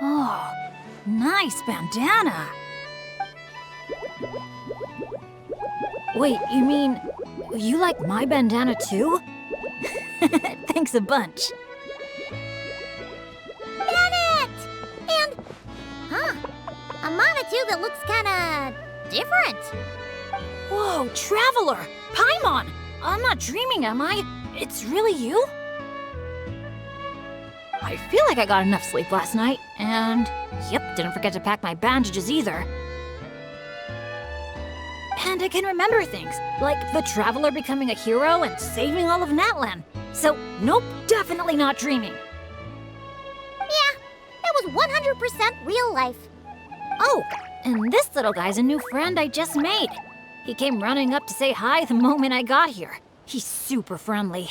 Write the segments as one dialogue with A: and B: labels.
A: Oh, nice bandana. Wait, you mean you like my bandana too? Thanks a bunch.
B: Bennett! And, a mama too that looks kinda different.
A: Whoa, Traveler! Paimon! I'm not dreaming, am I? It's really you? I feel like I got enough sleep last night, and yep, didn't forget to pack my bandages either. And I can remember things, like the Traveler becoming a hero and saving all of Natlan. So, nope, definitely not dreaming.
B: Yeah, that was 100% real life.
A: Oh, and this little guy's a new friend I just made. He came running up to say hi the moment I got here. He's super friendly.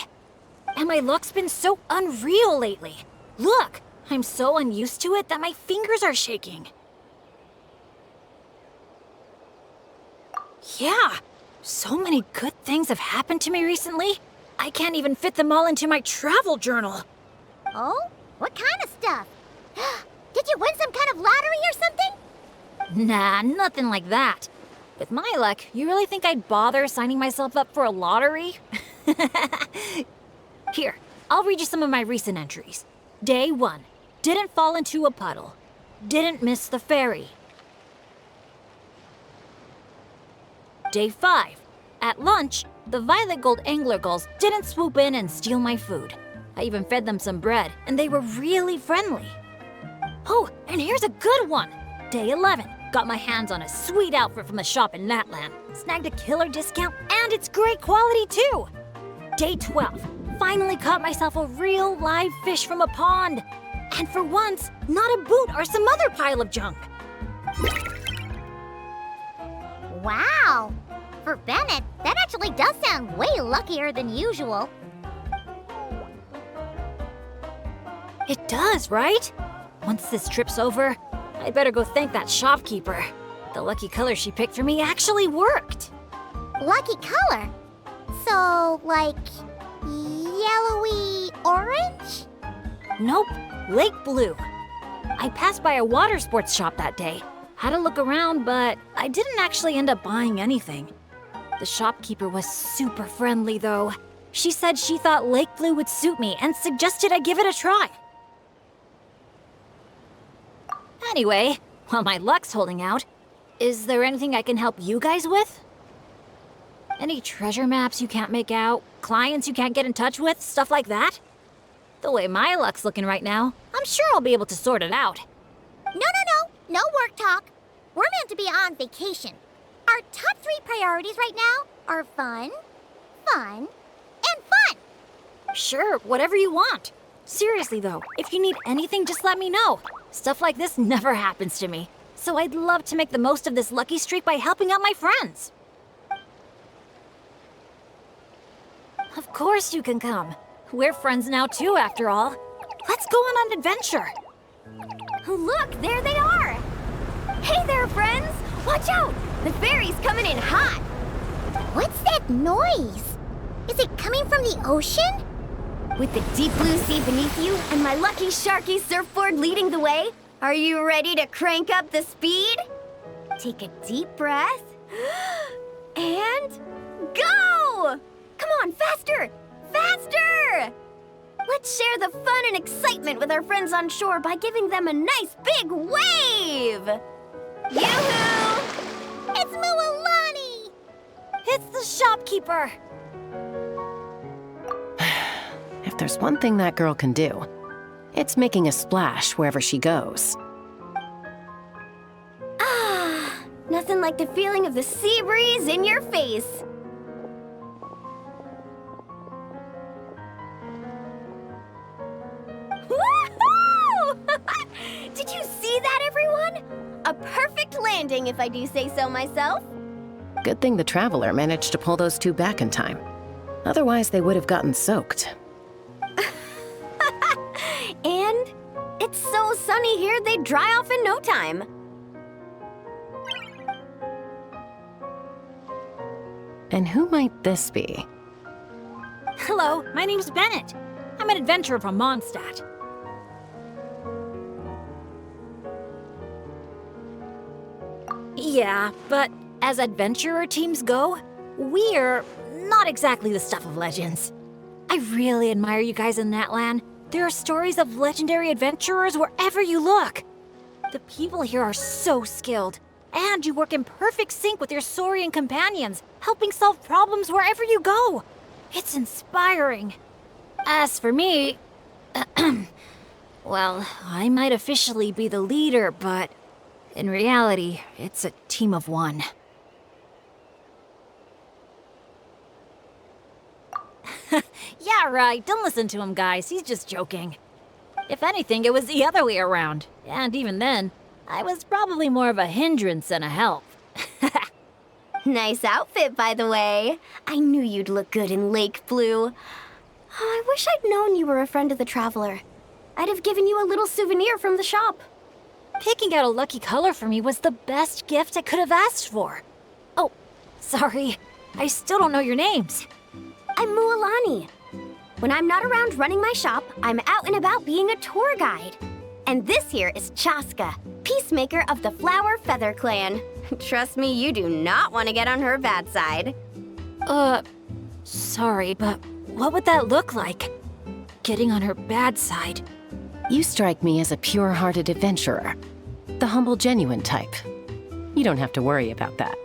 A: And my luck's been so unreal lately. Look, I'm so unused to it that my fingers are shaking. Yeah, so many good things have happened to me recently. I can't even fit them all into my travel journal.
B: Oh? What kind of stuff? Did you win some kind of lottery or something?
A: Nah, nothing like that. With my luck, you really think I'd bother signing myself up for a lottery? Here, I'll read you some of my recent entries. Day 1. Didn't fall into a puddle. Didn't miss the ferry. Day 5. At lunch, the violet gold angler gulls didn't swoop in and steal my food. I even fed them some bread, and they were really friendly. Oh, and here's a good one. Day 11. Got my hands on a sweet outfit from the shop in Natlan. Snagged a killer discount, and it's great quality too. Day 12. Finally caught myself a real live fish from a pond. And for once, not a boot or some other pile of junk.
B: Wow! For Bennett, that actually does sound way luckier than usual.
A: It does, right? Once this trip's over, I better go thank that shopkeeper. The lucky color she picked for me actually worked.
B: Lucky color? So, like, yellowy orange?
A: Nope, lake blue. I passed by a water sports shop that day. Had a look around, but I didn't actually end up buying anything. The shopkeeper was super friendly, though. She said she thought lake blue would suit me and suggested I give it a try. Anyway, while my luck's holding out, is there anything I can help you guys with? Any treasure maps you can't make out? Clients you can't get in touch with? Stuff like that? The way my luck's looking right now, I'm sure I'll be able to sort it out.
B: No work talk. We're meant to be on vacation. Our top 3 priorities right now are fun, and fun.
A: Sure, whatever you want. Seriously though, if you need anything, just let me know. Stuff like this never happens to me. So I'd love to make the most of this lucky streak by helping out my friends. Of course you can come. We're friends now too, after all. Let's go on an adventure.
B: Look, there they are! Hey there, friends! Watch out! The ferry's coming in hot! What's that noise? Is it coming from the ocean? With the deep blue sea beneath you and my lucky sharky surfboard leading the way, are you ready to crank up the speed? Take a deep breath. And go! Come on, faster! Faster! Let's share the fun and excitement with our friends on shore by giving them a nice big wave! Yoo-hoo! It's Mualani!
A: It's the shopkeeper!
C: If there's one thing that girl can do, it's making a splash wherever she goes.
B: Ah, nothing like the feeling of the sea breeze in your face. Woohoo! Did you see that, everyone? A perfect landing, if I do say so myself.
C: Good thing the Traveler managed to pull those 2 back in time. Otherwise, they would have gotten soaked.
B: And it's so sunny here, they'd dry off in no time.
C: And who might this be?
A: Hello, my name's Bennett. I'm an adventurer from Mondstadt. Yeah, but as adventurer teams go, we're not exactly the stuff of legends. I really admire you guys in that land. There are stories of legendary adventurers wherever you look. The people here are so skilled, and you work in perfect sync with your Saurian companions, helping solve problems wherever you go. It's inspiring. As for me, well, I might officially be the leader, but in reality, it's a team of one. Yeah, right. Don't listen to him, guys. He's just joking. If anything, it was the other way around. And even then, I was probably more of a hindrance than a help.
B: Nice outfit, by the way. I knew you'd look good in lake blue. I wish I'd known you were a friend of the Traveler. I'd have given you a little souvenir from the shop.
A: Picking out a lucky color for me was the best gift I could have asked for. Oh, sorry. I still don't know your names.
B: I'm Mualani. When I'm not around running my shop, I'm out and about being a tour guide. And this here is Chaska, peacemaker of the Flower Feather Clan. Trust me, you do not want to get on her bad side.
A: Sorry, but what would that look like? Getting on her bad side.
C: You strike me as a pure-hearted adventurer. The humble, genuine type. You don't have to worry about that.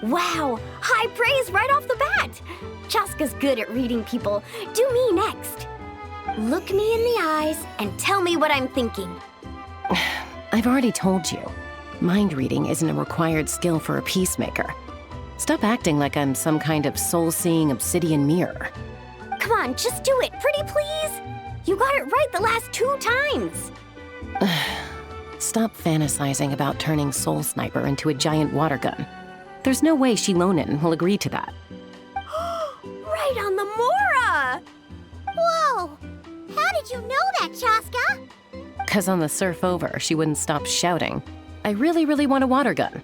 B: Wow, high praise right off the bat. Chaska's good at reading people. Do me next. Look me in the eyes and tell me what I'm thinking.
C: I've already told you. Mind reading isn't a required skill for a peacemaker. Stop acting like I'm some kind of soul-seeing obsidian mirror.
B: Come on, just do it, pretty please. You got it right the last 2 times.
C: Stop fantasizing about turning Soul Sniper into a giant water gun. There's no way Shilonen will agree to that.
B: Right on the Mora! Whoa! How did you know that, Chaska?
C: 'Cause on the surf over, she wouldn't stop shouting, "I really, really want a water gun."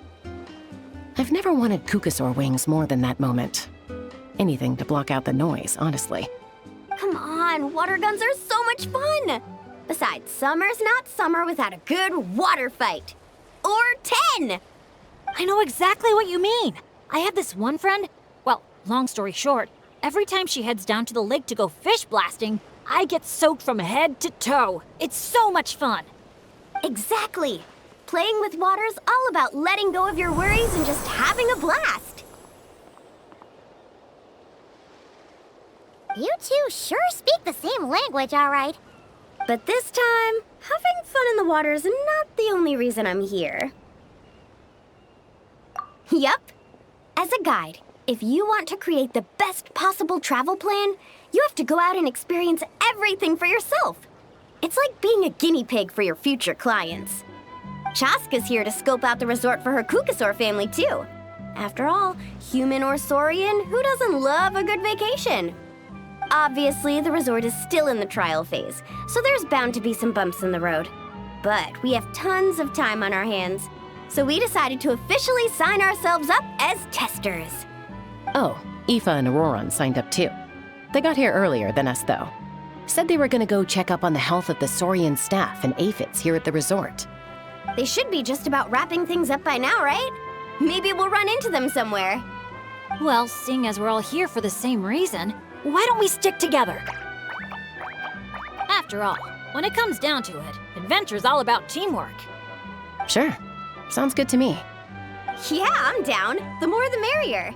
C: I've never wanted Kukasaur wings more than that moment. Anything to block out the noise, honestly.
B: Come on, water guns are so much fun! Besides, summer's not summer without a good water fight. Or 10!
A: I know exactly what you mean. I have this one friend. Well, long story short, every time she heads down to the lake to go fish blasting, I get soaked from head to toe. It's so much fun.
B: Exactly. Playing with water's all about letting go of your worries and just having a blast. You two sure speak the same language, all right. But this time, having fun in the water is not the only reason I'm here. Yup. As a guide, if you want to create the best possible travel plan, you have to go out and experience everything for yourself. It's like being a guinea pig for your future clients. Chaska's here to scope out the resort for her Kukasaur family, too. After all, human or Saurian, who doesn't love a good vacation? Obviously, the resort is still in the trial phase, so there's bound to be some bumps in the road. But we have tons of time on our hands, so we decided to officially sign ourselves up as testers.
C: Oh, Aoife and Auroran signed up too. They got here earlier than us, though. Said they were gonna go check up on the health of the Saurian staff and aphids here at the resort.
B: They should be just about wrapping things up by now, right? Maybe we'll run into them somewhere.
A: Well, seeing as we're all here for the same reason, why don't we stick together? After all, when it comes down to it, adventure's all about teamwork.
C: Sure. Sounds good to me.
B: Yeah, I'm down. The more the merrier.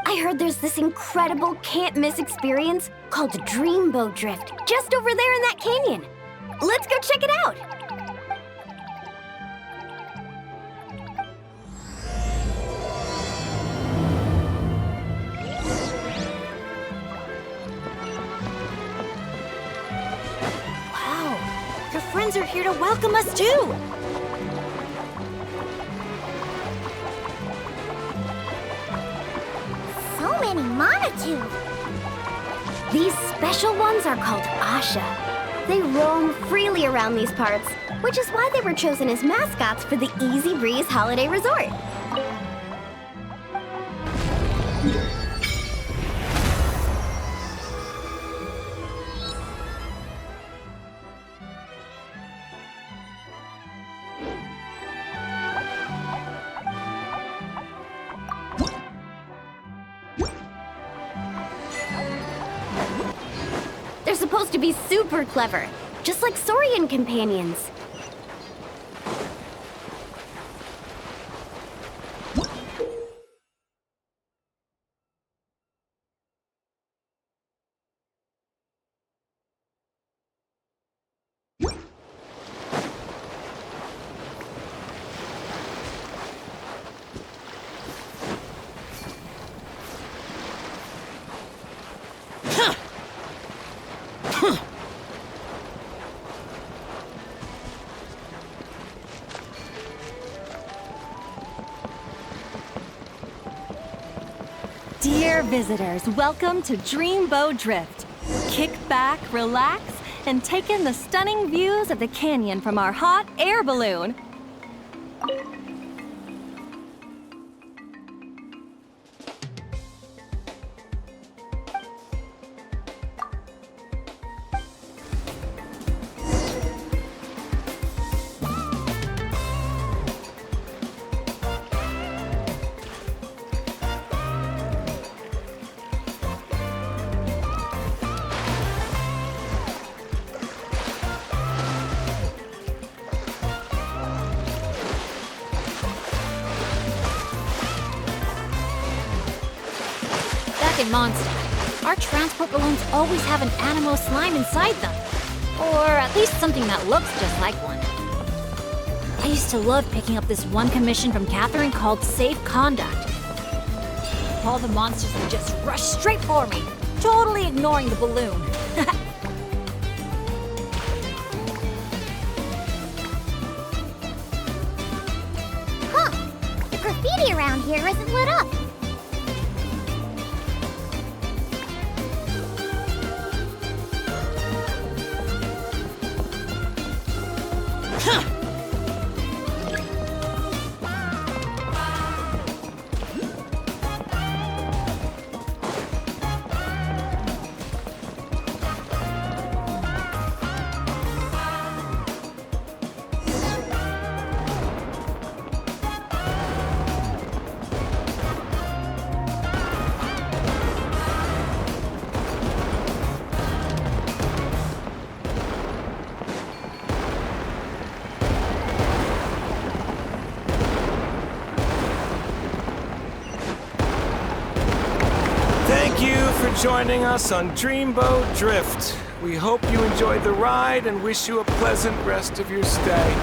B: I heard there's this incredible can't-miss experience called Dreamboat Drift just over there in that canyon. Let's go check it out.
A: Wow, your friends are here to welcome us too.
B: So many Monatu. These special ones are called Asha. They roam freely around these parts, which is why they were chosen as mascots for the Easy Breeze Holiday Resort. supposed to be super clever, just like Saurian companions.
D: Dear visitors, welcome to Dreamboat Drift. Kick back, relax, and take in the stunning views of the canyon from our hot air balloon.
A: In Monster, our transport balloons always have an animo slime inside them. Or at least something that looks just like one. I used to love picking up this one commission from Catherine called Safe Conduct. All the monsters would just rush straight for me, totally ignoring the balloon.
B: Huh! The graffiti around here isn't lit up.
E: Thank you for joining us on Dreamboat Drift. We hope you enjoyed the ride and wish you a pleasant rest of your stay.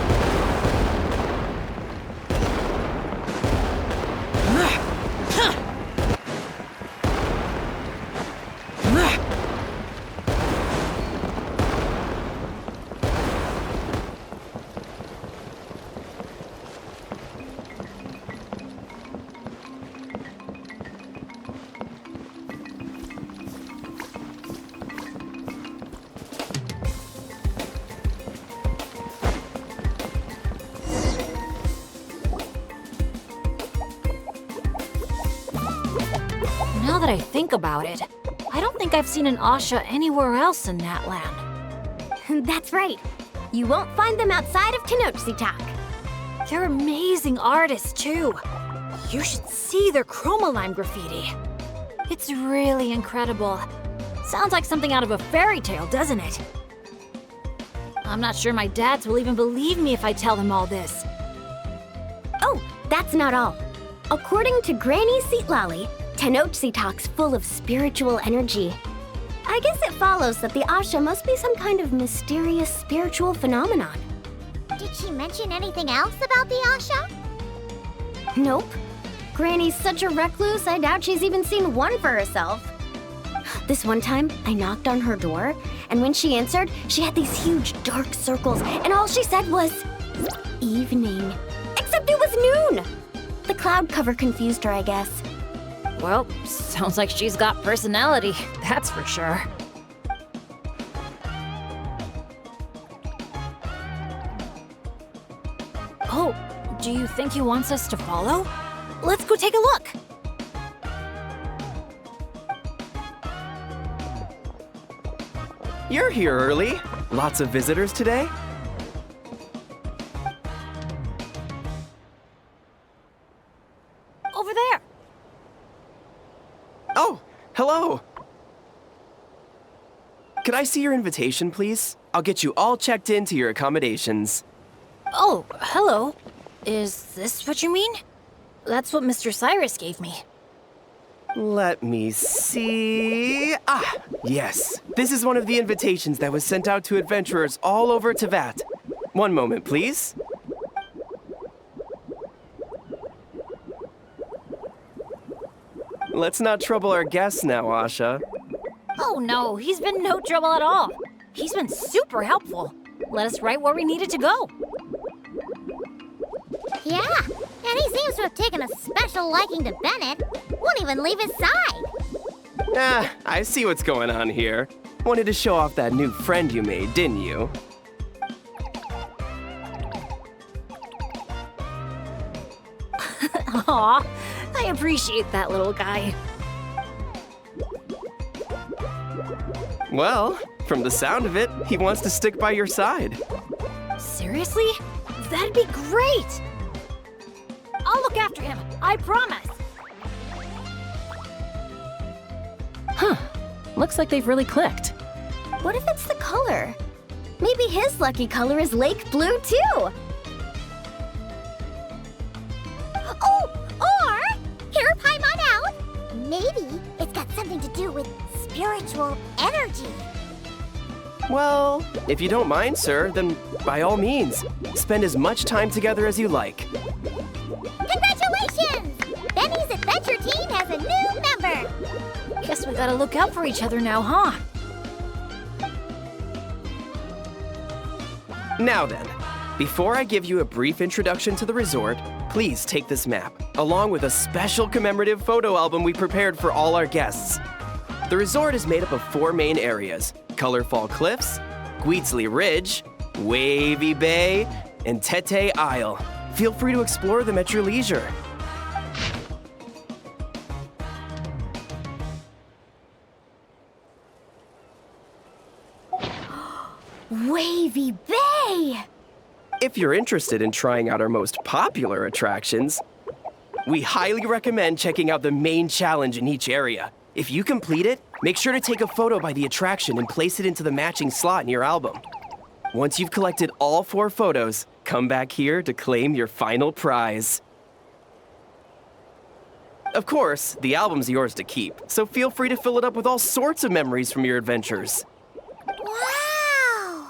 A: Now that I think about it, I don't think I've seen an Asha anywhere else in that land.
B: That's right. You won't find them outside of Tenochtitlan.
A: They're amazing artists, too. You should see their chroma-lime graffiti. It's really incredible. Sounds like something out of a fairy tale, doesn't it? I'm not sure my dads will even believe me if I tell them all this.
B: Oh, that's not all. According to Granny Seatlolly, Tenochtitlan's full of spiritual energy. I guess it follows that the Asha must be some kind of mysterious spiritual phenomenon.
F: Did she mention anything else about the Asha?
B: Nope. Granny's such a recluse, I doubt she's even seen one for herself. This one time, I knocked on her door, and when she answered, she had these huge dark circles, and all she said was, evening. Except it was noon! The cloud cover confused her, I guess.
A: Well, sounds like she's got personality, that's for sure. Oh, do you think he wants us to follow? Let's go take a look!
G: You're here early. Lots of visitors today?
A: Over there!
G: Oh, hello. Could I see your invitation, please? I'll get you all checked into your accommodations.
A: Oh, hello. Is this what you mean? That's what Mr. Cyrus gave me.
G: Let me see. Ah, yes. This is one of the invitations that was sent out to adventurers all over Teyvat. One moment, please. Let's not trouble our guests now, Asha.
A: Oh no, he's been no trouble at all. He's been super helpful. Let us right where we needed to go.
F: Yeah, and he seems to have taken a special liking to Bennett. Won't even leave his side.
G: Ah, I see what's going on here. Wanted to show off that new friend you made, didn't you?
A: Aw, I appreciate that little guy.
G: Well, from the sound of it, he wants to stick by your side.
A: Seriously? That'd be great! I'll look after him, I promise.
C: Huh. Looks like they've really clicked.
D: What if it's the color? Maybe his lucky color is lake blue too.
F: Oh, or hear Paimon out. Maybe it's got something to do with spiritual energy.
G: Well, if you don't mind, sir, then by all means, spend as much time together as you like.
F: Congratulations! Benny's adventure team has a new member.
A: Guess we gotta look out for each other now, huh?
G: Now then, before I give you a brief introduction to the resort, please take this map, along with a special commemorative photo album we prepared for all our guests. The resort is made up of 4 main areas: Colorful Cliffs, Gweetsley Ridge, Wavy Bay, and Tete Isle. Feel free to explore them at your leisure.
D: Wavy Bay!
G: If you're interested in trying out our most popular attractions, we highly recommend checking out the main challenge in each area. If you complete it, make sure to take a photo by the attraction and place it into the matching slot in your album. Once you've collected all 4 photos, come back here to claim your final prize. Of course, the album's yours to keep, so feel free to fill it up with all sorts of memories from your adventures.
F: Wow!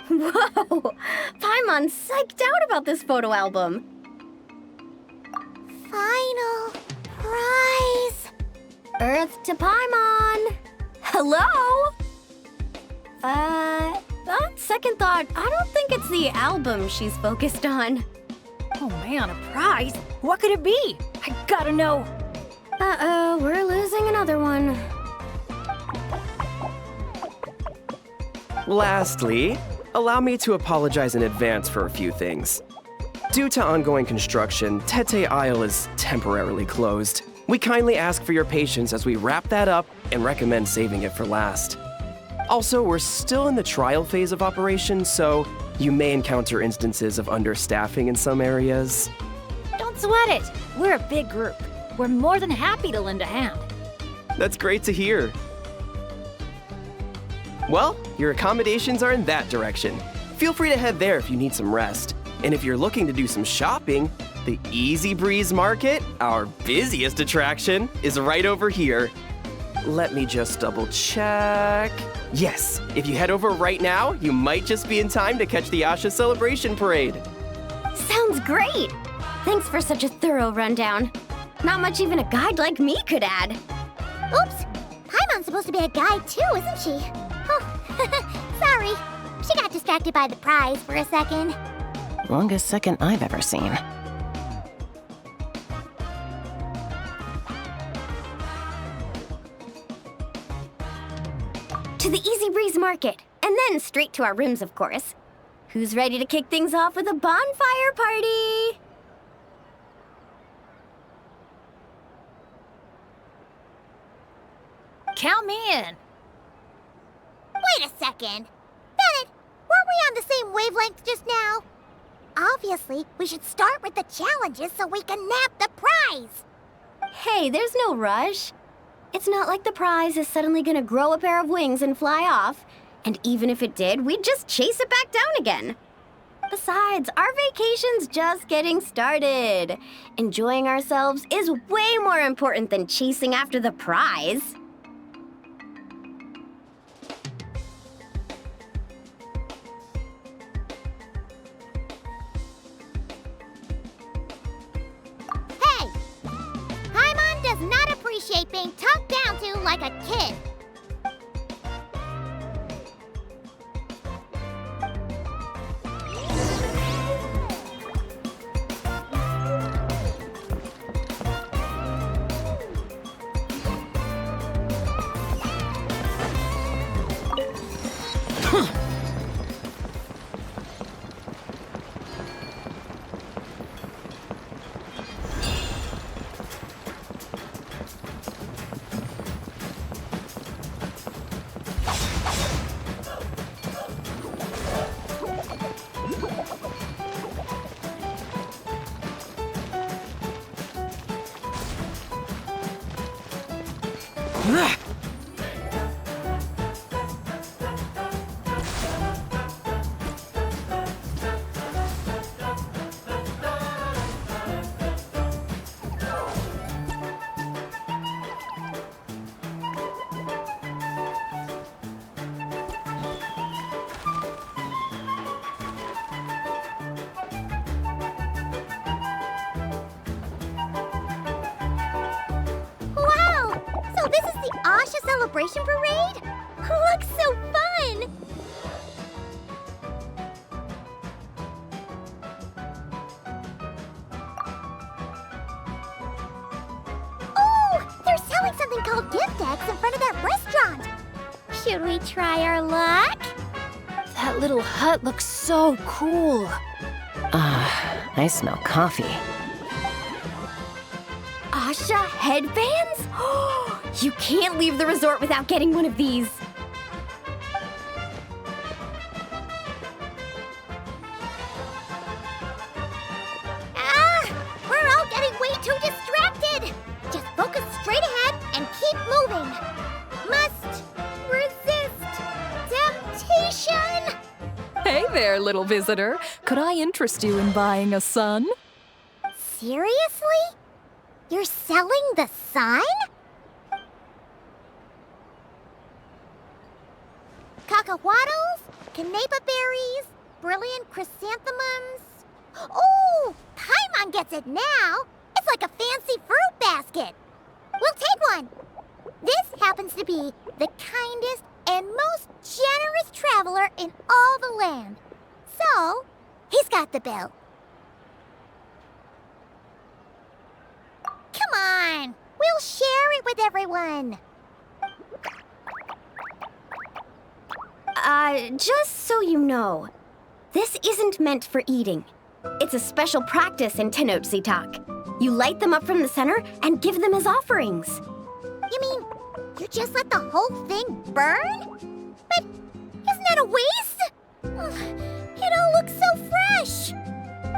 D: Whoa! Paimon's psyched out about this photo album.
F: Final prize.
D: Earth to Paimon! Hello? On second thought, I don't think it's the album she's focused on.
A: Oh man, a prize? What could it be? I gotta know.
D: Uh-oh, we're losing another one.
G: Lastly, allow me to apologize in advance for a few things. Due to ongoing construction, Tete Isle is temporarily closed. We kindly ask for your patience as we wrap that up and recommend saving it for last. Also, we're still in the trial phase of operation, so you may encounter instances of understaffing in some areas.
A: Don't sweat it. We're a big group. We're more than happy to lend a hand.
G: That's great to hear. Well, your accommodations are in that direction. Feel free to head there if you need some rest. And if you're looking to do some shopping, the Easy Breeze Market, our busiest attraction, is right over here. Let me just double check. Yes, if you head over right now, you might just be in time to catch the Asha Celebration Parade.
D: Sounds great! Thanks for such a thorough rundown. Not much even a guide like me could add.
F: Oops! Paimon's supposed to be a guide too, isn't she? Oh, sorry. She got distracted by the prize for a second.
C: Longest second I've ever seen.
D: To the Easy Breeze Market, and then straight to our rooms, of course. Who's ready to kick things off with a bonfire party?
A: Count me in.
F: Wait a second. Bennett, weren't we on the same wavelength just now? Obviously, we should start with the challenges so we can nab the prize.
D: Hey, there's no rush.
B: It's not like the prize is suddenly gonna grow a pair of wings and fly off. And even if it did, we'd just chase it back down again. Besides, our vacation's just getting started. Enjoying ourselves is way more important than chasing after the prize.
F: Hey! Paimon does not appreciate being talked down to like a kid. Celebration parade? Looks so fun! Oh, they're selling something called gift eggs in front of that restaurant. Should we try our luck?
A: That little hut looks so cool.
C: I smell coffee.
B: Asha headbands? You can't leave the resort without getting one of these.
F: We're all getting way too distracted. Just focus straight ahead and keep moving. Must resist temptation.
D: Hey there, little visitor. Could I interest you in buying a sun?
F: Seriously? You're selling the sun? Cacahuatls, canepa berries, brilliant chrysanthemums. Oh, Paimon gets it now. It's like a fancy fruit basket. We'll take one. This happens to be the kindest and most generous traveler in all the land. So, he's got the bill. Come on, we'll share it with everyone.
B: Just so you know, this isn't meant for eating. It's a special practice in Tenochtitlan. You light them up from the center and give them as offerings.
F: You mean, you just let the whole thing burn? But isn't that a waste? It all looks so fresh.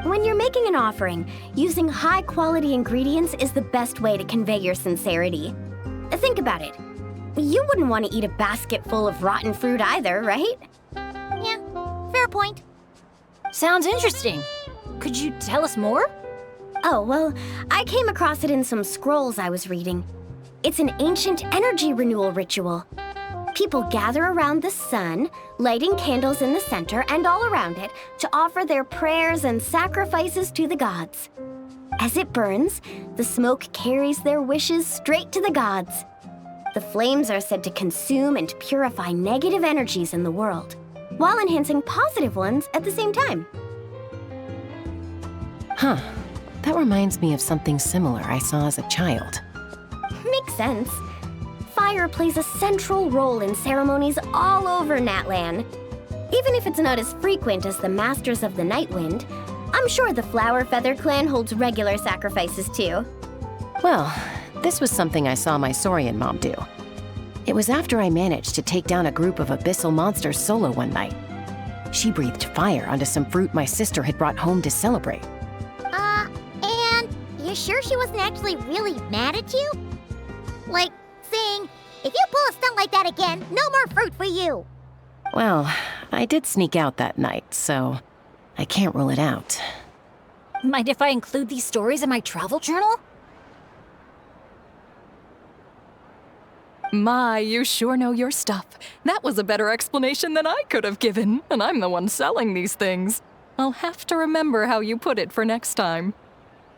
B: When you're making an offering, using high-quality ingredients is the best way to convey your sincerity. Think about it. You wouldn't want to eat a basket full of rotten fruit either, right?
F: Yeah, fair point.
A: Sounds interesting. Could you tell us more?
B: Oh, well, I came across it in some scrolls I was reading. It's an ancient energy renewal ritual. People gather around the sun, lighting candles in the center and all around it to offer their prayers and sacrifices to the gods. As it burns, the smoke carries their wishes straight to the gods. The flames are said to consume and purify negative energies in the world, while enhancing positive ones at the same time.
C: Huh. That reminds me of something similar I saw as a child.
B: Makes sense. Fire plays a central role in ceremonies all over Natlan. Even if it's not as frequent as the Masters of the Night Wind, I'm sure the Flower Feather clan holds regular sacrifices too.
C: Well, this was something I saw my Saurian mom do. It was after I managed to take down a group of abyssal monsters solo one night. She breathed fire onto some fruit my sister had brought home to celebrate.
F: And you sure she wasn't actually really mad at you? Like, saying If you pull a stunt like that again, no more fruit for you.
C: Well, I did sneak out that night, so I can't rule it out.
A: Mind if I include these stories in my travel journal?
D: My, you sure know your stuff. That was a better explanation than I could have given, and I'm the one selling these things. I'll have to remember how you put it for next time.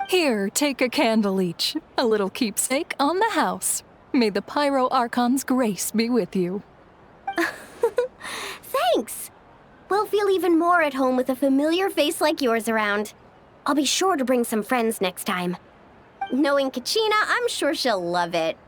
D: Here, take a candle each, a little keepsake on the house. May the Pyro Archon's grace be with you.
B: Thanks! We'll feel even more at home with a familiar face like yours around. I'll be sure to bring some friends next time. Knowing Kachina, I'm sure she'll love it.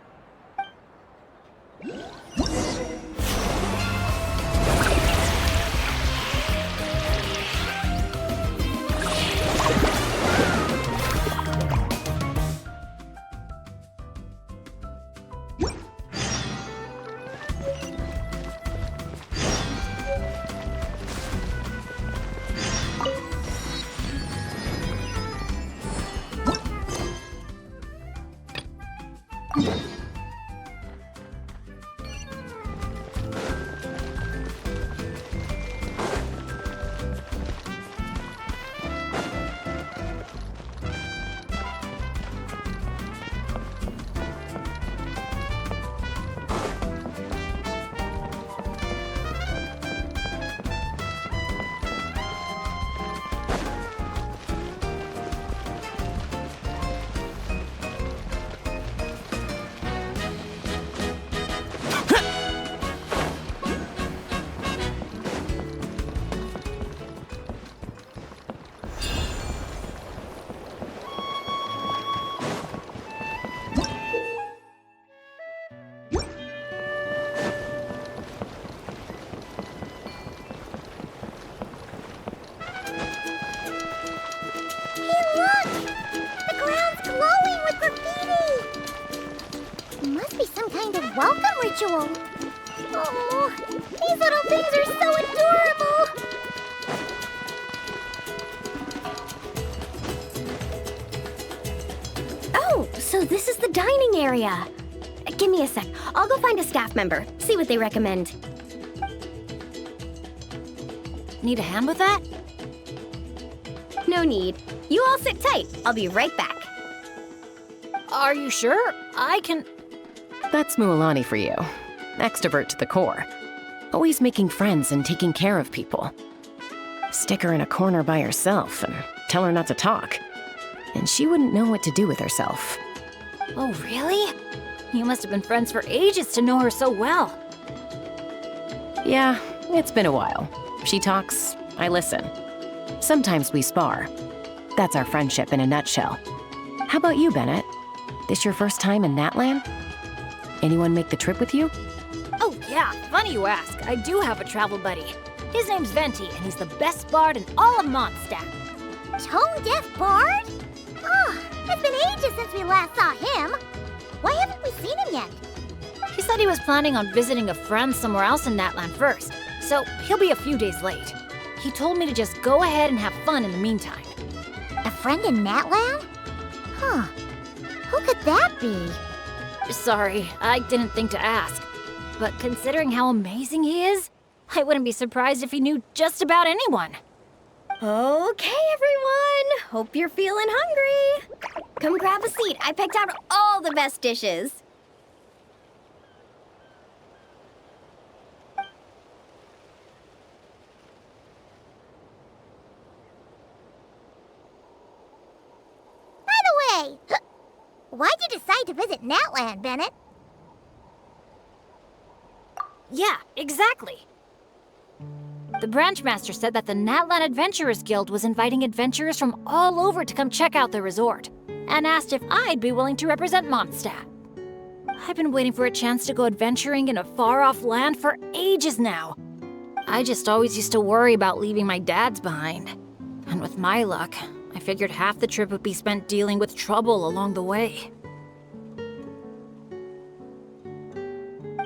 F: Welcome ritual. Oh, these little things are so adorable.
B: Oh, so this is the dining area. Give me a sec. I'll go find a staff member, see what they recommend.
A: Need a hand with that?
B: No need. You all sit tight. I'll be right back.
A: Are you sure? I can...
C: That's Mualani for you. Extrovert to the core. Always making friends and taking care of people. Stick her in a corner by herself and tell her not to talk. And she wouldn't know what to do with herself.
A: Oh, really? You must have been friends for ages to know her so well.
C: Yeah, it's been a while. She talks, I listen. Sometimes we spar. That's our friendship in a nutshell. How about you, Bennett? This your first time in Natland? Anyone make the trip with you?
A: Oh, yeah, funny you ask. I do have a travel buddy. His name's Venti, and he's the best bard in all of Mondstadt.
F: Tone-deaf bard? Oh, it's been ages since we last saw him. Why haven't we seen him yet?
A: He said he was planning on visiting a friend somewhere else in Natland first, so he'll be a few days late. He told me to just go ahead and have fun in the meantime.
F: A friend in Natland? Huh. Who could that be?
A: Sorry, I didn't think to ask. But considering how amazing he is, I wouldn't be surprised if he knew just about anyone.
B: Okay, everyone. Hope you're feeling hungry. Come grab a seat. I picked out all the best dishes.
F: By the way, why'd you decide to visit Natland, Bennett?
A: Yeah, exactly. The branchmaster said that the Natland Adventurers Guild was inviting adventurers from all over to come check out the resort, and asked if I'd be willing to represent Mondstadt. I've been waiting for a chance to go adventuring in a far-off land for ages now. I just always used to worry about leaving my dads behind. And with my luck, I figured half the trip would be spent dealing with trouble along the way.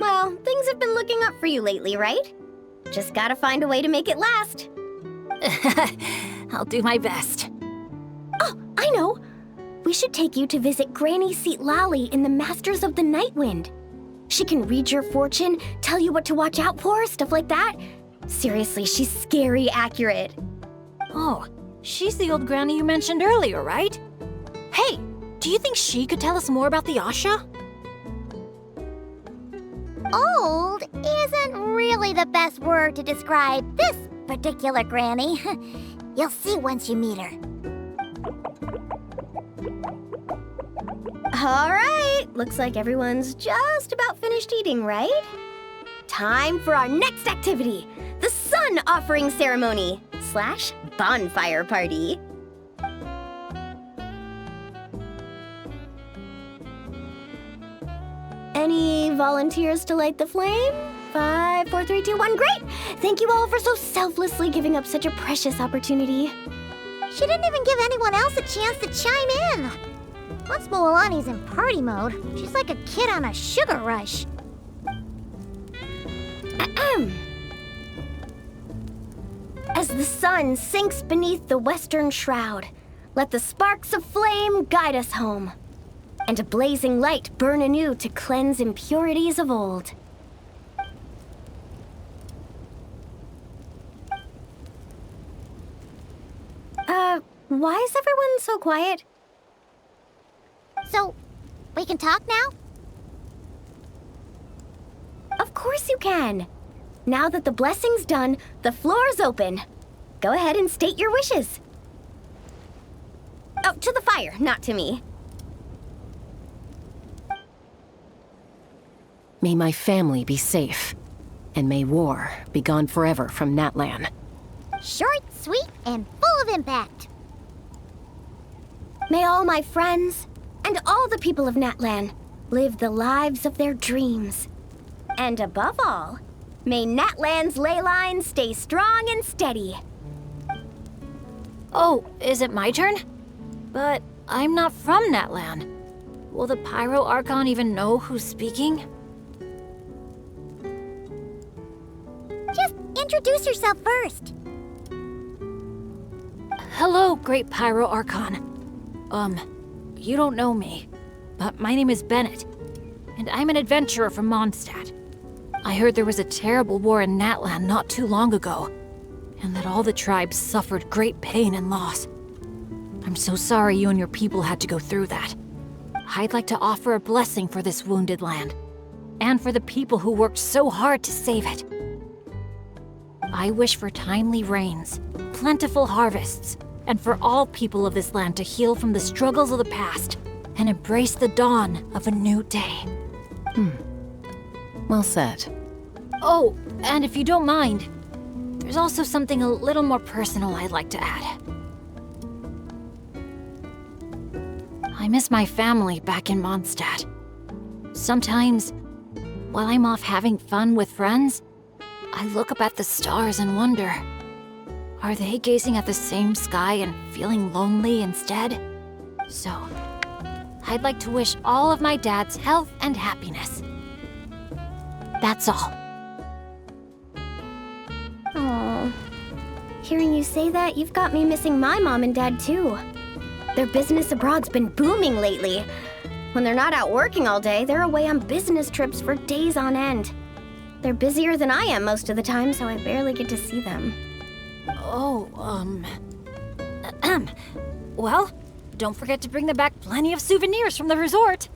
B: Well, things have been looking up for you lately, right? Just gotta find a way to make it last.
A: I'll do my best.
B: Oh, I know! We should take you to visit Granny Seat Lally in the Masters of the Night Wind. She can read your fortune, tell you what to watch out for, stuff like that. Seriously, she's scary accurate.
A: Oh, she's the old granny you mentioned earlier, right? Hey, do you think she could tell us more about the Asha?
F: Old isn't really the best word to describe this particular granny. You'll see once you meet her.
B: All right, looks like everyone's just about finished eating, right? Time for our next activity, the sun offering ceremony / bonfire party. Any volunteers to light the flame? 5, 4, 3, 2, 1, great! Thank you all for so selflessly giving up such a precious opportunity.
F: She didn't even give anyone else a chance to chime in. Once Moalani's in party mode, she's like a kid on a sugar rush.
B: As the sun sinks beneath the western shroud, let the sparks of flame guide us home, and a blazing light burn anew to cleanse impurities of old. Why is everyone so quiet?
F: So, we can talk now?
B: Of course you can. Now that the blessing's done, the floor's open. Go ahead and state your wishes. Oh, to the fire, not to me.
C: May my family be safe, and may war be gone forever from Natlan.
F: Short, sweet, and full of impact.
B: May all my friends, and all the people of Natlan, live the lives of their dreams. And above all, may Natlan's ley lines stay strong and steady.
A: Oh, is it my turn? But I'm not from Natlan. Will the Pyro Archon even know who's speaking?
F: Just introduce yourself first.
A: Hello, Great Pyro Archon. You don't know me, but my name is Bennett, and I'm an adventurer from Mondstadt. I heard there was a terrible war in Natlan not too long ago, and that all the tribes suffered great pain and loss. I'm so sorry you and your people had to go through that. I'd like to offer a blessing for this wounded land, and for the people who worked so hard to save it. I wish for timely rains, plentiful harvests, and for all people of this land to heal from the struggles of the past and embrace the dawn of a new day.
C: Well said.
A: Oh, and if you don't mind, there's also something a little more personal I'd like to add. I miss my family back in Mondstadt. Sometimes, while I'm off having fun with friends, I look up at the stars and wonder, are they gazing at the same sky and feeling lonely instead? So, I'd like to wish all of my dad's health and happiness. That's all.
B: Oh, hearing you say that, you've got me missing my mom and dad too. Their business abroad's been booming lately. When they're not out working all day, they're away on business trips for days on end. They're busier than I am most of the time, so I barely get to see them.
A: Oh, well, don't forget to bring them back plenty of souvenirs from the resort.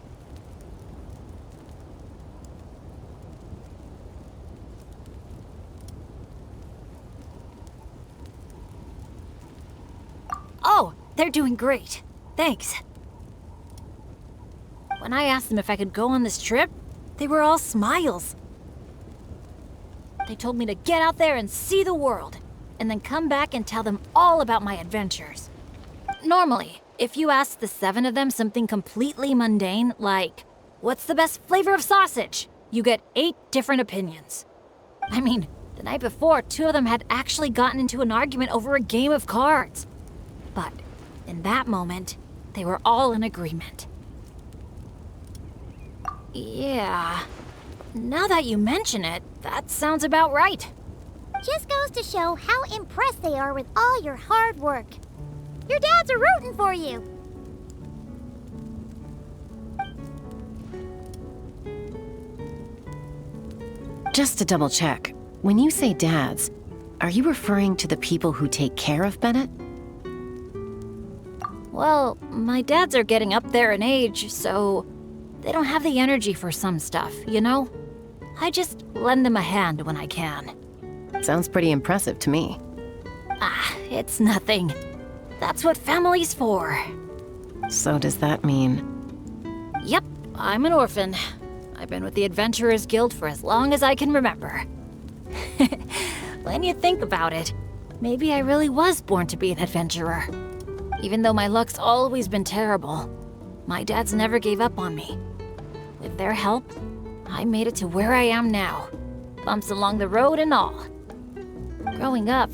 A: Oh, they're doing great. Thanks. When I asked them if I could go on this trip, they were all smiles. They told me to get out there and see the world, and then come back and tell them all about my adventures. Normally, if you ask the 7 of them something completely mundane, like, what's the best flavor of sausage? You get 8 different opinions. I mean, the night before, 2 of them had actually gotten into an argument over a game of cards. But in that moment, they were all in agreement. Yeah, now that you mention it, that sounds about right.
F: Just goes to show how impressed they are with all your hard work. Your dads are rooting for you.
C: Just to double check, when you say dads, are you referring to the people who take care of Bennett?
A: Well, my dads are getting up there in age, so they don't have the energy for some stuff, you know? I just lend them a hand when I can.
C: Sounds pretty impressive to me.
A: Ah, it's nothing. That's what family's for.
C: So does that mean...
A: Yep, I'm an orphan. I've been with the Adventurers Guild for as long as I can remember. When you think about it, maybe I really was born to be an adventurer. Even though my luck's always been terrible, my dads never gave up on me. With their help, I made it to where I am now. Bumps along the road and all. Growing up,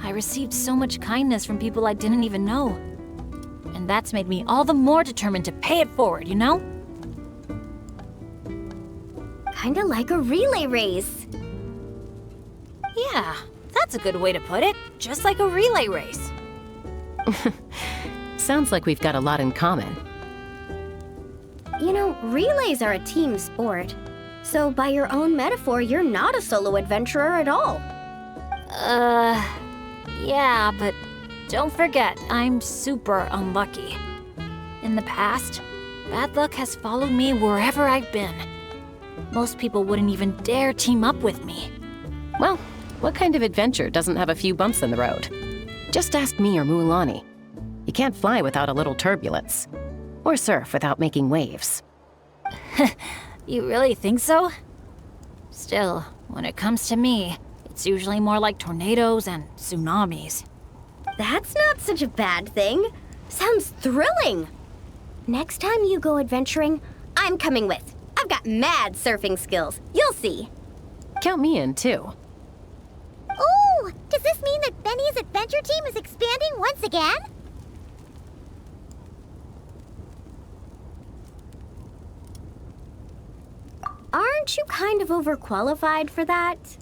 A: I received so much kindness from people I didn't even know. And that's made me all the more determined to pay it forward, you know?
B: Kinda like a relay race.
A: Yeah, that's a good way to put it. Just like a relay race.
C: Sounds like we've got a lot in common.
B: You know, relays are a team sport. So by your own metaphor, you're not a solo adventurer at all.
A: Yeah, but don't forget, I'm super unlucky. In the past, bad luck has followed me wherever I've been. Most people wouldn't even dare team up with me.
C: Well, what kind of adventure doesn't have a few bumps in the road? Just ask me or Mulan. You can't fly without a little turbulence. Or surf without making waves.
A: You really think so? Still, when it comes to me, it's usually more like tornadoes and tsunamis.
B: That's not such a bad thing. Sounds thrilling. Next time you go adventuring, I'm coming with. I've got mad surfing skills. You'll see.
C: Count me in, too.
F: Ooh, does this mean that Benny's adventure team is expanding once again?
B: Aren't you kind of overqualified for that?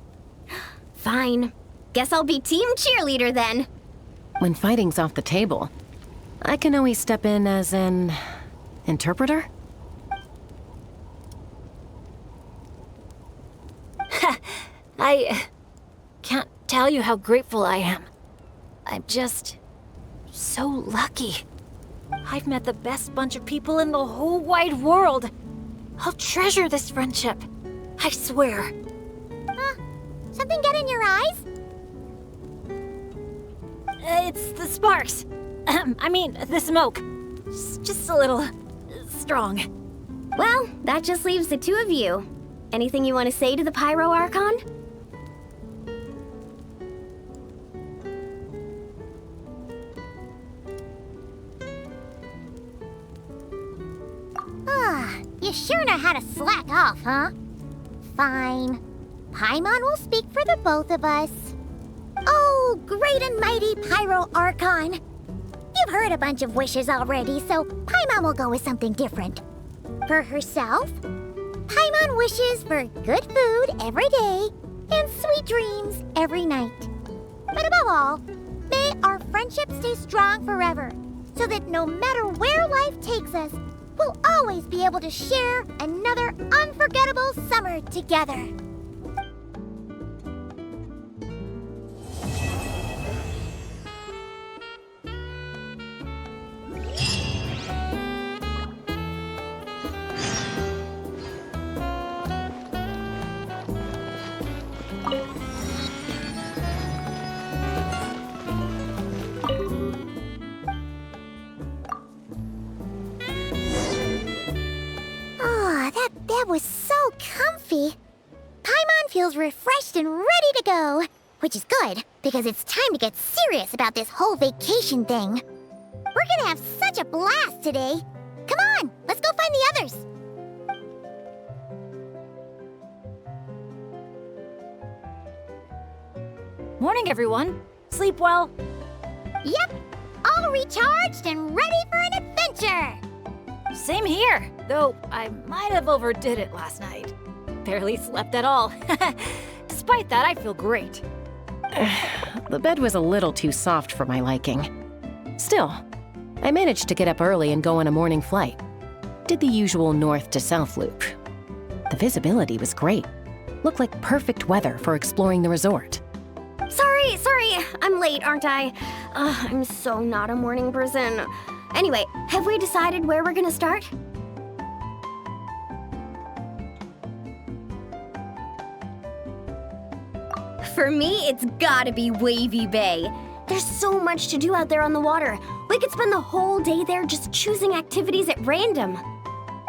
B: Fine. Guess I'll be team cheerleader then.
C: When fighting's off the table, I can always step in as an... interpreter?
A: I can't tell you how grateful I am. I'm just so lucky. I've met the best bunch of people in the whole wide world. I'll treasure this friendship. I swear.
F: Something get in your eyes?
A: It's the sparks. I mean, the smoke. It's just a little strong.
B: Well, that just leaves the two of you. Anything you want to say to the Pyro Archon?
F: You sure know how to slack off, huh? Fine. Paimon will speak for the both of us. Oh, great and mighty Pyro Archon. You've heard a bunch of wishes already, so Paimon will go with something different. For herself, Paimon wishes for good food every day and sweet dreams every night. But above all, may our friendship stay strong forever, so that no matter where life takes us, we'll always be able to share another unforgettable summer together. That was so comfy. Paimon feels refreshed and ready to go. Which is good, because it's time to get serious about this whole vacation thing. We're gonna have such a blast today. Come on, let's go find the others.
A: Morning, everyone. Sleep well?
F: Yep, all recharged and ready for an adventure.
A: Same here, though I might have overdid it last night. Barely slept at all. Despite that, I feel great.
C: The bed was a little too soft for my liking. Still, I managed to get up early and go on a morning flight. Did the usual north to south loop. The visibility was great. Look like perfect weather for exploring the resort.
B: Sorry, I'm late, aren't I? I'm so not a morning person. Anyway, have we decided where we're gonna start? For me, it's gotta be Wavy Bay. There's so much to do out there on the water. We could spend the whole day there just choosing activities at random.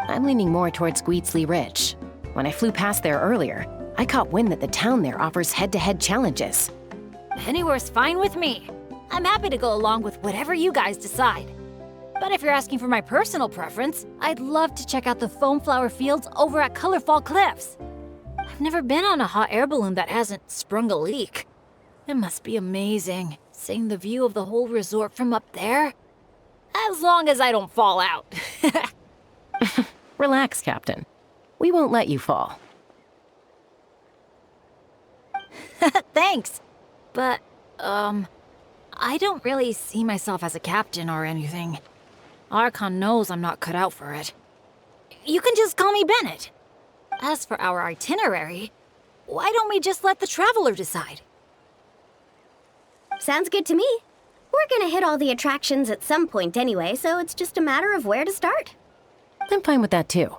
C: I'm leaning more towards Gweetsley Ridge. When I flew past there earlier, I caught wind that the town there offers head-to-head challenges.
A: Anywhere's fine with me. I'm happy to go along with whatever you guys decide. But if you're asking for my personal preference, I'd love to check out the foam flower fields over at Colorfall Cliffs. I've never been on a hot air balloon that hasn't sprung a leak. It must be amazing, seeing the view of the whole resort from up there. As long as I don't fall out.
C: Relax, Captain. We won't let you fall.
A: Thanks. But, I don't really see myself as a captain or anything. Archon knows I'm not cut out for it. You can just call me Bennett. As for our itinerary, why don't we just let the traveler decide?
B: Sounds good to me. We're gonna hit all the attractions at some point anyway, so it's just a matter of where to start.
C: I'm fine with that too.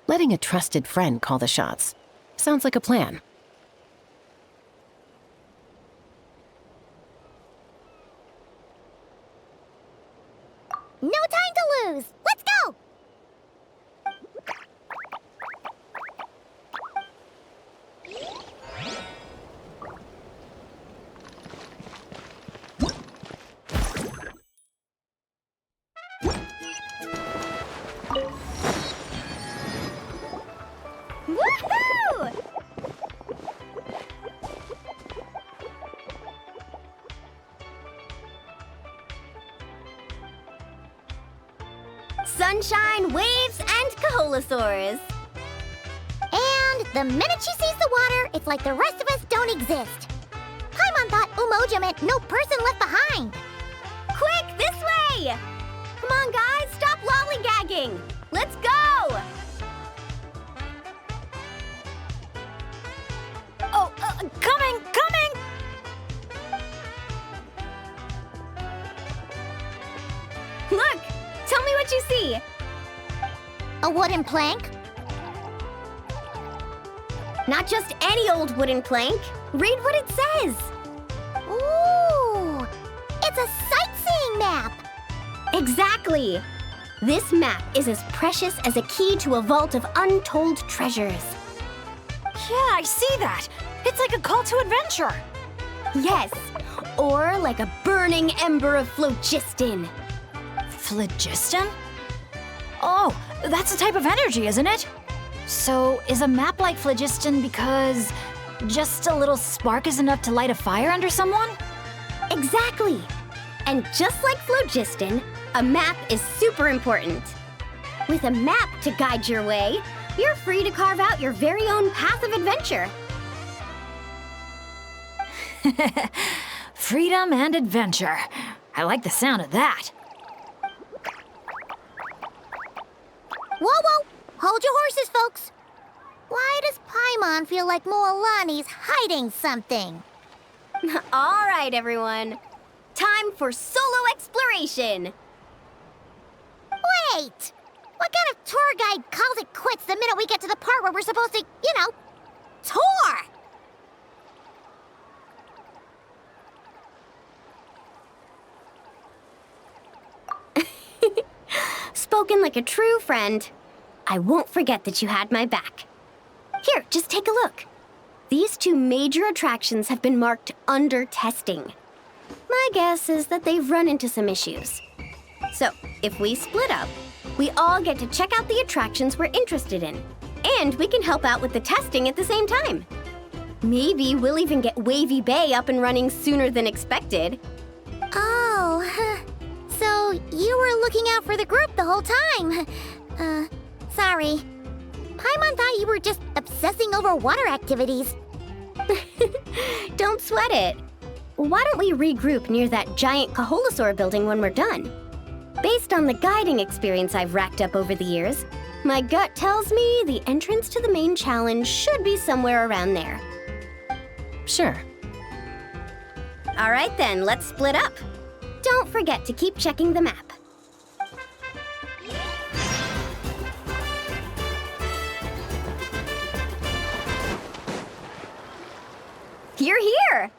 C: Letting a trusted friend call the shots. Sounds like a plan.
F: No time to lose! Let's go!
B: Woohoo! Sunshine, waves, and Kaholosaurs.
F: And the minute she sees the water, it's like the rest of us don't exist. Paimon thought Umoja meant no person left behind.
B: Quick, this way! Come on, guys, stop lollygagging! Let's go!
A: Oh, coming!
B: Look! Tell me what you see!
F: A wooden plank?
B: Not just any old wooden plank. Read what it says!
F: Ooh! It's a sightseeing map!
B: Exactly! This map is as precious as a key to a vault of untold treasures.
A: Yeah, I see that. It's like a call to adventure.
B: Yes, or like a burning ember of phlogiston.
A: Phlogiston? Oh, that's a type of energy, isn't it? So, is a map like phlogiston because just a little spark is enough to light a fire under someone?
B: Exactly! And just like phlogiston, a map is super important. With a map to guide your way, you're free to carve out your very own path of adventure.
A: Freedom and adventure. I like the sound of that.
F: Whoa! Hold your horses, folks. Why does Paimon feel like Moalani's hiding something?
B: All right, everyone. Time for solo exploration.
F: Wait! What kind of tour guide calls it quits the minute we get to the part where we're supposed to, tour?
B: Spoken like a true friend. I won't forget that you had my back. Here, just take a look. These two major attractions have been marked under testing. My guess is that they've run into some issues. So, if we split up, we all get to check out the attractions we're interested in. And we can help out with the testing at the same time. Maybe we'll even get Wavy Bay up and running sooner than expected.
F: Oh, so you were looking out for the group the whole time. Sorry. Paimon thought you were just obsessing over water activities.
B: Don't sweat it. Why don't we regroup near that giant Kaholosaur building when we're done? Based on the guiding experience I've racked up over the years, My gut tells me the entrance to the main challenge should be somewhere around there.
C: Sure.
B: All right then, let's split up. Don't forget to keep checking the map. You're here!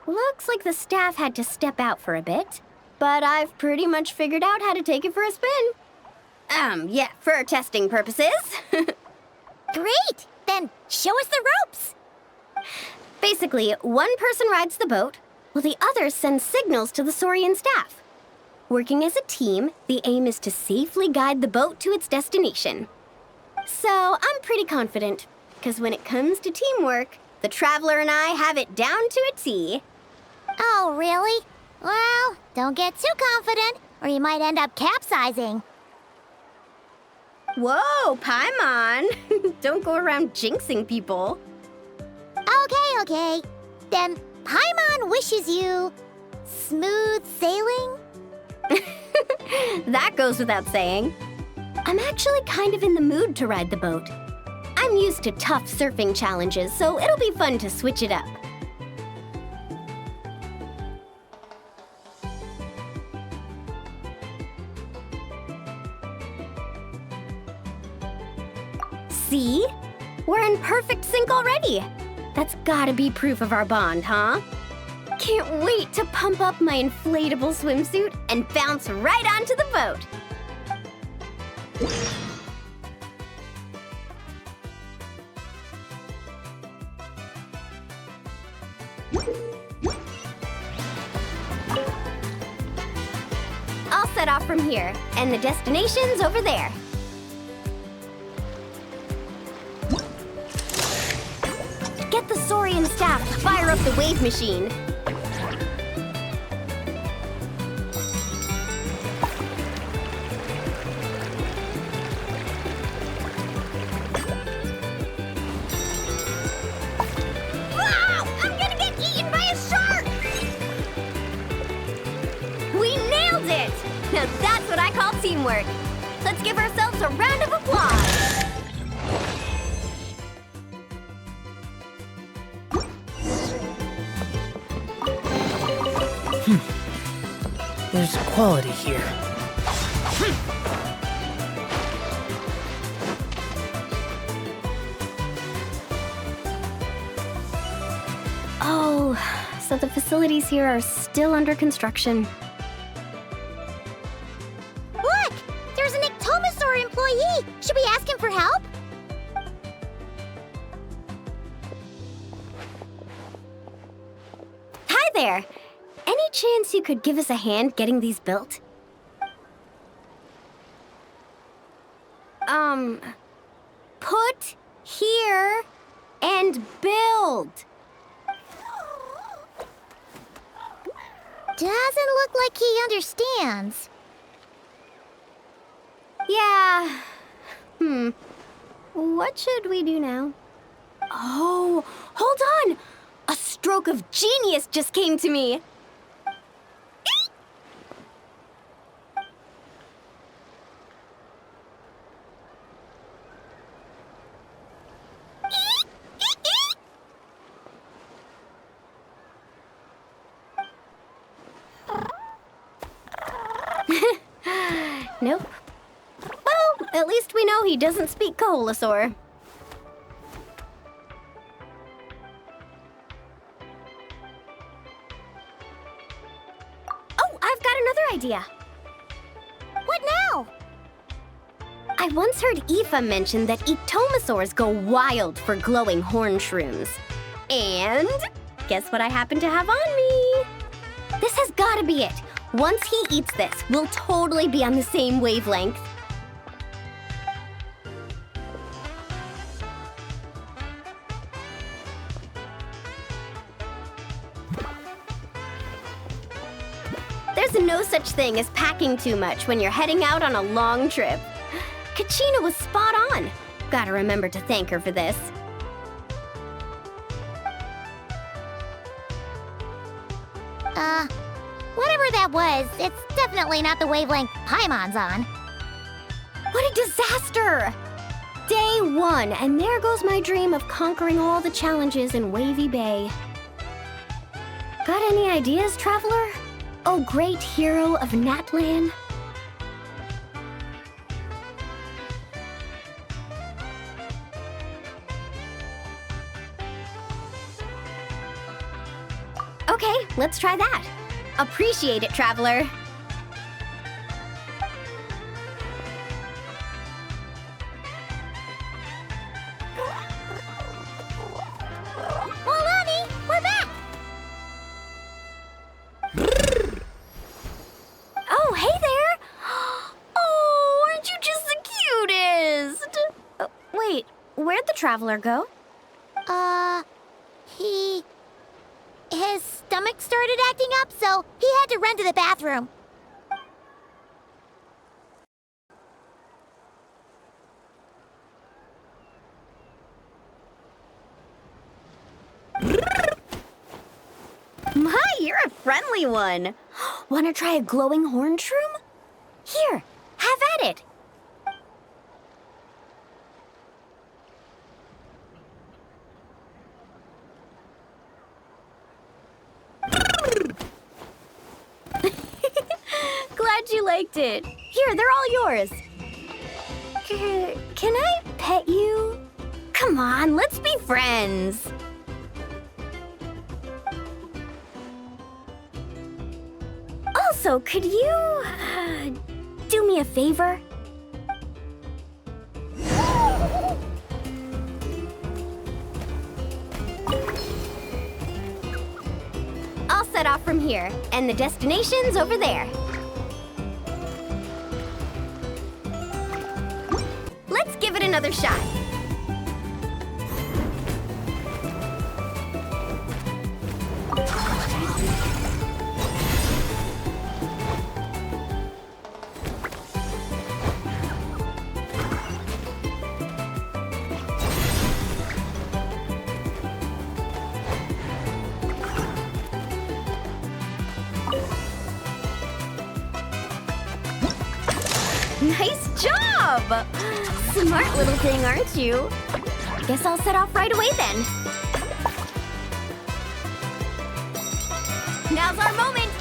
B: Looks like the staff had to step out for a bit, but I've pretty much figured out how to take it for a spin. Yeah, for testing purposes.
F: Great! Then show us the ropes!
B: Basically, one person rides the boat, while the other sends signals to the Saurian staff. Working as a team, the aim is to safely guide the boat to its destination. So I'm pretty confident, because when it comes to teamwork, the Traveler and I have it down to a T.
F: Oh, really? Well, don't get too confident, or you might end up capsizing.
B: Whoa, Paimon! Don't go around jinxing people.
F: Okay. Then Paimon wishes you smooth sailing?
B: That goes without saying. I'm actually kind of in the mood to ride the boat. I'm used to tough surfing challenges, so it'll be fun to switch it up. See? We're in perfect sync already. That's gotta be proof of our bond, huh? Can't wait to pump up my inflatable swimsuit and bounce right onto the boat. I'll set off from here, and the destination's over there. Get the Saurian staff to fire up the wave machine.
F: Wow! I'm gonna get eaten by a shark!
B: We nailed it! Now that's what I call teamwork. Let's give ourselves a round of applause.
H: There's quality here.
B: Oh, so the facilities here are still under construction.
F: Look! There's an Ectomosaur employee! Should we ask him for help?
B: Hi there! Any chance you could give us a hand getting these built? Put here and build.
F: Doesn't look like he understands.
B: Yeah. What should we do now? Oh, hold on! A stroke of genius just came to me. Nope. Well, at least we know he doesn't speak Koholosaur. Oh, I've got another idea.
F: What now?
B: I once heard Aoife mention that Ectomosaurs go wild for glowing horn shrooms. And guess what I happen to have on me? This has gotta be it. Once he eats this, we'll totally be on the same wavelength. There's no such thing as packing too much when you're heading out on a long trip. Kachina was spot on. Gotta remember to thank her for this.
F: Whatever that was, it's definitely not the wavelength Paimon's on.
B: What a disaster! Day 1, and there goes my dream of conquering all the challenges in Wavy Bay. Got any ideas, traveler? Oh, great hero of Natlan? Okay, let's try that. Appreciate it, traveler.
F: Molani, we're back!
B: Oh, hey there! Oh, aren't you just the cutest? Wait, where'd the traveler go?
F: His stomach started acting up, so he had to run to the bathroom.
B: My, you're a friendly one. Wanna try a glowing horn shroom? Here, have at it. Glad you liked it. Here, they're all yours. Can I pet you? Come on, let's be friends. Also, could you do me a favor? I'll set off from here, and the destination's over there. Let's give it another shot. Nice job! Smart little thing, aren't you? Guess I'll set off right away then. Now's our moment!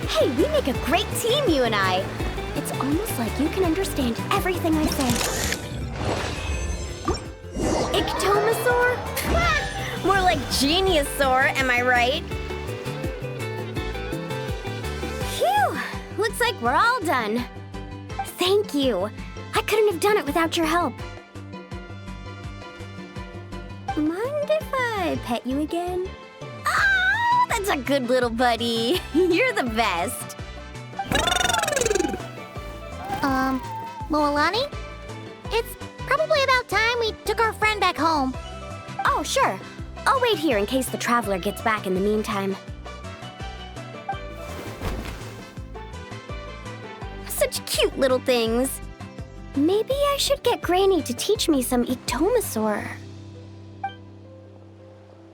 B: Hey, we make a great team, you and I. It's almost like you can understand everything I say. Ictomasaur? More like Geniusaur, am I right? Phew! Looks like we're all done. Thank you. I couldn't have done it without your help. Mind if I pet you again? Oh, that's a good little buddy. You're the best.
F: Moalani? It's probably about time we took our friend back home.
B: Oh, sure. I'll wait here in case the traveler gets back in the meantime. Such cute little things. Maybe I should get Granny to teach me some Ictomasaur.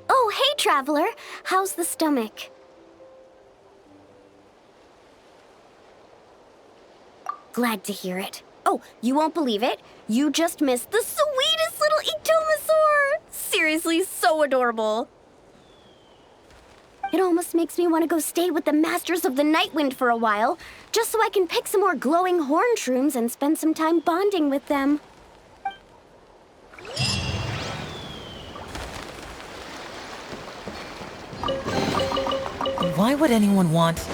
B: Oh, hey, traveler. How's the stomach? Glad to hear it. Oh, you won't believe it. You just missed the sweetest little Ictomasaur. Seriously, so adorable. It almost makes me want to go stay with the Masters of the Nightwind for a while, just so I can pick some more glowing horn shrooms and spend some time bonding with them.
H: Why would anyone want...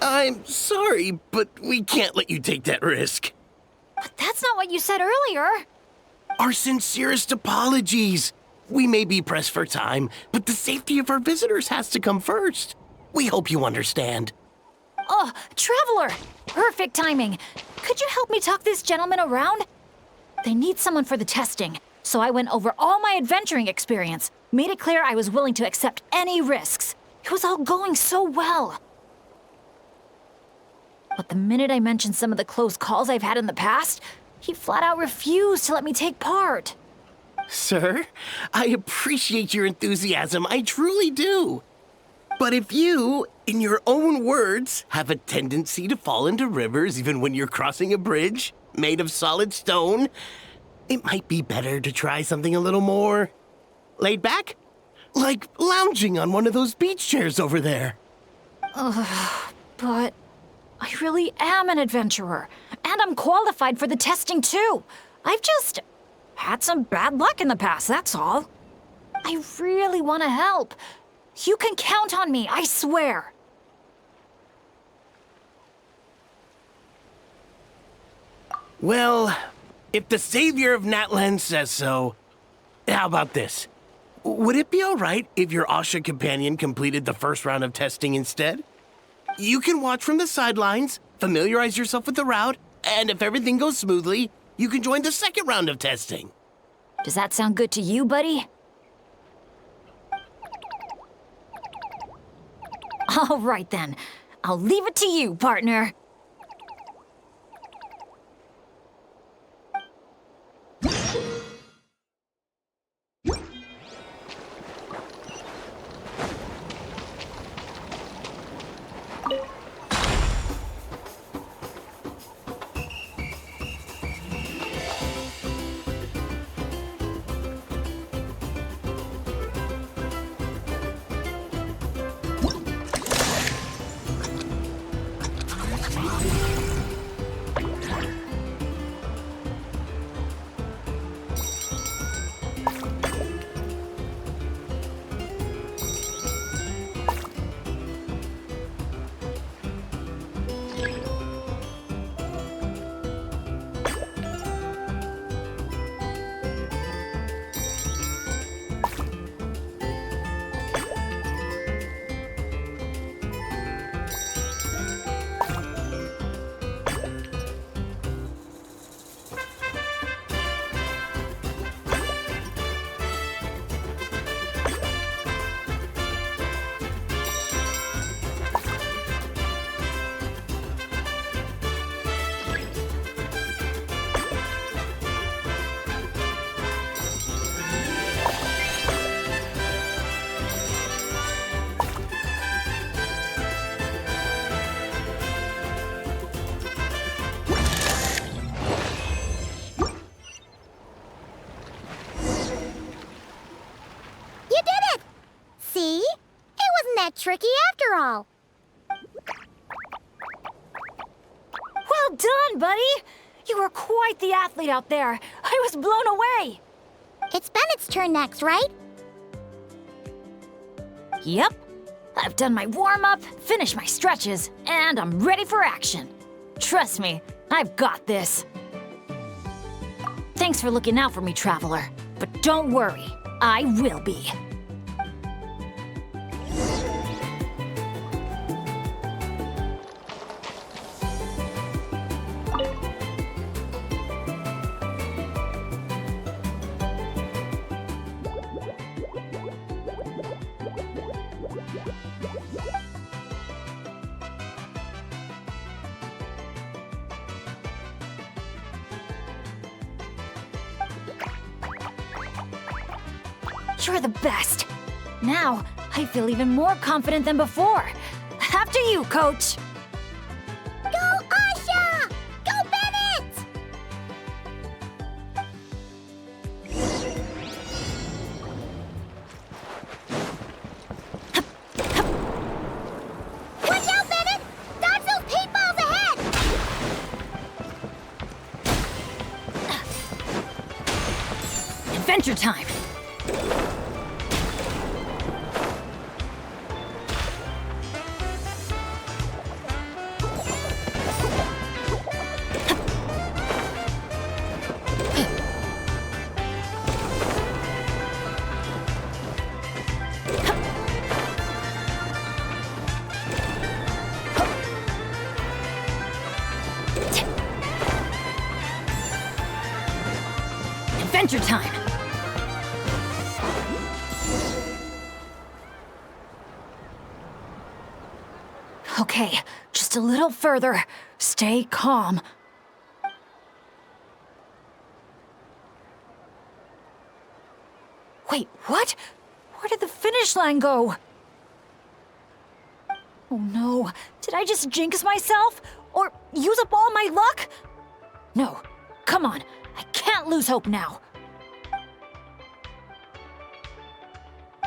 I: I'm sorry, but we can't let you take that risk.
A: But that's not what you said earlier.
I: Our sincerest apologies. We may be pressed for time, but the safety of our visitors has to come first. We hope you understand.
A: Oh, Traveler! Perfect timing. Could you help me talk this gentleman around? They need someone for the testing, so I went over all my adventuring experience, made it clear I was willing to accept any risks. It was all going so well. But the minute I mentioned some of the close calls I've had in the past, he flat out refused to let me take part.
I: Sir, I appreciate your enthusiasm, I truly do. But if you, in your own words, have a tendency to fall into rivers even when you're crossing a bridge made of solid stone, it might be better to try something a little more laid back? Like lounging on one of those beach chairs over there.
A: But I really am an adventurer, and I'm qualified for the testing too. I've just had some bad luck in the past, that's all. I really want to help. You can count on me, I swear.
I: Well, if the savior of Natland says so, how about this? Would it be all right if your Asha companion completed the first round of testing instead? You can watch from the sidelines, familiarize yourself with the route, and if everything goes smoothly, you can join the second round of testing.
A: Does that sound good to you, buddy? All right then. I'll leave it to you, partner.
F: Tricky after all.
A: Well done, buddy! You were quite the athlete out there. I was blown away.
F: It's Bennett's turn next, right?
A: Yep. I've done my warm-up, finished my stretches, and I'm ready for action. Trust me, I've got this. Thanks for looking out for me, Traveler. But don't worry, I will be. You're the best. Now, I feel even more confident than before. After you, Coach.
F: Go, Asha! Go, Bennett! Watch out, Bennett! Dodge those paintballs ahead!
A: Adventure time. Adventure time! Okay, just a little further. Stay calm. Wait, what? Where did the finish line go? Oh no, did I just jinx myself? Or use up all my luck? No, come on, I can't lose hope now.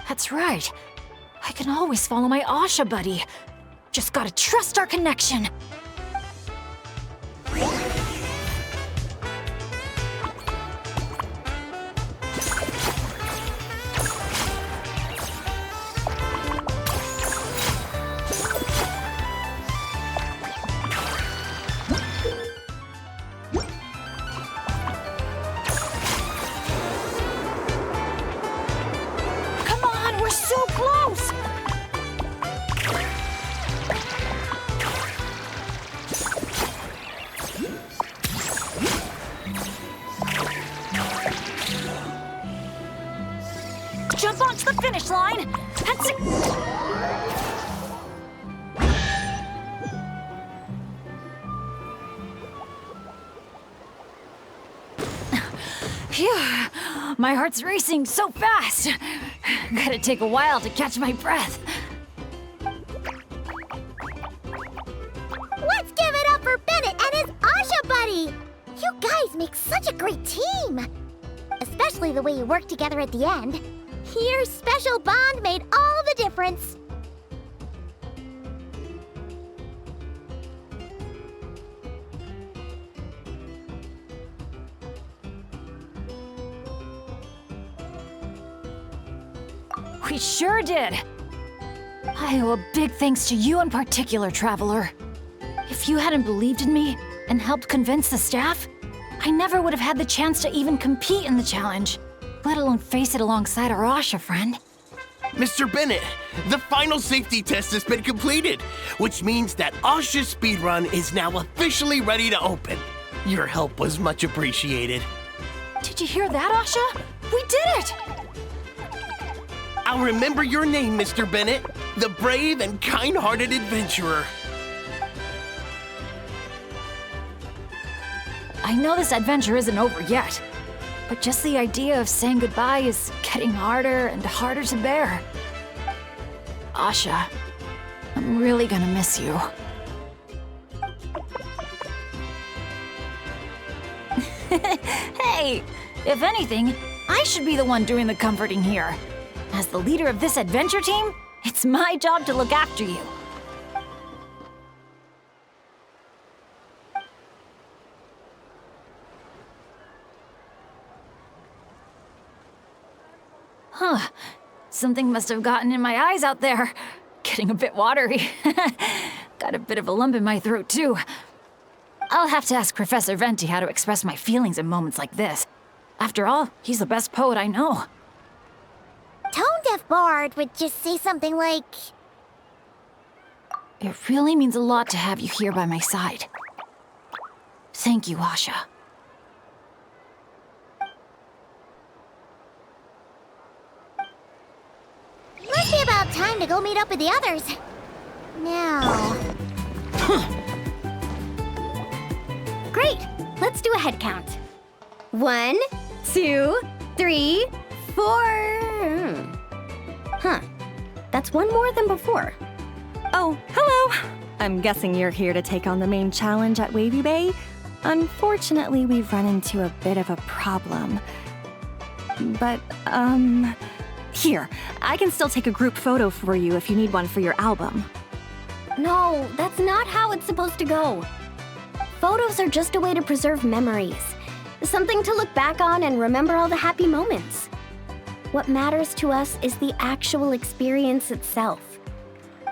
A: That's right. I can always follow my Asha buddy. Just gotta trust our connection. Come on, we're so close! Jump onto the finish line! That's it! Phew, my heart's racing so fast. Gotta take a while to catch my breath.
F: Let's give it up for Bennett and his Asha buddy! You guys make such a great team! Especially the way you work together at the end. Your special bond made all the difference.
A: We sure did. I owe a big thanks to you in particular, Traveler. If you hadn't believed in me and helped convince the staff, I never would have had the chance to even compete in the challenge, let alone face it alongside our Asha friend.
I: Mr. Bennett, the final safety test has been completed, which means that Asha's speedrun is now officially ready to open. Your help was much appreciated.
A: Did you hear that, Asha? We did it!
I: I'll remember your name, Mr. Bennett, the brave and kind-hearted adventurer.
A: I know this adventure isn't over yet, but just the idea of saying goodbye is getting harder and harder to bear. Asha, I'm really gonna miss you. Hey, if anything, I should be the one doing the comforting here. As the leader of this adventure team, it's my job to look after you. Huh. Something must have gotten in my eyes out there. Getting a bit watery. Got a bit of a lump in my throat, too. I'll have to ask Professor Venti how to express my feelings in moments like this. After all, he's the best poet I know.
F: Tone-deaf Bard would just say something like...
A: It really means a lot to have you here by my side. Thank you, Asha.
F: Must be about time to go meet up with the others. Now...
B: Great! Let's do a head count. 1, 2, 3, 4. Huh. That's one more than before.
J: Oh, hello! I'm guessing you're here to take on the main challenge at Wavy Bay. Unfortunately, we've run into a bit of a problem. But, here, I can still take a group photo for you if you need one for your album.
B: No, that's not how it's supposed to go. Photos are just a way to preserve memories. Something to look back on and remember all the happy moments. What matters to us is the actual experience itself.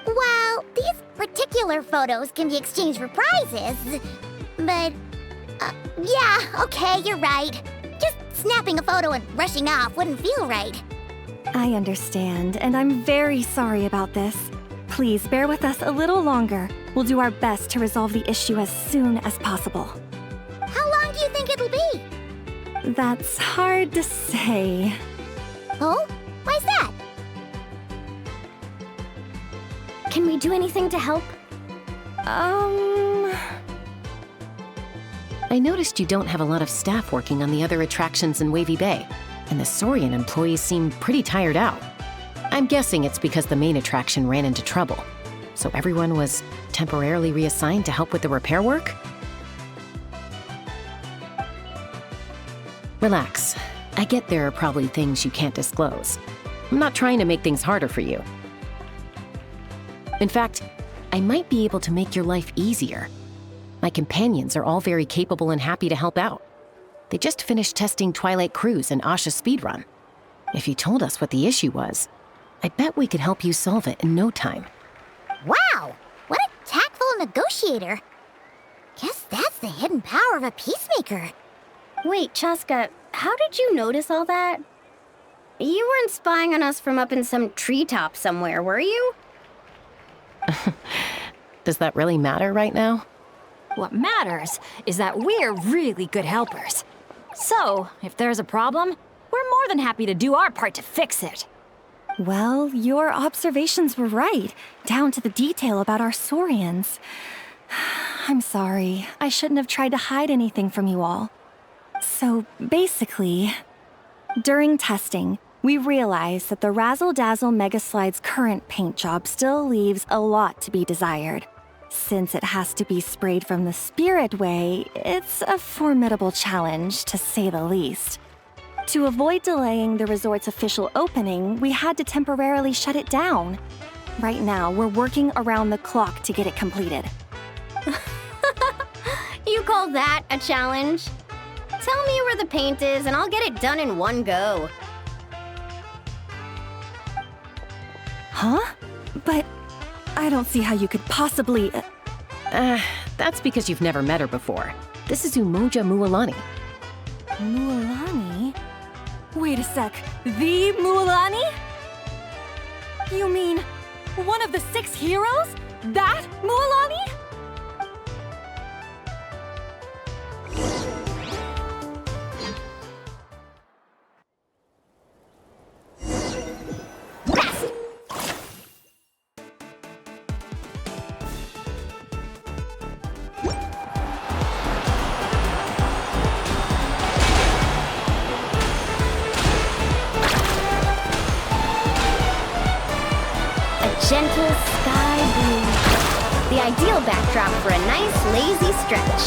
F: Well, these particular photos can be exchanged for prizes. But, yeah, okay, you're right. Just snapping a photo and rushing off wouldn't feel right.
J: I understand, and I'm very sorry about this. Please bear with us a little longer. We'll do our best to resolve the issue as soon as possible.
F: How long do you think it'll be?
J: That's hard to say.
F: Oh? Why's that?
B: Can we do anything to help?
C: I noticed you don't have a lot of staff working on the other attractions in Wavy Bay, and the Saurian employees seem pretty tired out. I'm guessing it's because the main attraction ran into trouble, so everyone was temporarily reassigned to help with the repair work? Relax. I get there are probably things you can't disclose. I'm not trying to make things harder for you. In fact, I might be able to make your life easier. My companions are all very capable and happy to help out. They just finished testing Twilight Cruise and Asha's speedrun. If you told us what the issue was, I bet we could help you solve it in no time.
F: Wow! What a tactful negotiator. Guess that's the hidden power of a peacemaker.
B: Wait, Chaska, how did you notice all that? You weren't spying on us from up in some treetop somewhere, were you?
C: Does that really matter right now?
A: What matters is that we're really good helpers. So, if there's a problem, we're more than happy to do our part to fix it.
J: Well, your observations were right, down to the detail about our Saurians. I'm sorry. I shouldn't have tried to hide anything from you all. So, basically, during testing, we realized that the Razzle Dazzle Mega Slide's current paint job still leaves a lot to be desired. Since it has to be sprayed from the Spirit Way, it's a formidable challenge, to say the least. To avoid delaying the resort's official opening, we had to temporarily shut it down. Right now, we're working around the clock to get it completed.
B: You call that a challenge? Tell me where the paint is and I'll get it done in one go.
J: Huh? But I don't see how you could possibly...
C: That's because you've never met her before. This is Umoja Mualani.
J: Mualani? Wait a sec. The Mualani? You mean one of the 6 heroes? That Mualani?
B: Gentle sky blue. The ideal backdrop for a nice, lazy stretch.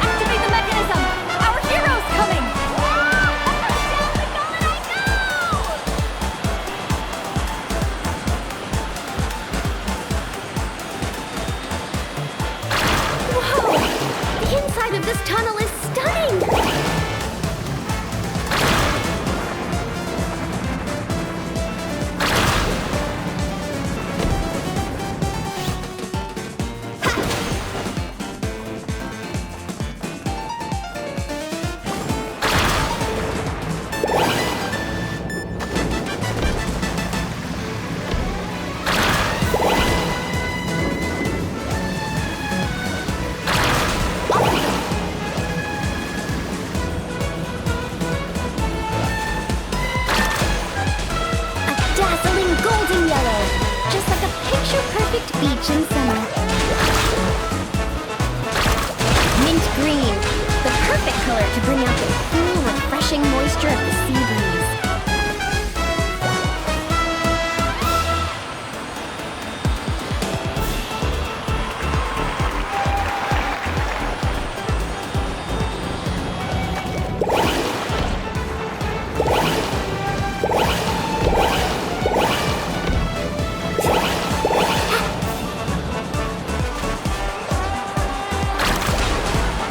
J: Activate the mechanism! Our hero's coming!
B: Whoa! The inside of this tunnel is stunning! Beach in summer. Mint green, the perfect color to bring out the cool, refreshing moisture of the sea breeze.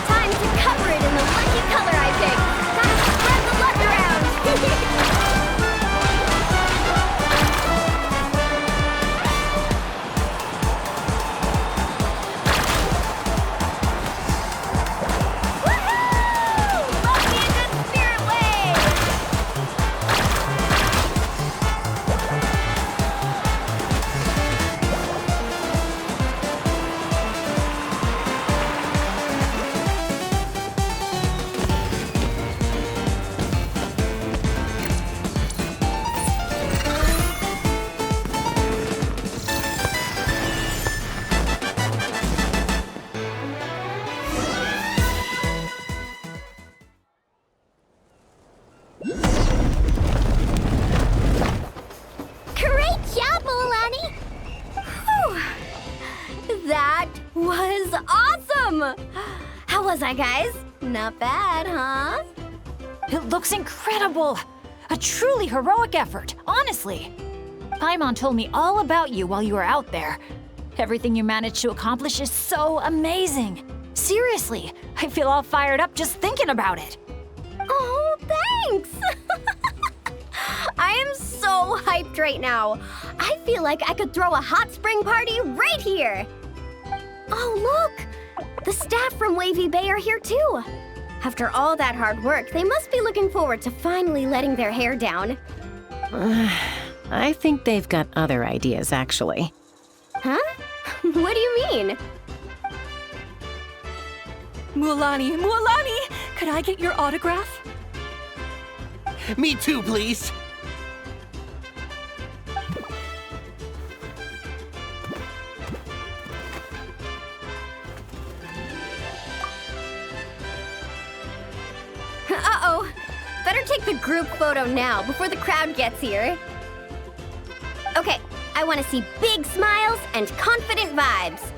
B: Time to cover it in the lucky color I picked. Gotta spread the luck around. How was I, guys? Not bad, huh?
A: It looks incredible! A truly heroic effort, honestly. Paimon told me all about you while you were out there. Everything you managed to accomplish is so amazing. Seriously, I feel all fired up just thinking about it.
B: Oh, thanks! I am so hyped right now. I feel like I could throw a hot spring party right here. Oh, look! The staff from Wavy Bay are here too. After all that hard work, they must be looking forward to finally letting their hair down.
C: I think they've got other ideas, actually.
B: Huh? What do you mean?
D: Mualani, could I get your autograph?
I: Me too, please.
B: Uh-oh. Better take the group photo now before the crowd gets here. Okay, I want to see big smiles and confident vibes.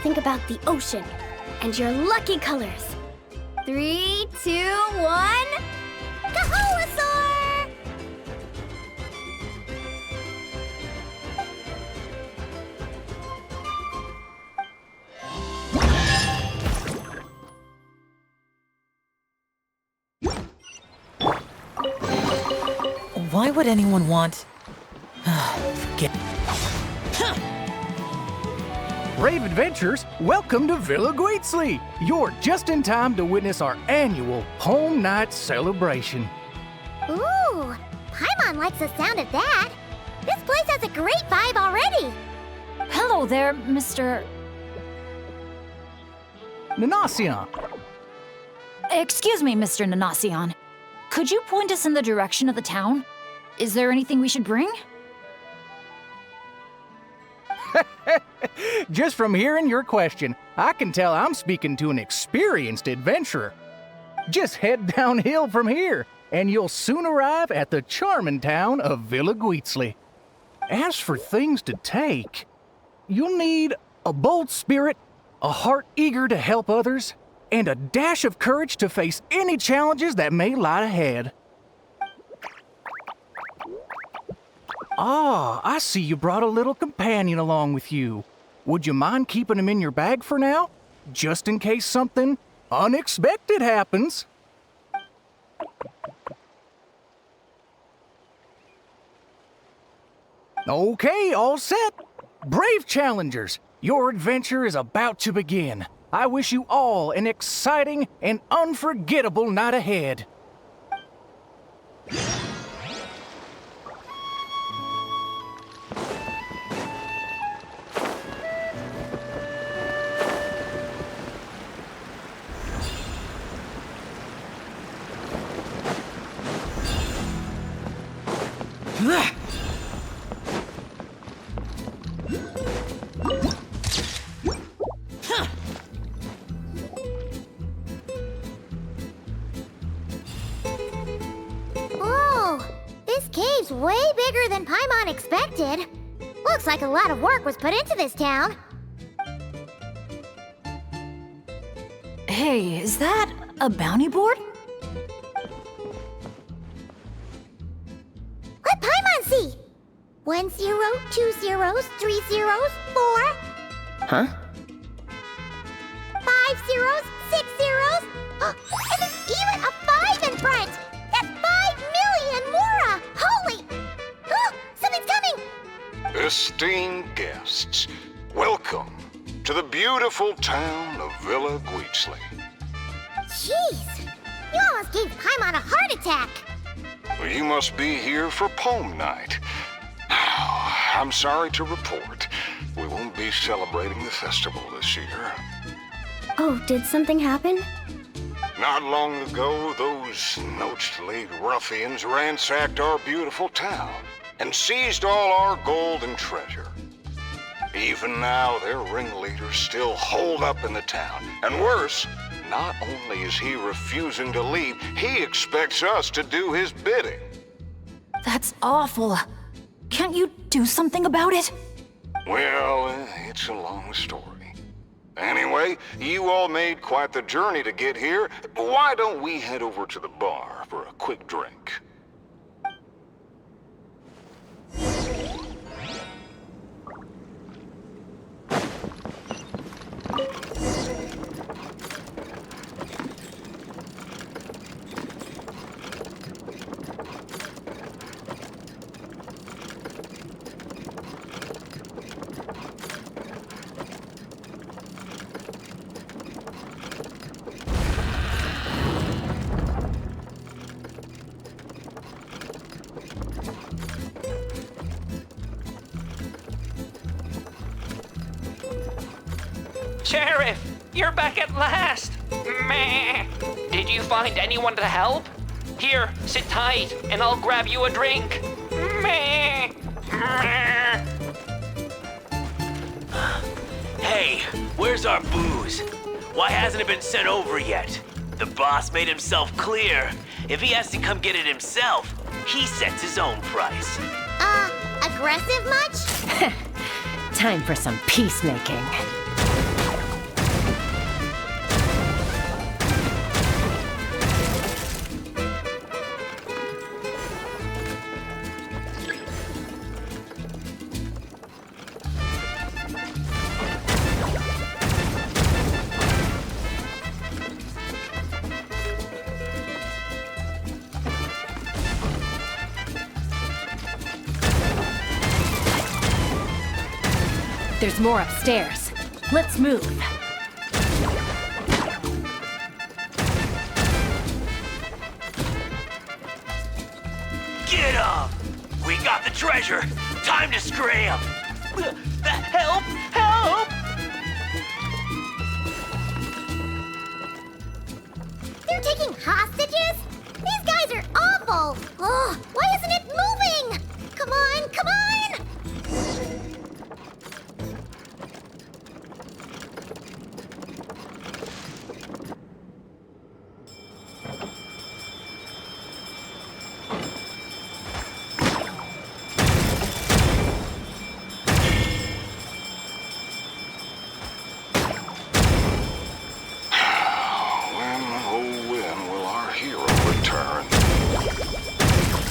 B: Think about the ocean and your lucky colors. 3, 2, 1... Kaholasaur!
H: Why would anyone want... Forget...
K: Brave adventurers, welcome to Villa Guitzli. You're just in time to witness our annual Home Night celebration.
F: Ooh, Paimon likes the sound of that. This place has a great vibe already.
A: Hello there, Mr.
K: Nanasion.
A: Excuse me, Mr. Nanasion. Could you point us in the direction of the town? Is there anything we should bring?
K: Just from hearing your question, I can tell I'm speaking to an experienced adventurer. Just head downhill from here, and you'll soon arrive at the charming town of Villa Guitzli. As for things to take, you'll need a bold spirit, a heart eager to help others, and a dash of courage to face any challenges that may lie ahead. Ah, I see you brought a little companion along with you. Would you mind keeping him in your bag for now? Just in case something unexpected happens. Okay, all set. Brave challengers, your adventure is about to begin. I wish you all an exciting and unforgettable night ahead.
F: Oh, this cave's way bigger than Paimon expected. Looks like a lot of work was put into this town.
A: Hey, is that a bounty board?
F: Let Paimon see. 1 0, 2 zeros, 3 zeros, 4.
C: Huh?
F: 5 zeros, 6 zeros. And there's even a 5 in front. That's 5 million Mora. Holy! Oh, something's coming.
L: Esteemed guests, welcome to the beautiful town of Villa Guitzli.
F: Jeez, you almost gave Paimon a heart attack.
L: You must be here for Poem Night. I'm sorry to report, we won't be celebrating the festival this year.
B: Oh, did something happen?
L: Not long ago, those Noach League ruffians ransacked our beautiful town and seized all our gold and treasure. Even now, their ringleader's still holed up in the town. And worse, not only is he refusing to leave, he expects us to do his bidding.
A: That's awful. Can't you do something about it?
L: Well, it's a long story. Anyway, you all made quite the journey to get here. Why don't we head over to the bar for a quick drink?
M: Sheriff, you're back at last! Meh. Did you find anyone to help? Here, sit tight, and I'll grab you a drink. Meh. Meh.
N: Hey, where's our booze? Why hasn't it been sent over yet? The boss made himself clear. If he has to come get it himself, he sets his own price.
F: Aggressive much?
C: Time for some peacemaking. There's more upstairs. Let's move.
N: Get up! We got the treasure! Time to scram! Help! Help!
F: They're taking hostages? These guys are awful! Oh, why isn't it moving? Come on, come on!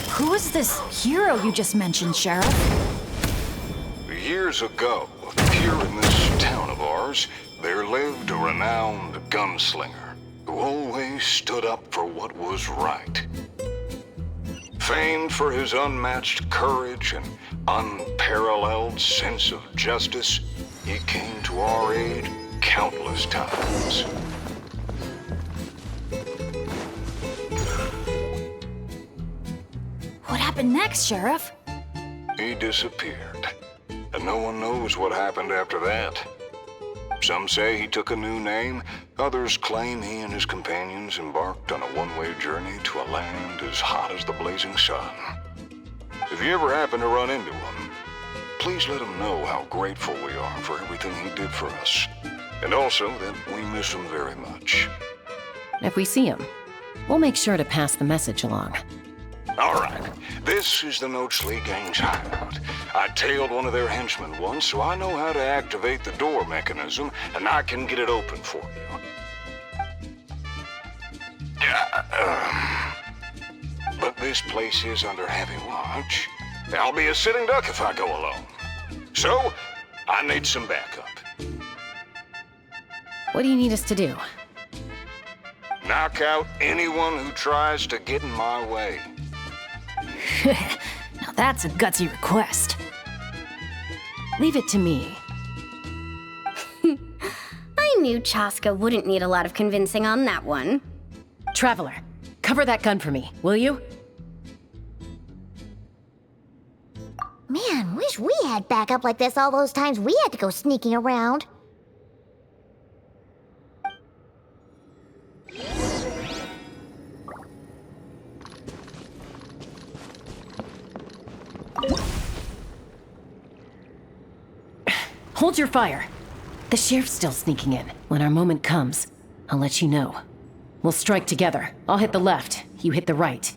A: Who is this hero you just mentioned, Sheriff?
L: Years ago, here in this town of ours, there lived a renowned gunslinger who always stood up for what was right. Famed for his unmatched courage and unparalleled sense of justice, he came to our aid countless times.
A: What happened next, Sheriff?
L: He disappeared, and no one knows what happened after that. Some say he took a new name, others claim he and his companions embarked on a one-way journey to a land as hot as the blazing sun. If you ever happen to run into him, please let him know how grateful we are for everything he did for us, and also that we miss him very much.
C: If we see him, we'll make sure to pass the message along.
L: All right, this is the Nochely Gang's hideout. I tailed one of their henchmen once, so I know how to activate the door mechanism, and I can get it open for you. But this place is under heavy watch. I'll be a sitting duck if I go alone. So, I need some backup.
C: What do you need us to do?
L: Knock out anyone who tries to get in my way.
A: Now that's a gutsy request.
C: Leave it to me.
B: I knew Chaska wouldn't need a lot of convincing on that one.
C: Traveler, cover that gun for me, will you?
F: Man, wish we had backup like this all those times we had to go sneaking around.
C: Hold your fire. The sheriff's still sneaking in. When our moment comes, I'll let you know. We'll strike together. I'll hit the left, you hit the right.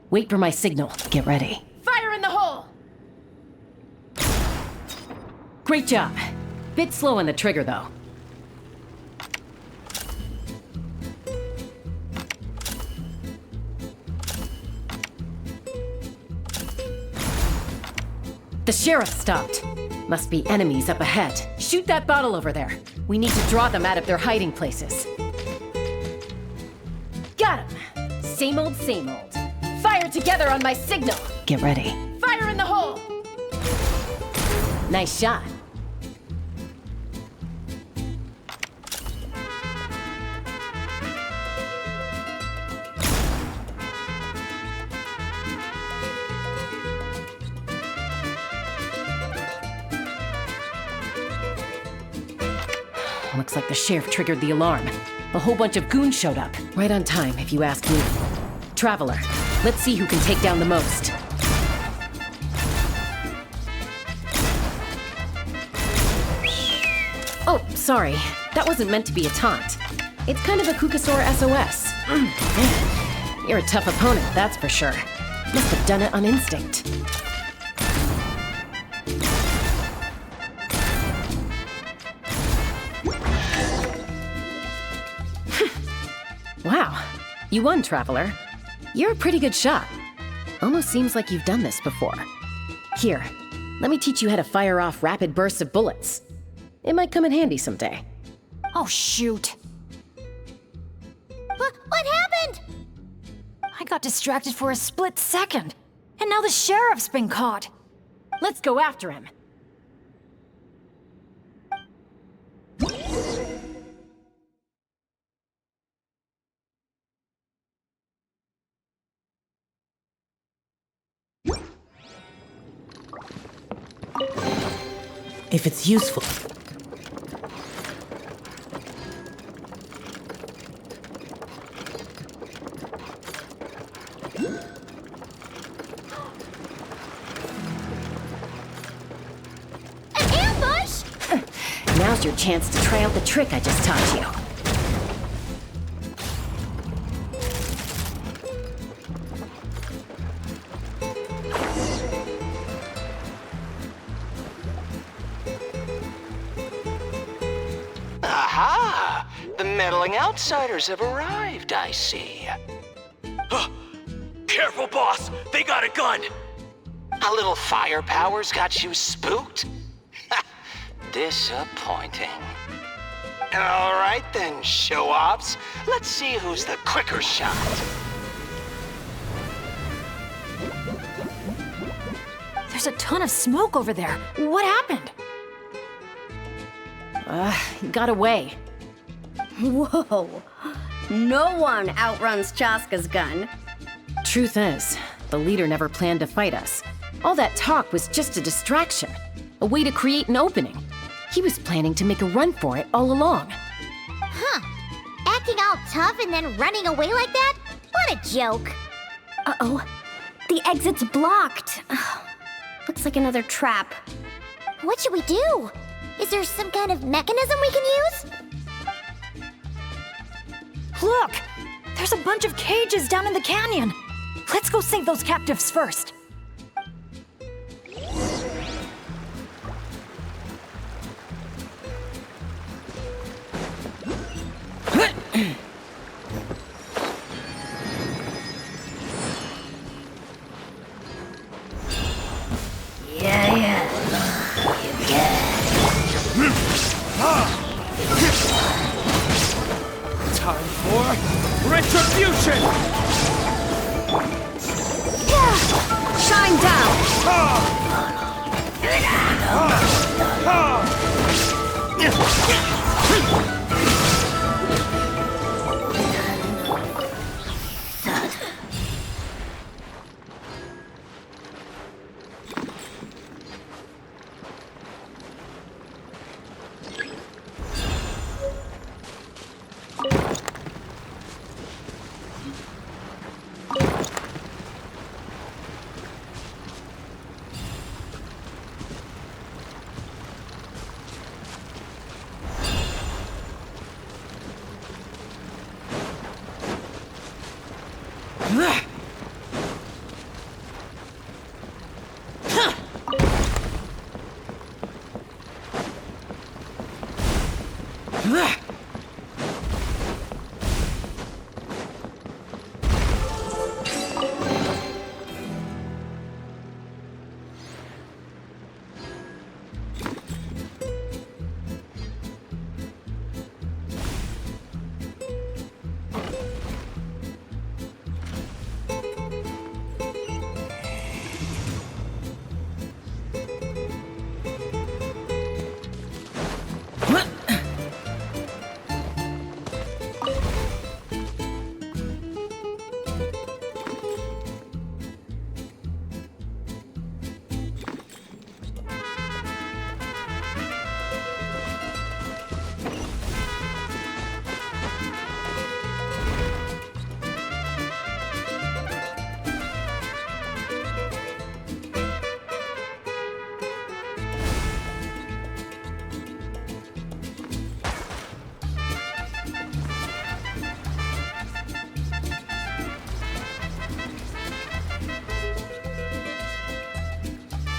C: Wait for my signal. Get ready. Fire in the hole! Great job. Bit slow on the trigger, though. The sheriff stopped. Must be enemies up ahead. Shoot that bottle over there. We need to draw them out of their hiding places. Got him. Same old, same old. Fire together on my signal.
J: Get ready.
C: Fire in the hole! Nice shot. Looks like the sheriff triggered the alarm. A whole bunch of goons showed up. Right on time, if you ask me. Traveler, let's see who can take down the most. Oh, sorry. That wasn't meant to be a taunt. It's kind of a Kukasaur SOS. Man, you're a tough opponent, that's for sure. Must have done it on instinct. Wow, you won, Traveler. You're a pretty good shot. Almost seems like you've done this before. Here, let me teach you how to fire off rapid bursts of bullets. It might come in handy someday.
A: Oh, shoot.
F: What happened?
A: I got distracted for a split second, and now the sheriff's been caught.
C: Let's go after him.
H: If it's useful.
F: An ambush?
C: Now's your chance to try out the trick I just taught you.
M: Aha! The meddling outsiders have arrived, I see.
N: Careful, boss! They got a gun!
M: A little firepower's got you spooked? Disappointing. All right then, show-offs. Let's see who's the quicker shot.
A: There's a ton of smoke over there. What happened?
C: He got away.
O: Whoa. No one outruns Chaska's gun.
C: Truth is, the leader never planned to fight us. All that talk was just a distraction. A way to create an opening. He was planning to make a run for it all along.
F: Huh. Acting all tough and then running away like that? What a joke.
O: Uh-oh. The exit's blocked. Looks like another trap.
F: What should we do? Is there some kind of mechanism we can use?
A: Look! There's a bunch of cages down in the canyon. Let's go save those captives first.
E: Time for retribution!
O: Shine down!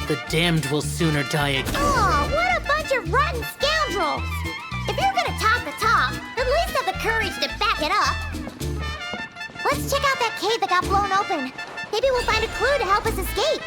H: The damned will sooner die again.
F: Oh, what a bunch of rotten scoundrels! If you're gonna talk the talk, at least have the courage to back it up. Let's check out that cave that got blown open. Maybe we'll find a clue to help us escape.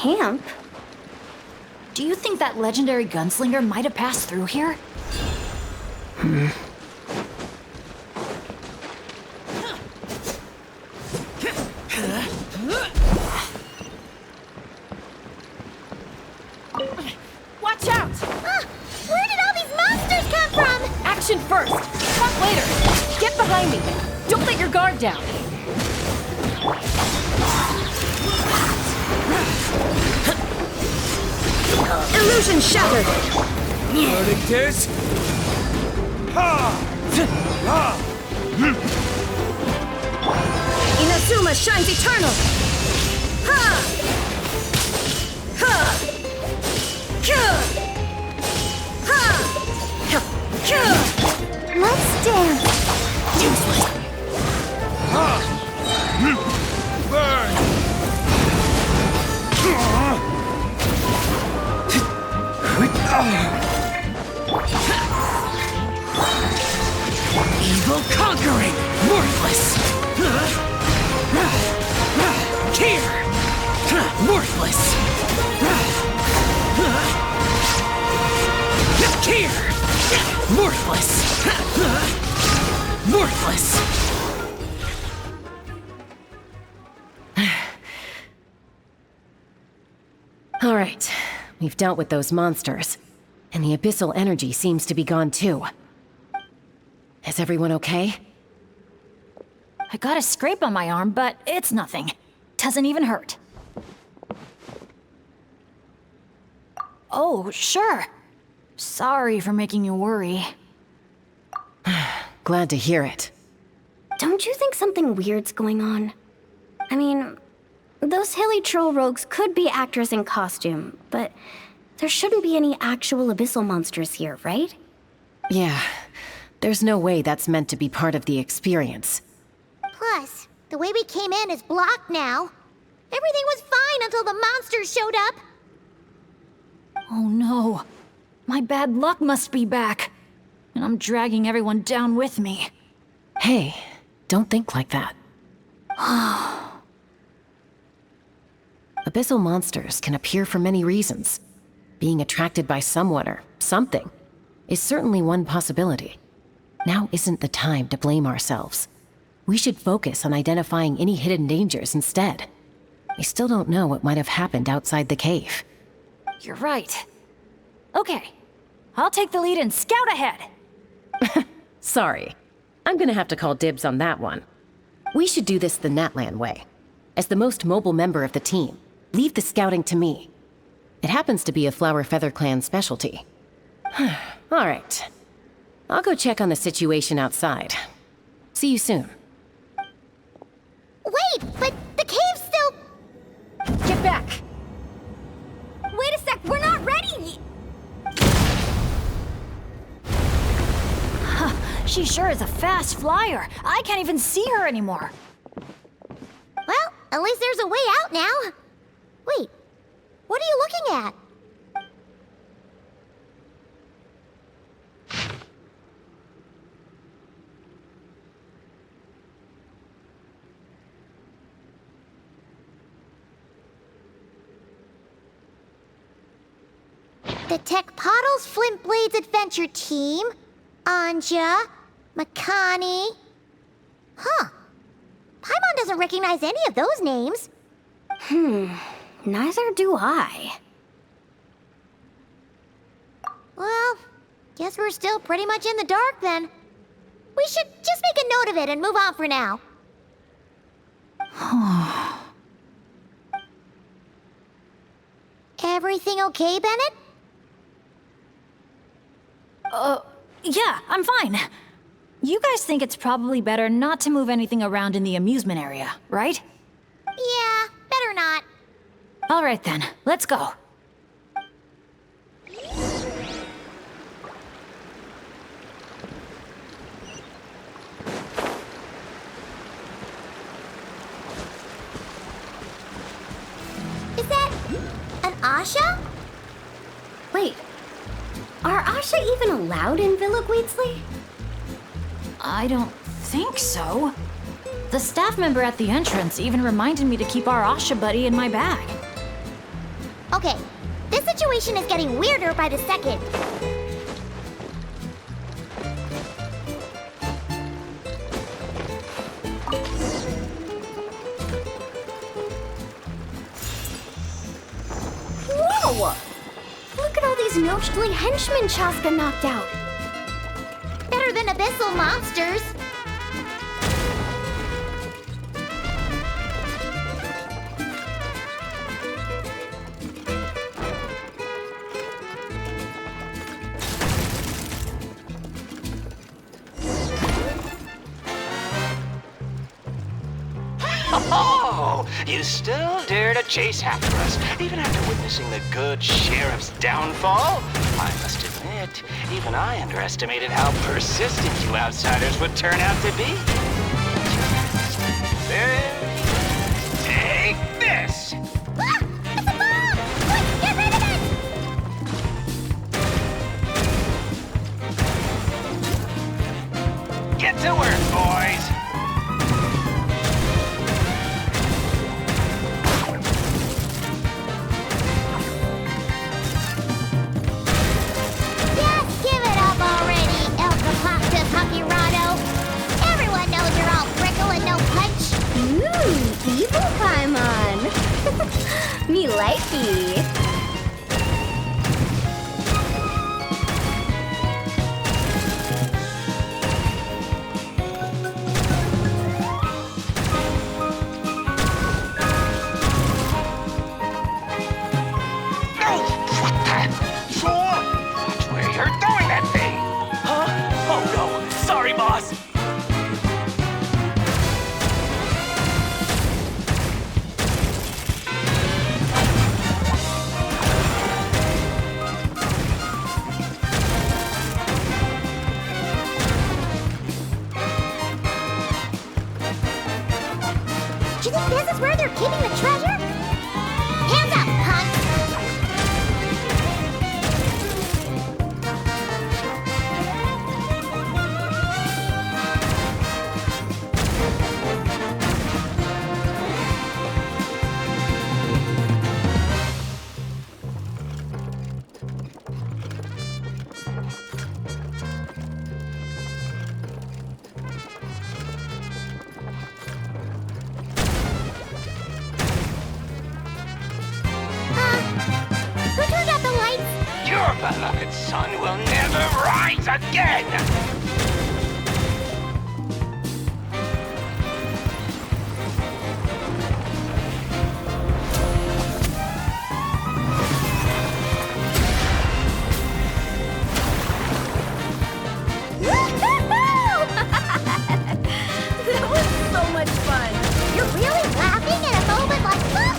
O: Camp?
A: Do you think that legendary gunslinger might have passed through here? Watch out!
F: Where did all these monsters come from?
D: Action first! Talk later! Get behind me! Don't let your guard down!
A: Illusion shattered!
E: Verdict is...
A: Inazuma shines eternal! Ha! Ha! Kya! Ha! Kya!
F: Let's dance.
A: Useless!
E: Burn!
A: Evil conquering! Worthless! Here! Worthless! Here! Worthless! Worthless!
C: All right, we've dealt with those monsters, and the abyssal energy seems to be gone too. Is everyone okay?
A: I got a scrape on my arm, but it's nothing. Doesn't even hurt. Oh, sure. Sorry for making you worry.
C: Glad to hear it.
O: Don't you think something weird's going on? I mean, those hilly troll rogues could be actors in costume, but there shouldn't be any actual abyssal monsters here, right?
C: Yeah, there's no way that's meant to be part of the experience.
F: Plus, the way we came in is blocked now. Everything was fine until the monsters showed up.
A: Oh no. My bad luck must be back. And I'm dragging everyone down with me.
C: Hey, don't think like that. Abyssal monsters can appear for many reasons. Being attracted by someone or something is certainly one possibility. Now isn't the time to blame ourselves. We should focus on identifying any hidden dangers instead. We still don't know what might have happened outside the cave.
A: You're right. Okay. I'll take the lead and scout ahead.
C: Sorry. I'm gonna have to call dibs on that one. We should do this the Natlan way. As the most mobile member of the team, leave the scouting to me. It happens to be a Flower Feather Clan specialty. Alright. I'll go check on the situation outside. See you soon.
F: Wait, but the cave's still...
A: Get back!
B: Wait a sec, we're not ready!
A: She sure is a fast flyer. I can't even see her anymore.
F: Well, at least there's a way out now. Wait, what are you looking at? The Tech Pottles Flint Blades Adventure Team, Anja, Makani. Huh. Paimon doesn't recognize any of those names.
O: Neither do I.
F: Well, guess we're still pretty much in the dark then. We should just make a note of it and move on for now. Everything okay, Bennett?
A: Yeah, I'm fine. You guys think it's probably better not to move anything around in the amusement area, right?
F: Yeah, better not.
A: All right then, let's go.
F: Is that an Asha?
O: Wait, are Asha even allowed in Villa Guizli?
A: I don't think so. The staff member at the entrance even reminded me to keep our Asha buddy in my bag.
F: Okay, this situation is getting weirder by the second.
O: Whoa! Look at all these Nochtli henchmen Chaska knocked out.
F: Better than abyssal monsters.
M: Oh, you still dare to chase after us, even after witnessing the good sheriff's downfall? I must admit, even I underestimated how persistent you outsiders would turn out to be. Take this!
F: Ah! It's a bomb! Quick, get rid of
M: it! Get to work, boys!
O: Evil Paimon! Me likey!
M: Beloved sun will never rise again!
O: That was so much fun!
F: You're really laughing at a moment like this?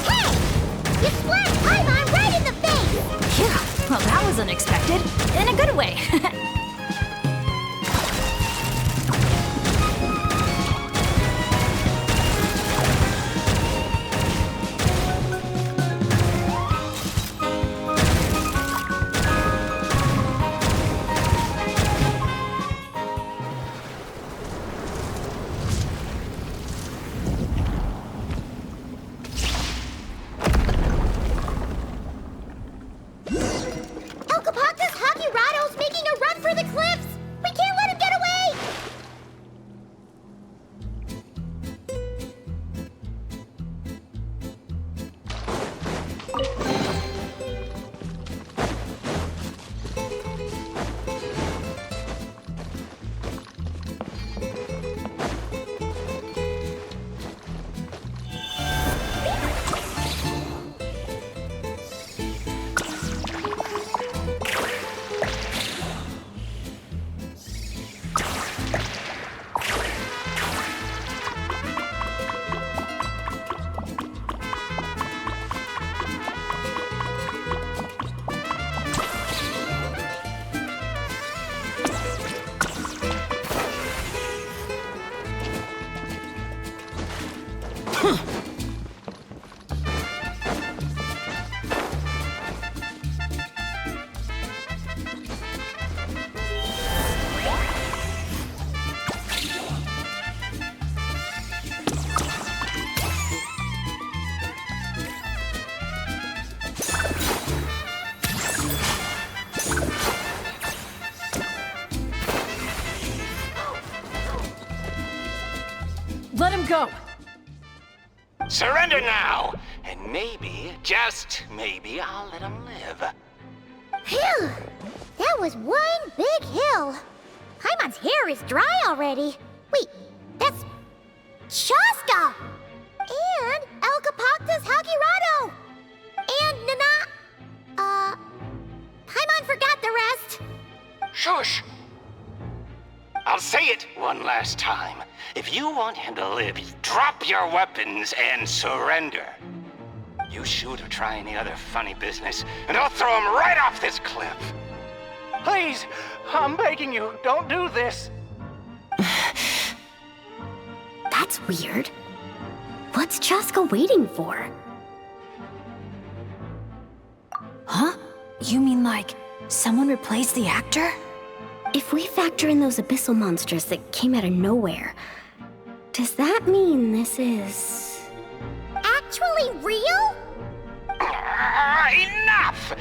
F: Hey! You splashed Paimon right in the face!
A: Yeah. Well, that was unexpected. In a good way.
F: Making a run for
C: him go!
L: Surrender now, and maybe, just maybe, I'll let him live.
F: Phew! That was one big hill. Paimon's hair is dry already. Wait, that's Shaska! And Elkapoctus Hagirado! And Nana... Paimon forgot the rest.
L: Shush! I'll say it one last time. If you want him to live, drop your weapons and surrender. You shoot or try any other funny business, and I'll throw him right off this cliff.
K: Please, I'm begging you, don't do this.
O: That's weird. What's Chaska waiting for?
A: Huh? You mean like someone replaced the actor?
O: If we factor in those abyssal monsters that came out of nowhere, does that mean this is...
F: Actually real?
L: Enough!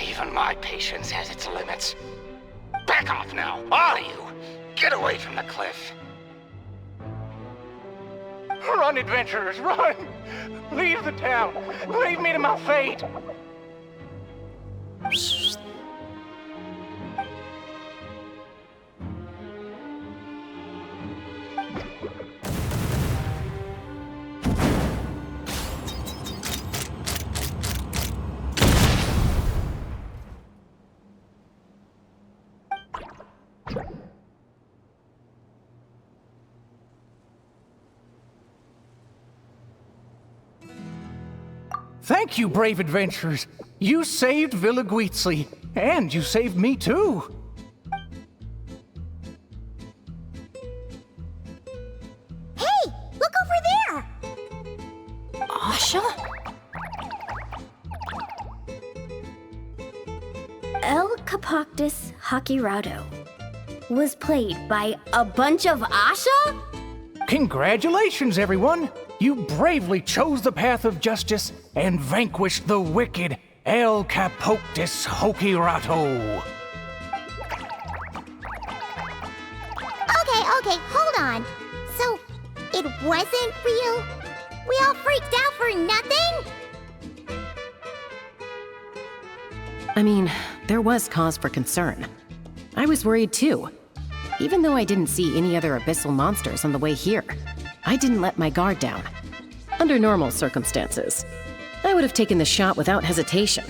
L: Even my patience has its limits. Back off now, all of you. Get away from the cliff.
K: Run, adventurers, run! Leave the town! Leave me to my fate! Thank you, brave adventurers. You saved Villaguizzi, and you saved me too.
F: Hey, look over there!
A: Asha?
O: Elkapoctus Hagirado was played by a bunch of Asha?
K: Congratulations, everyone! You bravely chose the path of justice and vanquished the wicked Elkapoctus Hagirado.
F: Okay, hold on. So, it wasn't real? We all freaked out for nothing?
C: I mean, there was cause for concern. I was worried too. Even though I didn't see any other abyssal monsters on the way here, I didn't let my guard down. Under normal circumstances, I would have taken the shot without hesitation.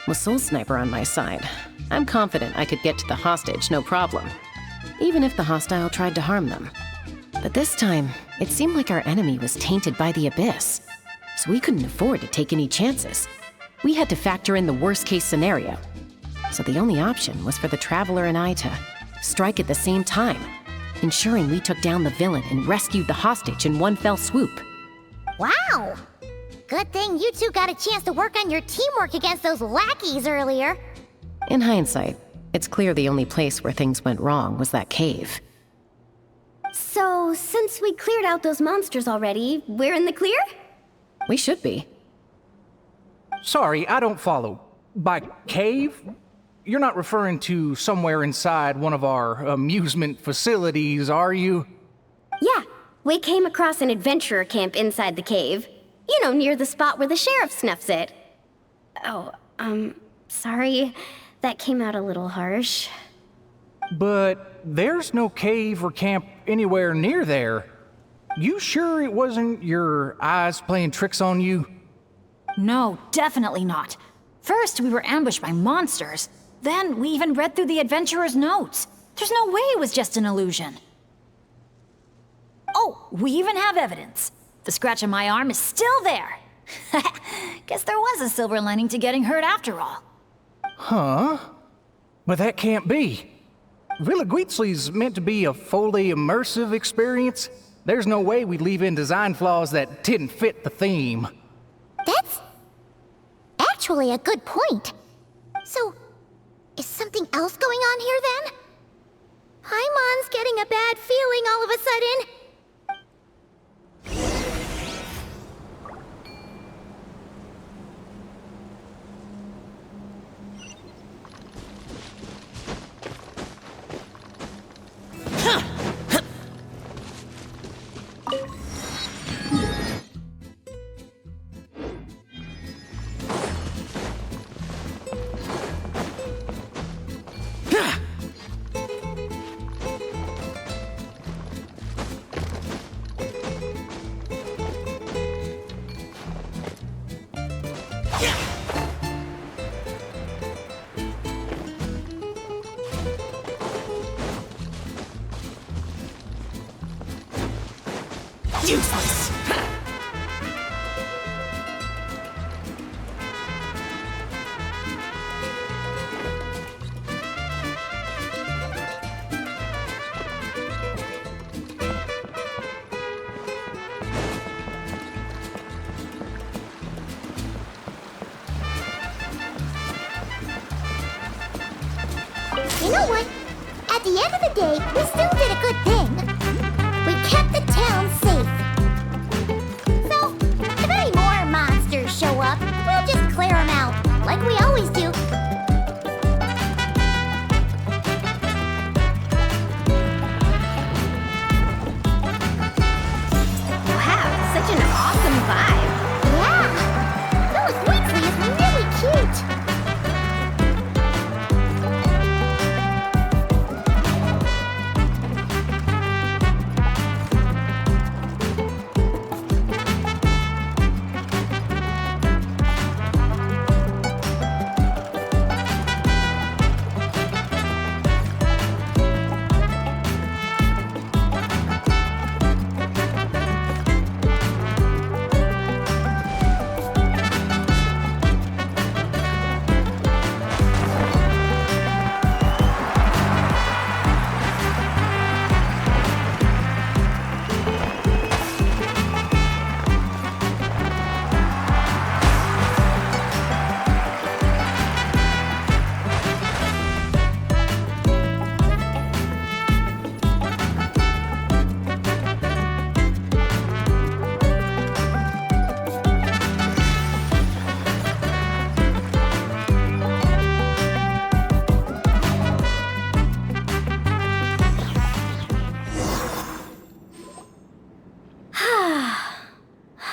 C: With Soul Sniper on my side, I'm confident I could get to the hostage no problem, even if the hostile tried to harm them. But this time, it seemed like our enemy was tainted by the Abyss, so we couldn't afford to take any chances. We had to factor in the worst-case scenario, so the only option was for the Traveler and I to strike at the same time, ensuring we took down the villain and rescued the hostage in one fell swoop.
F: Wow! Good thing you two got a chance to work on your teamwork against those lackeys earlier.
C: In hindsight, it's clear the only place where things went wrong was that cave.
O: So, since we cleared out those monsters already, we're in the clear?
C: We should be.
K: Sorry, I don't follow. By cave? You're not referring to somewhere inside one of our amusement facilities, are you?
O: Yeah, we came across an adventurer camp inside the cave. You know, near the spot where the sheriff snuffs it. Oh, sorry. That came out a little harsh.
K: But there's no cave or camp anywhere near there. You sure it wasn't your eyes playing tricks on you?
A: No, definitely not. First, we were ambushed by monsters. Then, we even read through the adventurer's notes. There's no way it was just an illusion. Oh, we even have evidence. The scratch on my arm is still there. Guess there was a silver lining to getting hurt after all.
K: Huh? But that can't be. Villaguizzi's meant to be a fully immersive experience. There's no way we'd leave in design flaws that didn't fit the theme.
F: That's actually a good point. So, is something else going on here then? Paimon's getting a bad feeling all of a sudden.
I: Useless!
F: You know what? At the end of the day, we still did a good thing. We kept the town safe. So, if any more monsters show up, we'll just clear them out, like we always do.
B: Wow, such an awesome vibe.
F: Yeah! Phyllis Weasley is really cute.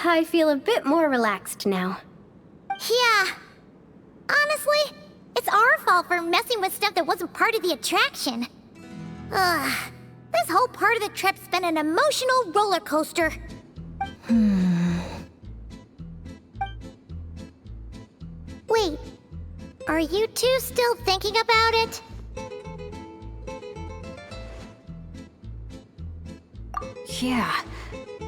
O: I feel a bit more relaxed now.
F: Yeah. Honestly, it's our fault for messing with stuff that wasn't part of the attraction. Ugh. This whole part of the trip's been an emotional roller coaster. Wait, are you two still thinking about it?
A: Yeah.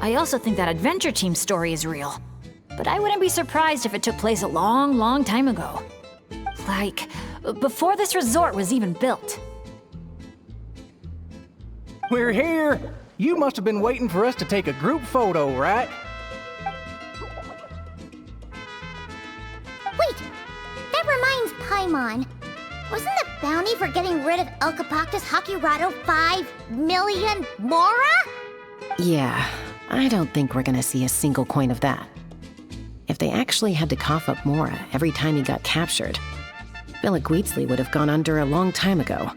A: I also think that Adventure Team story is real. But I wouldn't be surprised if it took place a long, long time ago. Like, before this resort was even built.
K: We're here! You must have been waiting for us to take a group photo, right?
F: Wait, that reminds Paimon. Wasn't the bounty for getting rid of El Capactus Hakirado 5 million Mora?
C: Yeah, I don't think we're gonna see a single coin of that. If they actually had to cough up Mora every time he got captured, Villaguitzli would have gone under a long time ago.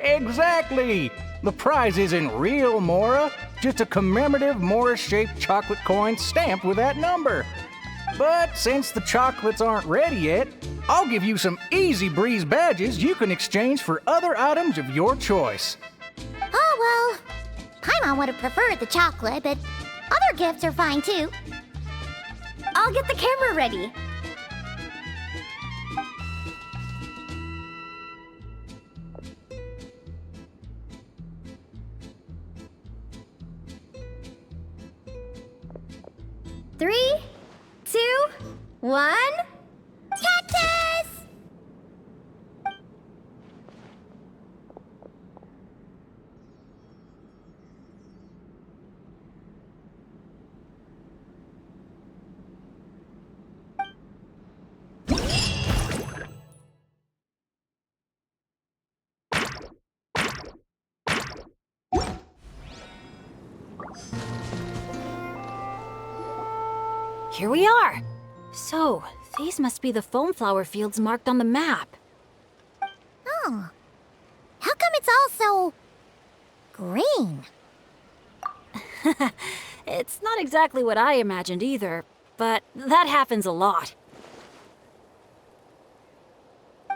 K: Exactly! The prize isn't real Mora, just a commemorative Mora-shaped chocolate coin stamped with that number. But since the chocolates aren't ready yet, I'll give you some easy breeze badges you can exchange for other items of your choice.
F: Oh, well, Paimon would have preferred the chocolate, but other gifts are fine too.
B: I'll get the camera ready. Three, 2, 1.
F: Cactus!
A: Here we are. So, these must be the foam flower fields marked on the map.
F: Oh. How come it's all so... green?
A: It's not exactly what I imagined either, but that happens a lot.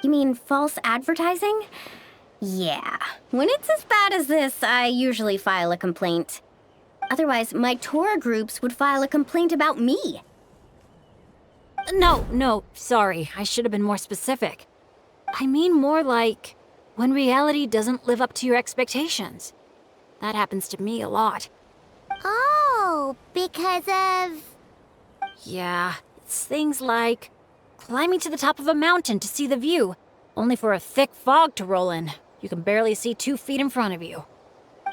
O: You mean false advertising? Yeah. When it's as bad as this, I usually file a complaint. Otherwise, my tour groups would file a complaint about me.
A: No, sorry. I should have been more specific. I mean more like when reality doesn't live up to your expectations. That happens to me a lot.
F: Oh, because of...
A: Yeah, it's things like climbing to the top of a mountain to see the view, only for a thick fog to roll in. You can barely see 2 feet in front of you.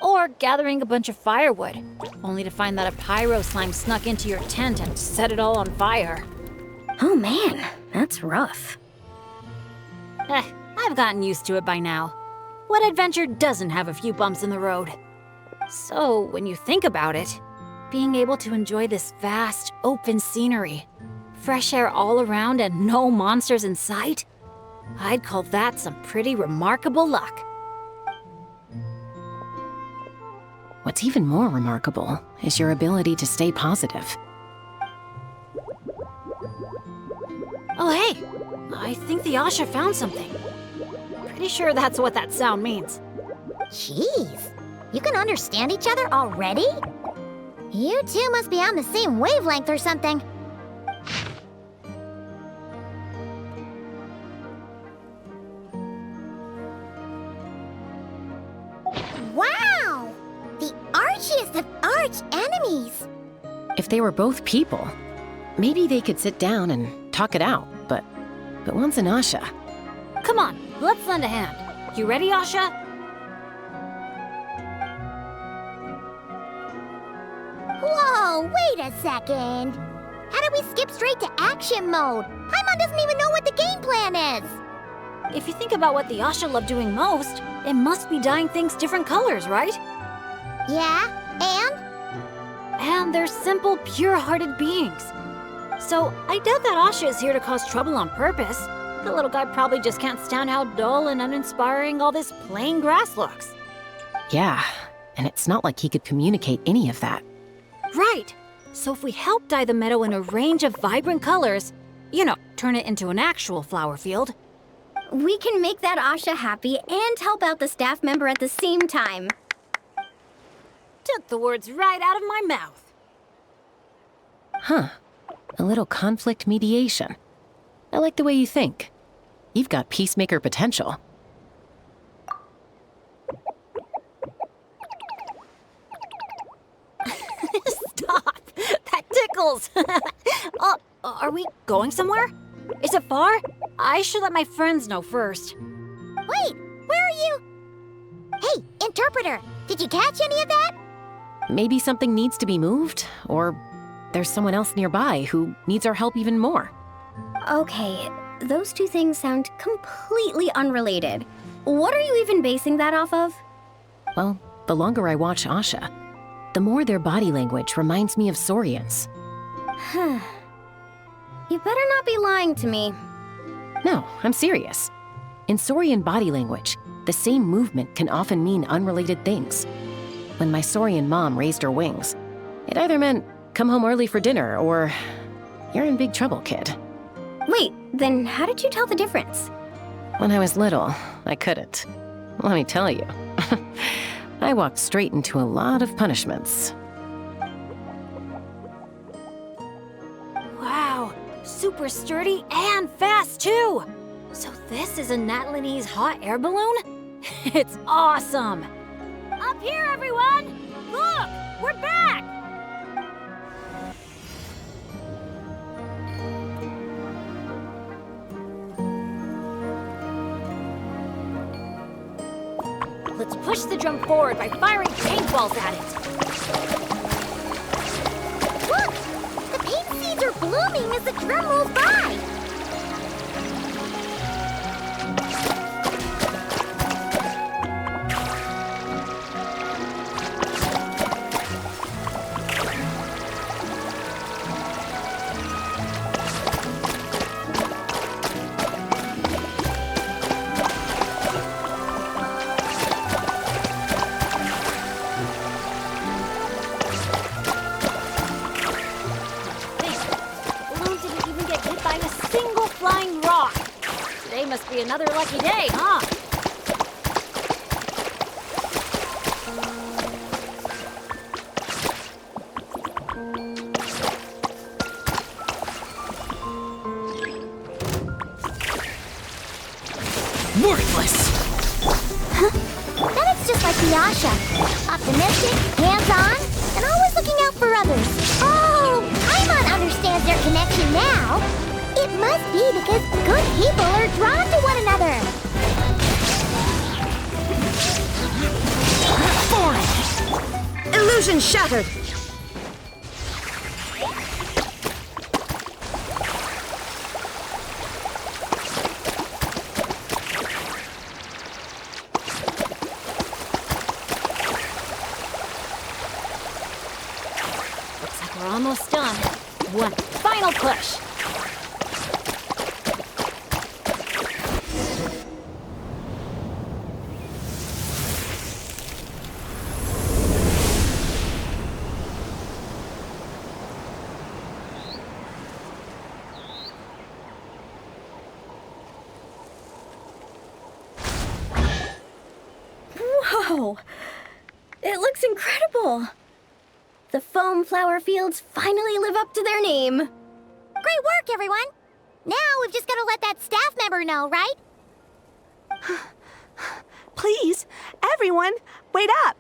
A: Or gathering a bunch of firewood, only to find that a pyro slime snuck into your tent and set it all on fire.
O: Oh man, that's rough.
A: I've gotten used to it by now. What adventure doesn't have a few bumps in the road? So, when you think about it, being able to enjoy this vast, open scenery, fresh air all around and no monsters in sight, I'd call that some pretty remarkable luck.
C: What's even more remarkable is your ability to stay positive.
A: Oh hey, I think the Asha found something. Pretty sure that's what that sound means.
F: Jeez, you can understand each other already? You two must be on the same wavelength or something. Wow! The archiest of arch enemies!
C: If they were both people, maybe they could sit down and talk it out, but one's an Asha.
A: Come on, let's lend a hand. You ready, Asha?
F: Whoa, wait a second. How did we skip straight to action mode? Paimon doesn't even know what the game plan is.
A: If you think about what the Asha love doing most, it must be dyeing things different colors, right?
F: Yeah, and?
A: And they're simple, pure-hearted beings. So I doubt that Asha is here to cause trouble on purpose. The little guy probably just can't stand how dull and uninspiring all this plain grass looks.
C: Yeah, and it's not like he could communicate any of that.
A: Right. So if we help dye the meadow in a range of vibrant colors, turn it into an actual flower field,
O: we can make that Asha happy and help out the staff member at the same time.
A: Took the words right out of my mouth.
C: Huh. A little conflict mediation. I like the way you think. You've got peacemaker potential.
A: Stop! That tickles! Are we going somewhere? Is it far? I should let my friends know first.
F: Wait, where are you? Hey, interpreter, did you catch any of that?
C: Maybe something needs to be moved, or there's someone else nearby who needs our help even more.
O: Okay, those two things sound completely unrelated. What are you even basing that off of?
C: Well, the longer I watch Asha, the more their body language reminds me of Saurians.
O: Huh. You better not be lying to me.
C: No, I'm serious. In Saurian body language, the same movement can often mean unrelated things. When my Saurian mom raised her wings, it either meant, come home early for dinner, or you're in big trouble, kid.
O: Wait, then how did you tell the difference?
C: When I was little, I couldn't. Let me tell you. I walked straight into a lot of punishments.
A: Wow, super sturdy and fast too! So this is a Natlanese hot air balloon? It's awesome! Up here, everyone! Look, we're back! Let's push the drum forward by firing paintballs at it.
F: Look! The paint seeds are blooming as the drum rolls by!
A: Must be another lucky day, huh?
H: Worthless!
F: Huh? That is just like the Asha. Optimistic, hands-on, and always looking out for others. Oh, Paimon understands their connection now. It must be because good people are drawn to one another.
P: Foreign! Illusion shattered!
A: Looks like we're almost done. One final push.
O: Whoa! It looks incredible! The foam flower fields finally live up to their name.
F: Great work, everyone. Now we've just got to let that staff member know, right?
P: Please, everyone, wait up!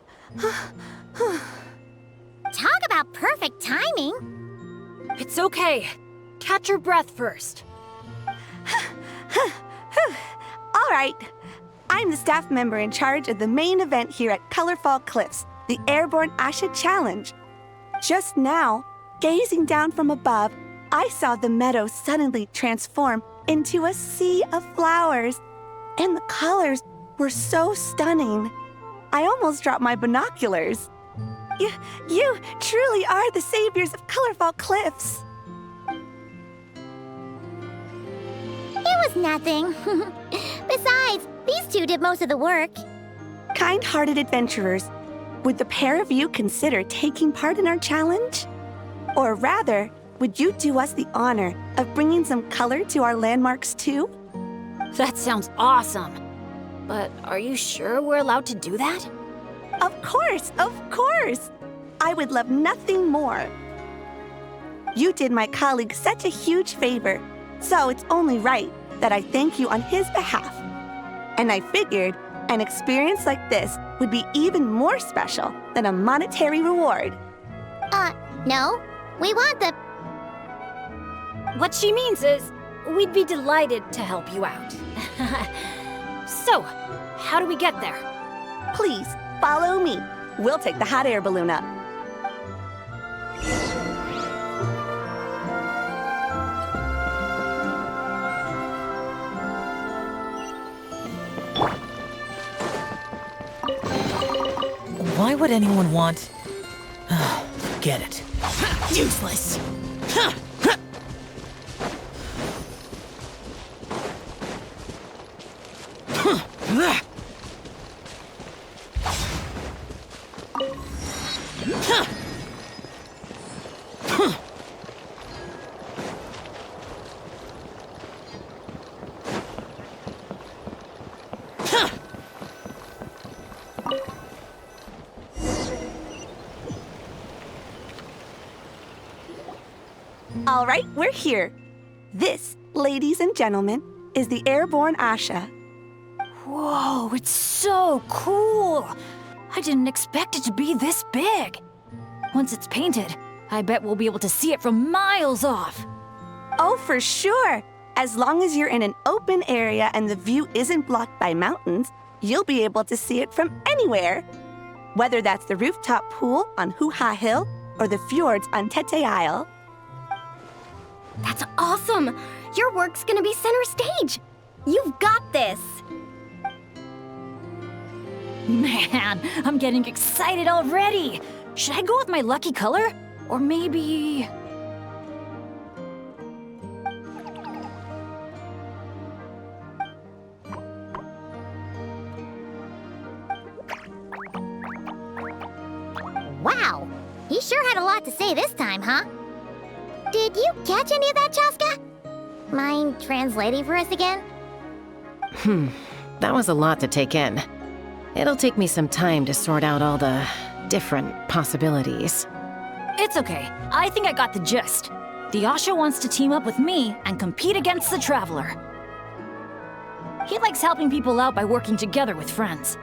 F: Talk about perfect timing.
A: It's okay. Catch your breath first.
P: All right. I'm the staff member in charge of the main event here at Colorfall Cliffs, the Airborne Asha Challenge. Just now, gazing down from above, I saw the meadow suddenly transform into a sea of flowers, and the colors were so stunning. I almost dropped my binoculars. You truly are the saviors of Colorfall Cliffs.
F: It was nothing. Besides, these two did most of the work.
P: Kind-hearted adventurers, would the pair of you consider taking part in our challenge? Or rather, would you do us the honor of bringing some color to our landmarks too?
A: That sounds awesome. But are you sure we're allowed to do that?
P: Of course, of course! I would love nothing more. You did my colleague such a huge favor, so it's only right that I thank you on his behalf. And I figured an experience like this would be even more special than a monetary reward.
F: No. We want the...
A: What she means is, we'd be delighted to help you out. So, how do we get there?
P: Please, follow me. We'll take the hot air balloon up.
H: Why would anyone want... Get it. Useless!
P: All right, we're here. This, ladies and gentlemen, is the Airborne Asha.
A: Whoa, it's so cool! I didn't expect it to be this big. Once it's painted, I bet we'll be able to see it from miles off.
P: Oh, for sure. As long as you're in an open area and the view isn't blocked by mountains, you'll be able to see it from anywhere. Whether that's the rooftop pool on Hoo-Ha Hill or the fjords on Tete Isle.
O: That's awesome! Your work's gonna be center stage! You've got this!
A: Man, I'm getting excited already! Should I go with my lucky color? Or maybe...
F: Wow! He sure had a lot to say this time, huh? Did you catch any of that, Chaska? Mind translating for us again?
C: That was a lot to take in. It'll take me some time to sort out all the different possibilities.
A: It's okay. I think I got the gist. The Asha wants to team up with me and compete against the Traveler. He likes helping people out by working together with friends.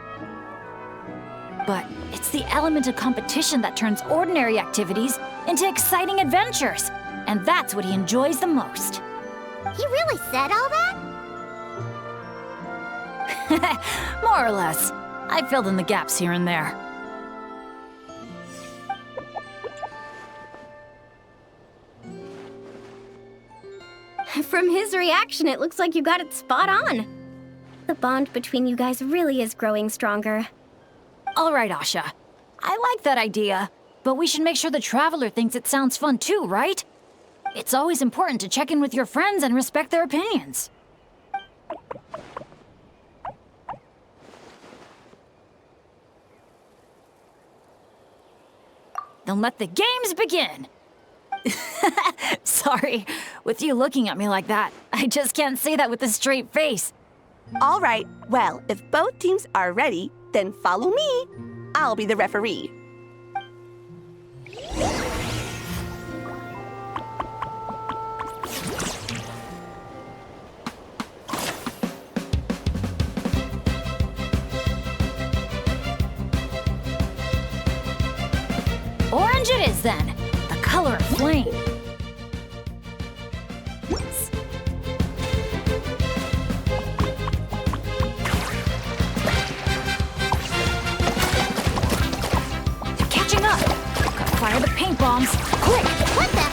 A: But it's the element of competition that turns ordinary activities into exciting adventures. And that's what he enjoys the most.
F: He really said all that?
A: More or less. I filled in the gaps here and there.
O: From his reaction, it looks like you got it spot on. The bond between you guys really is growing stronger.
A: All right, Asha. I like that idea, but we should make sure the Traveler thinks it sounds fun too, right? It's always important to check in with your friends and respect their opinions. Then let the games begin! Sorry, with you looking at me like that, I just can't say that with a straight face.
P: All right, well, if both teams are ready, then follow me. I'll be the referee.
A: Orange it is then, the color of flame. They're catching up. Gotta fire the paint bombs, quick!
F: What the?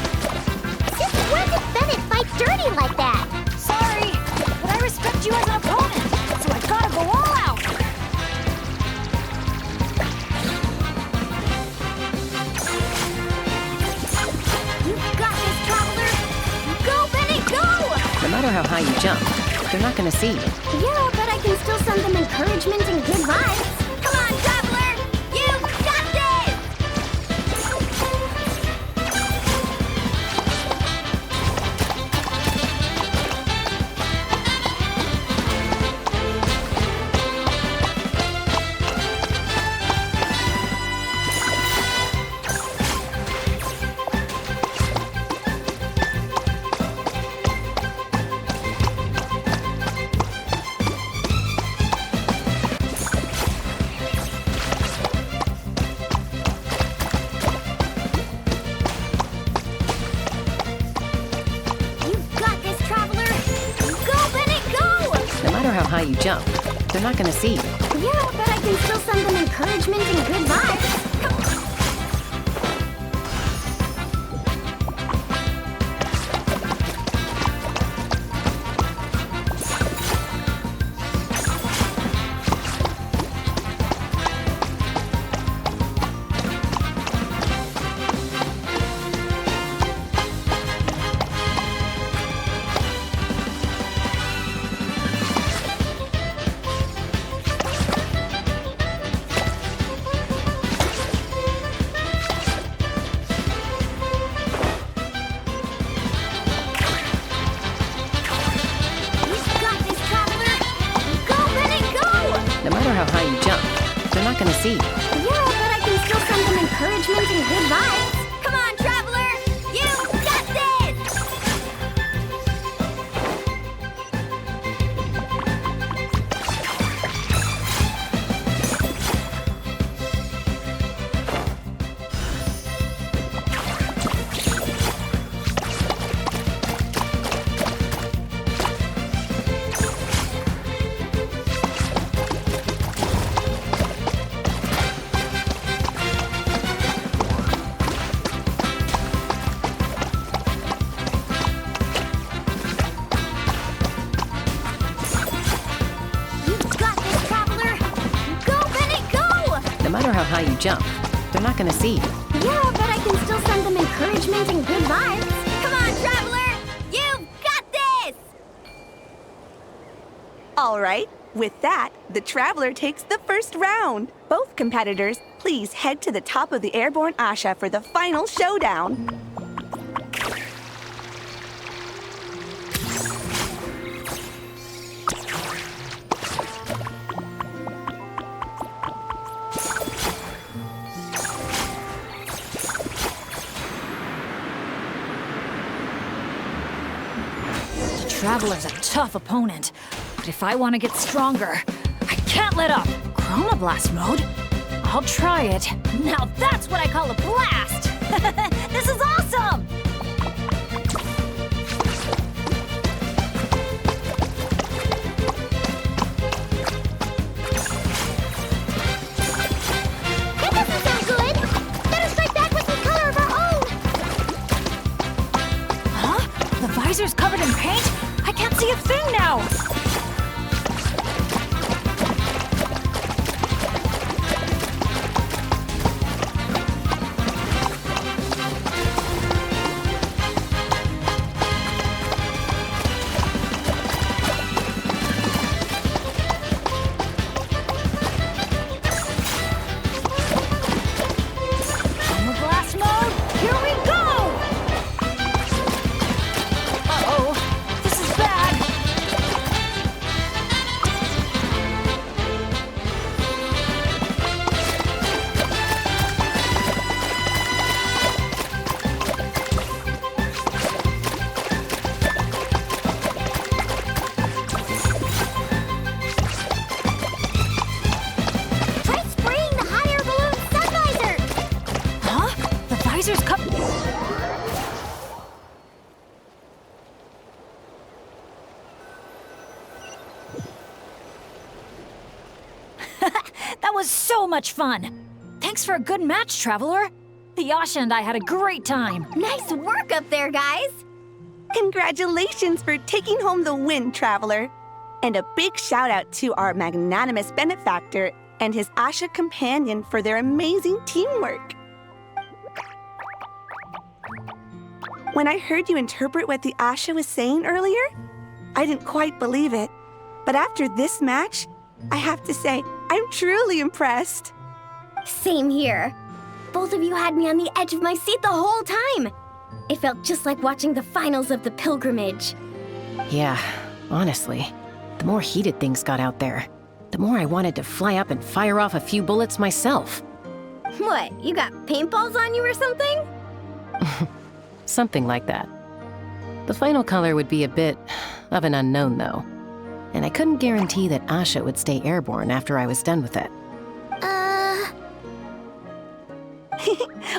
F: Since when did Bennett fight dirty like that?
A: Sorry, but I respect you as an opponent, so I gotta go all out.
C: No matter how high you jump, they're not gonna see you.
O: Yeah, but I can still send them encouragement and good vibes.
B: Come on, Traveler! You've got this!
C: High you jump, they're not gonna see you.
O: Yeah, but I can still send them encouragement and good vibes.
C: Gonna see.
O: Yeah, but I can still send them encouragement and good vibes.
B: Come on, Traveler! You've got
C: No matter how high you jump, they're not gonna see you.
O: Yeah, but I can still send them encouragement and good vibes.
B: Come on, Traveler! You've got this!
P: All right, with that, the Traveler takes the first round. Both competitors, please head to the top of the airborne Asha for the final showdown.
A: Traveler's a tough opponent, but if I want to get stronger, I can't let up. Chroma Blast mode? I'll try it. Now that's what I call a blast! This is awesome!
F: That doesn't sound good! Better strike back with some color of our own!
A: Huh? The visor's covered in paint? I can't see a thing now! Blast mode, here we go! Uh-oh, this is bad.
F: Try spraying the hot air balloon sun visor!
A: Huh? The visor's cup. That was so much fun! Thanks for a good match, Traveler. Yasha and I had a great time.
P: Nice work up there, guys! Congratulations for taking home the win, Traveler. And a big shout out to our magnanimous benefactor and his Asha companion for their amazing teamwork. When I heard you interpret what the Asha was saying earlier, I didn't quite believe it. But after this match, I have to say, I'm truly impressed.
O: Same here. Both of you had me on the edge of my seat the whole time. It felt just like watching the finals of the pilgrimage.
C: Yeah, honestly, the more heated things got out there, the more I wanted to fly up and fire off a few bullets myself.
O: What, you got paintballs on you or something?
C: Something like that. The final color would be a bit of an unknown, though. And I couldn't guarantee that Asha would stay airborne after I was done with it.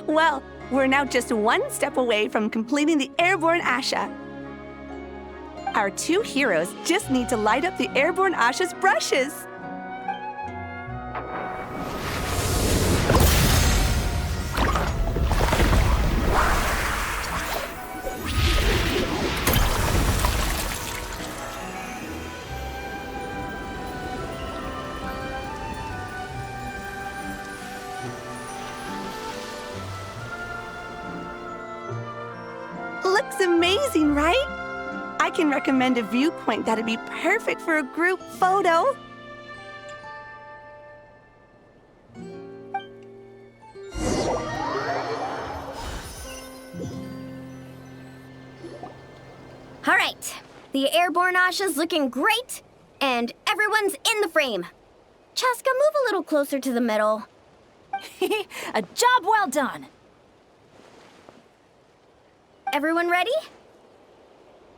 P: Well, we're now just one step away from completing the airborne Asha. Our two heroes just need to light up the airborne Asha's brushes. Looks amazing, right? I can recommend a viewpoint that'd be perfect for a group photo.
O: All right, the airborne Asha's looking great, and everyone's in the frame. Chaska, move a little closer to the middle.
A: A job well done.
O: Everyone ready?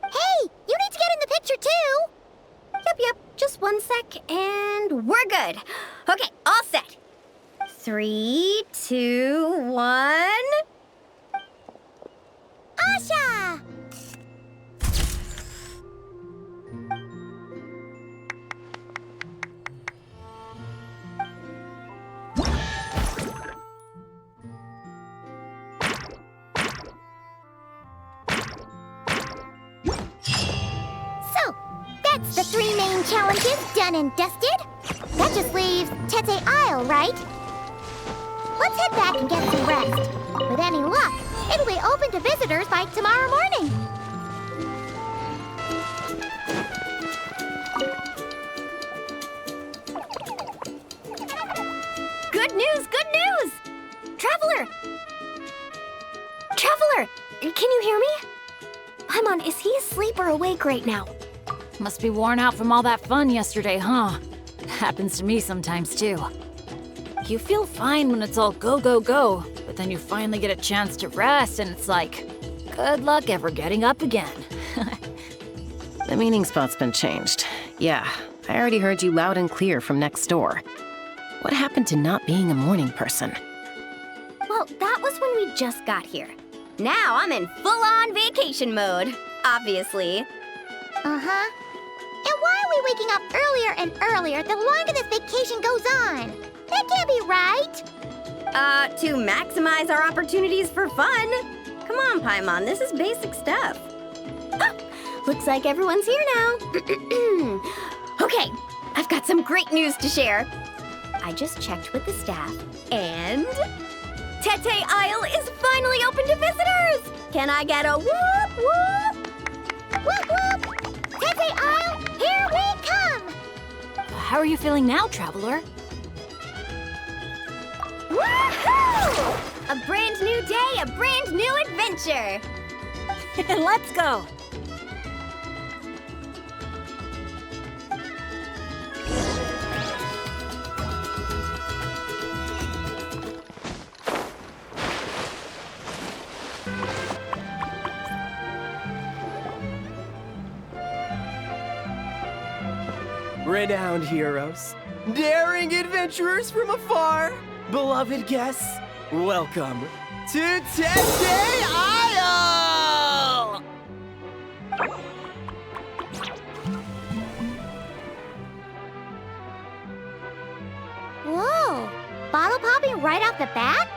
F: Hey, you need to get in the picture too!
O: Yep, just 1 sec, and we're good. Okay, all set. 3, 2, 1...
F: Asha! That's the 3 main challenges done and dusted. That just leaves Tete Isle, right? Let's head back and get some rest. With any luck, it'll be open to visitors by tomorrow morning.
O: Good news, good news! Traveler! Traveler, can you hear me? Paimon, is he asleep or awake right now?
A: Must be worn out from all that fun yesterday, huh? Happens to me sometimes, too. You feel fine when it's all go, go, go, but then you finally get a chance to rest, and it's like, good luck ever getting up again.
C: The meeting spot's been changed. Yeah, I already heard you loud and clear from next door. What happened to not being a morning person?
O: Well, that was when we just got here. Now I'm in full-on vacation mode, obviously.
F: Uh-huh. And why are we waking up earlier and earlier the longer this vacation goes on? That can't be right.
O: To maximize our opportunities for fun. Come on, Paimon, this is basic stuff. Ah, looks like everyone's here now. Okay, I've got some great news to share. I just checked with the staff, and Tete Isle is finally open to visitors! Can I get a whoop whoop?
F: Whoop whoop! Tete Isle, here we come!
A: How are you feeling now, traveler?
O: Woohoo! A brand new day, a brand new adventure!
A: Let's go!
G: Renowned heroes, daring adventurers from afar, beloved guests, welcome to Tete Isle!
F: Whoa! Bottle popping right off the bat?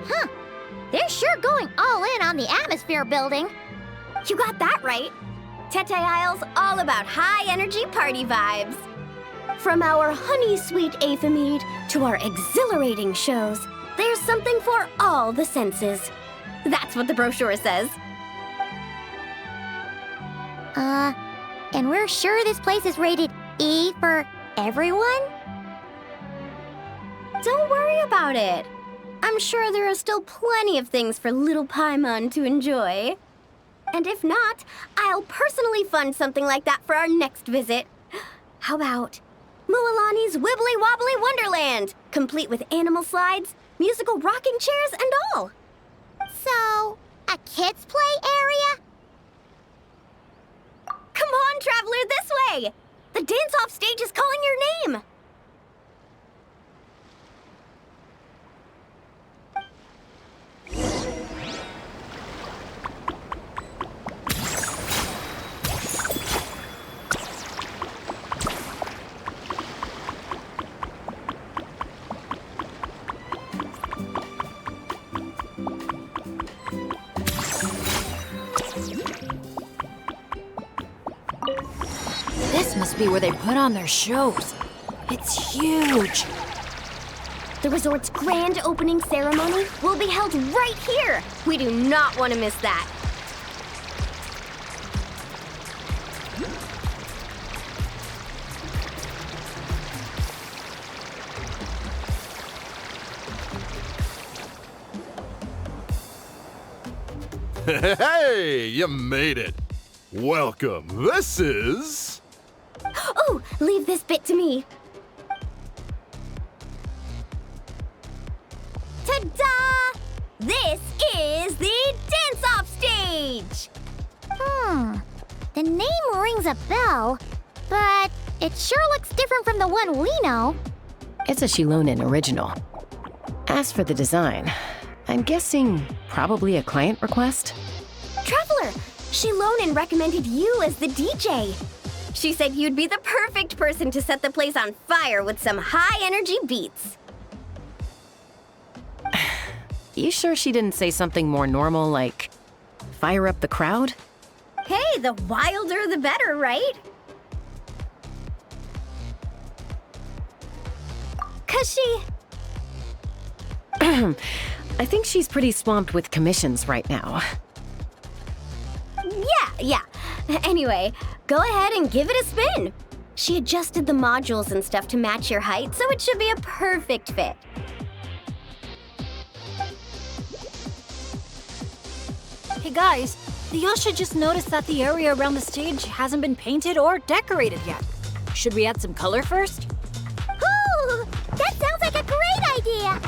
F: Huh. They're sure going all in on the atmosphere building.
O: You got that right. Tete Isle's all about high-energy party vibes. From our honey-sweet Aphemide to our exhilarating shows, there's something for all the senses. That's what the brochure says.
F: And we're sure this place is rated E for everyone?
O: Don't worry about it. I'm sure there are still plenty of things for little Paimon to enjoy. And if not, I'll personally fund something like that for our next visit. How about Mualani's Wibbly Wobbly Wonderland, complete with animal slides, musical rocking chairs, and all.
F: So, a kids' play area?
O: Come on, traveler, this way! The dance-off stage is calling your name!
A: This must be where they put on their shows. It's huge.
O: The resort's grand opening ceremony will be held right here. We do not want to miss that.
Q: Hey, you made it. Welcome. This is...
O: Oh, leave this bit to me. Ta-da! This is the dance-off stage!
F: The name rings a bell, but it sure looks different from the one we know.
C: It's a Shilonen original. As for the design, I'm guessing probably a client request?
O: Traveler, Shilonen recommended you as the DJ. She said you'd be the perfect person to set the place on fire with some high-energy beats.
C: You sure she didn't say something more normal like, fire up the crowd?
O: Hey, the wilder the better, right? 'Cause she...
C: I think she's pretty swamped with commissions right now.
O: Yeah. Anyway, go ahead and give it a spin. She adjusted the modules and stuff to match your height, so it should be a perfect fit.
A: Hey guys, the Yasha just noticed that the area around the stage hasn't been painted or decorated yet. Should we add some color first?
F: Ooh, that sounds like a great idea!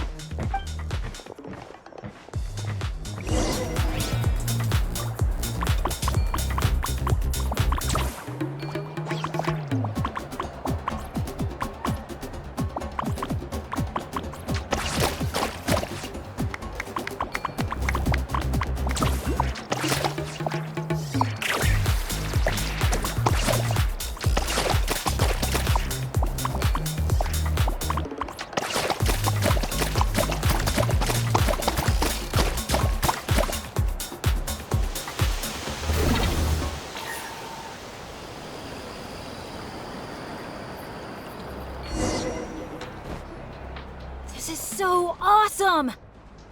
A: awesome!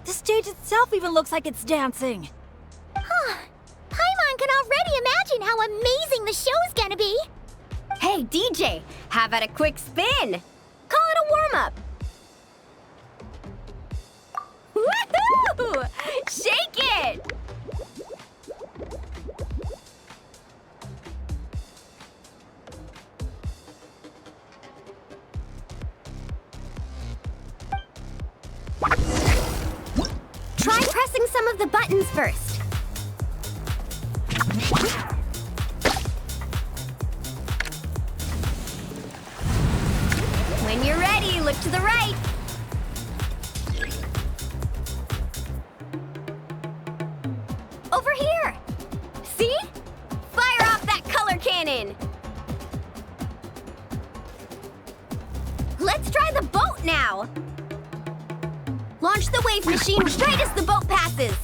A: The stage itself even looks like it's dancing.
F: Paimon can already imagine how amazing the show's gonna be.
B: Hey, DJ, how about a quick spin? Call it a warm-up. Woohoo! Shake it! Try pressing some of the buttons first. When you're ready, look to the right. Over here. See? Fire off that color cannon. Let's try the boat now. Launch the wave machine right as the boat passes.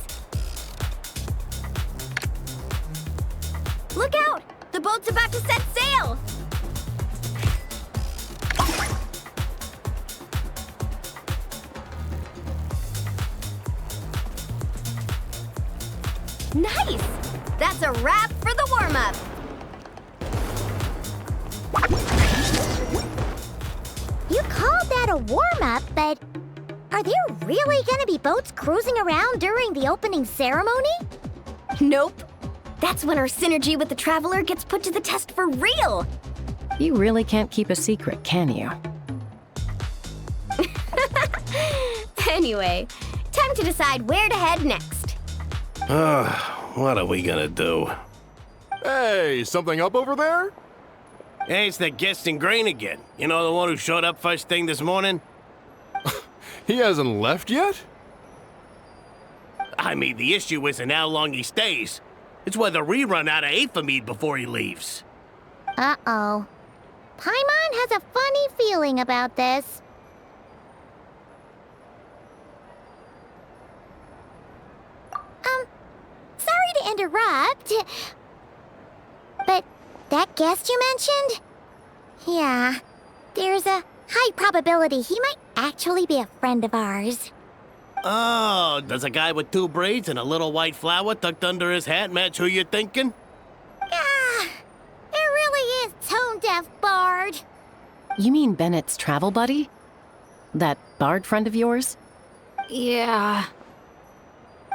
B: Look out! The boat's about to set sail. Nice! That's a wrap for the warm-up.
F: You called that a warm-up, but are there really gonna be boats cruising around during the opening ceremony?
B: Nope. That's when our synergy with the Traveler gets put to the test for real.
C: You really can't keep a secret, can you?
B: Anyway, time to decide where to head next.
I: What are we gonna do?
Q: Hey, something up over there?
I: Hey, it's that guest in grain again. You know, the one who showed up first thing this morning?
Q: He hasn't left yet?
I: I mean, the issue isn't how long he stays. It's whether we run out of Aphamide before he leaves.
F: Uh-oh. Paimon has a funny feeling about this. Sorry to interrupt. But that guest you mentioned? Yeah, there's a high probability he might actually be a friend of ours.
I: Oh, does a guy with 2 braids and a little white flower tucked under his hat match who you're thinking?
F: Ah, it really is tone-deaf Bard.
C: You mean Bennett's travel buddy? That bard friend of yours?
A: Yeah.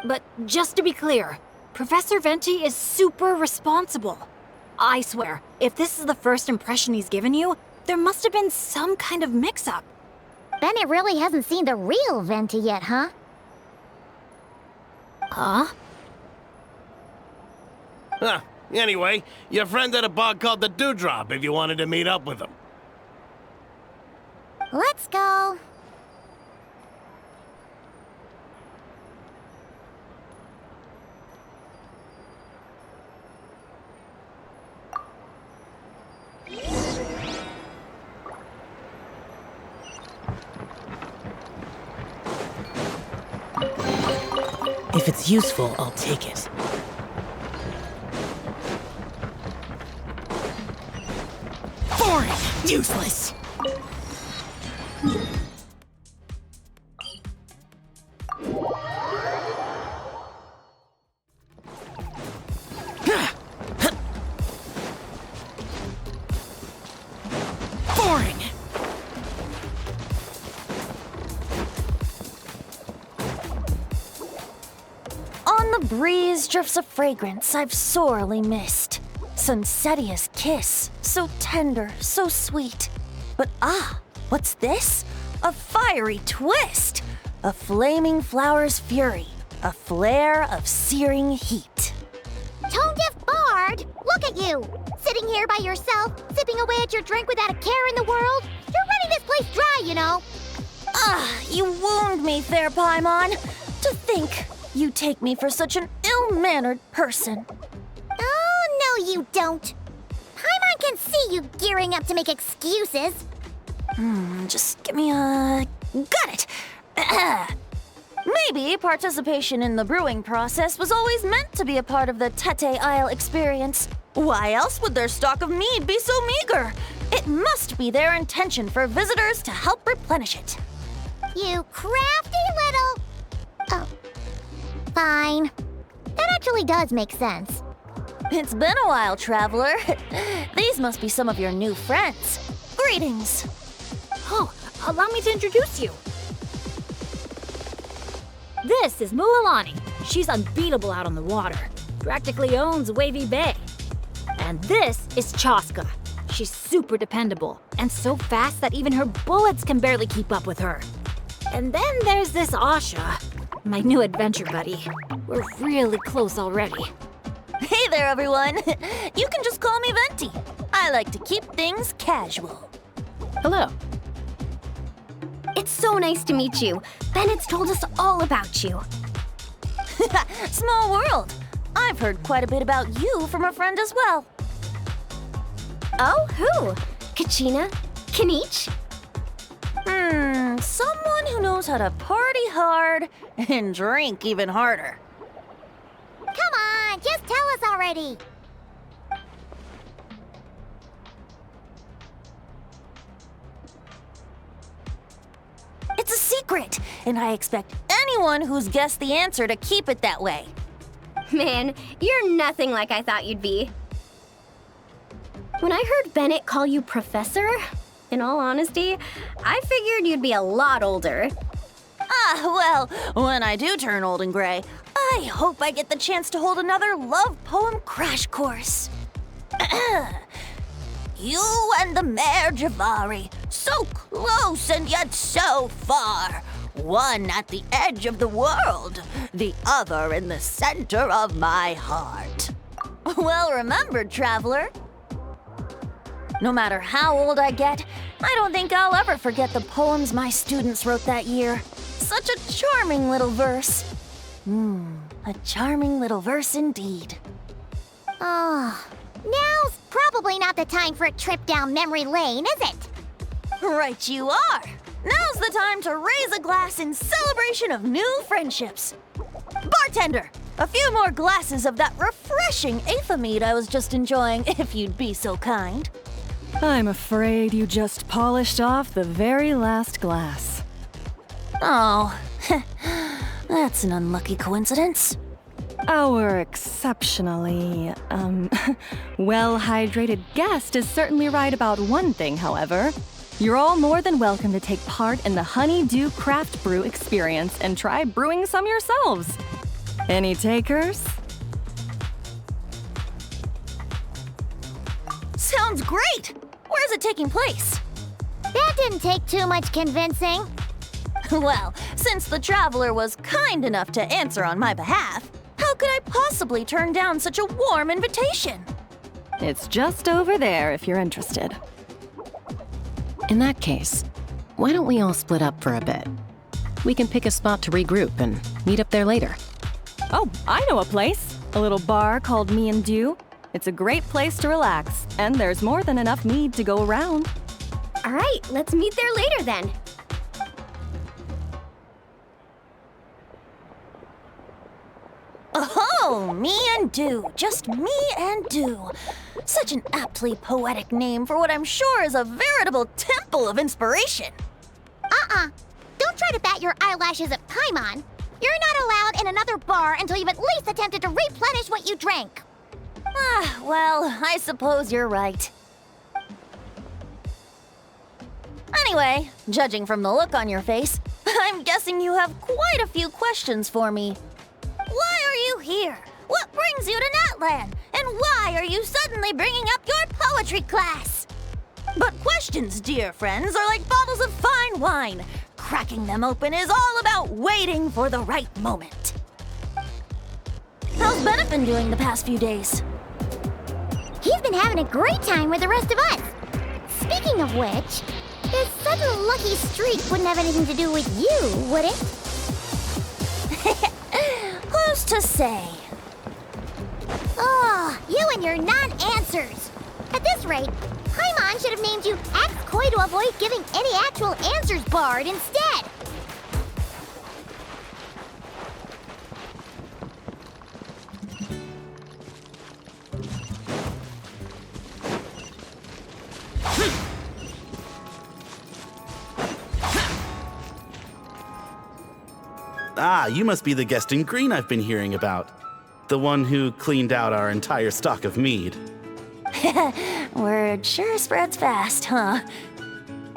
A: But just to be clear, Professor Venti is super responsible. I swear, if this is the first impression he's given you, there must have been some kind of mix-up.
F: Bennett really hasn't seen the real Venti yet, huh?
A: Huh?
I: Huh. Anyway, your friend at a bar called the Dewdrop if you wanted to meet up with him.
F: Let's go.
H: If it's useful, I'll take it. Boring! Useless! Boring!
R: On the breeze drifts a fragrance I've sorely missed. Sunsetia's kiss, so tender, so sweet. But what's this? A fiery twist! A flaming flower's fury, a flare of searing heat.
F: Tone-deaf Bard, look at you! Sitting here by yourself, sipping away at your drink without a care in the world. You're running this place dry, you know.
R: You wound me, fair Paimon. To think you take me for such an ill-mannered person.
F: Oh, no you don't. Paimon can see you gearing up to make excuses.
R: Just give me a... Got it! Maybe participation in the brewing process was always meant to be a part of the Tete Isle experience. Why else would their stock of mead be so meager? It must be their intention for visitors to help replenish it.
F: You crafty Fine. That actually does make sense.
R: It's been a while, traveler. These must be some of your new friends. Greetings.
A: Oh, allow me to introduce you. This is Mualani. She's unbeatable out on the water. Practically owns Wavy Bay. And this is Chaska. She's super dependable and so fast that even her bullets can barely keep up with her. And then there's this Asha, my new adventure buddy. We're really close already.
R: Hey there, everyone. You can just call me Venti. I like to keep things casual.
C: Hello.
O: It's so nice to meet you. Bennett's told us all about you.
R: Small world. I've heard quite a bit about you from a friend as well.
O: Oh, who? Kachina? Kanich?
R: Someone who knows how to party hard and drink even harder.
F: Come on, just tell us already.
R: It's a secret, and I expect anyone who's guessed the answer to keep it that way.
O: Man, you're nothing like I thought you'd be. When I heard Bennett call you Professor, in all honesty, I figured you'd be a lot older.
R: Well, when I do turn old and gray, I hope I get the chance to hold another love poem crash course. You and the Mare Javari, so close and yet so far. One at the edge of the world, the other in the center of my heart. Well remembered, traveler. No matter how old I get, I don't think I'll ever forget the poems my students wrote that year. Such a charming little verse. A charming little verse indeed.
F: Oh, now's probably not the time for a trip down memory lane, is it?
R: Right you are. Now's the time to raise a glass in celebration of new friendships. Bartender, a few more glasses of that refreshing Aethamide I was just enjoying, if you'd be so kind.
J: I'm afraid you just polished off the very last glass.
R: Oh, that's an unlucky coincidence.
J: Our exceptionally, well-hydrated guest is certainly right about one thing, however. You're all more than welcome to take part in the Honeydew Craft Brew experience and try brewing some yourselves. Any takers?
R: Sounds great! Where's it taking place?
F: That didn't take too much convincing.
R: Well, since the traveler was kind enough to answer on my behalf, how could I possibly turn down such a warm invitation?
J: It's just over there if you're interested.
C: In that case, why don't we all split up for a bit? We can pick a spot to regroup and meet up there later.
J: Oh, I know a place. A little bar called Me and Dew. It's a great place to relax, and there's more than enough mead to go around.
O: All right, let's meet there later then.
R: Oh, Me and Dew. Just Me and Dew. Such an aptly poetic name for what I'm sure is a veritable temple of inspiration.
F: Don't try to bat your eyelashes at Paimon. You're not allowed in another bar until you've at least attempted to replenish what you drank.
R: Well, I suppose you're right. Anyway, judging from the look on your face, I'm guessing you have quite a few questions for me. Why are you here? What brings you to Natlan? And why are you suddenly bringing up your poetry class? But questions, dear friends, are like bottles of fine wine. Cracking them open is all about waiting for the right moment. How's Bennett been doing the past few days?
F: He's been having a great time with the rest of us. Speaking of which, his sudden lucky streak wouldn't have anything to do with you, would it?
R: Who's to say?
F: Oh, you and your non-answers. At this rate, Paimon should have named you Act Coy to avoid giving any actual answers barred instead.
S: Ah, you must be the guest in green I've been hearing about. The one who cleaned out our entire stock of mead.
R: Word sure spreads fast, huh?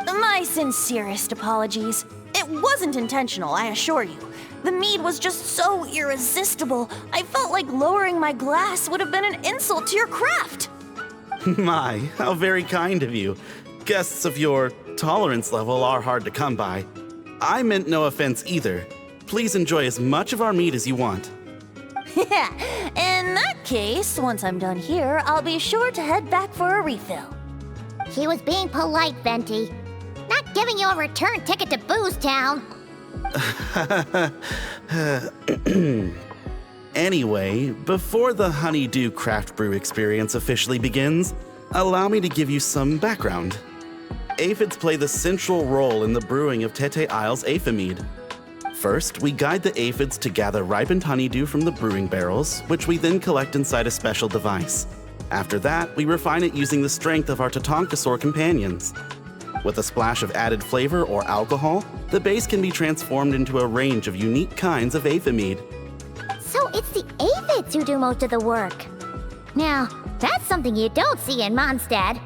R: My sincerest apologies. It wasn't intentional, I assure you. The mead was just so irresistible, I felt like lowering my glass would have been an insult to your craft.
S: My, how very kind of you. Guests of your tolerance level are hard to come by. I meant no offense either. Please enjoy as much of our mead as you want.
R: In that case, once I'm done here, I'll be sure to head back for a refill.
F: He was being polite, Venti. Not giving you a return ticket to Booze Town.
S: Anyway, before the Honeydew Craft Brew experience officially begins, allow me to give you some background. Aphids play the central role in the brewing of Tete Isle's Aphid. First, we guide the aphids to gather ripened honeydew from the brewing barrels, which we then collect inside a special device. After that, we refine it using the strength of our Tatankasaur companions. With a splash of added flavor or alcohol, the base can be transformed into a range of unique kinds of aphid.
F: So it's the aphids who do most of the work. Now, that's something you don't see in Mondstadt.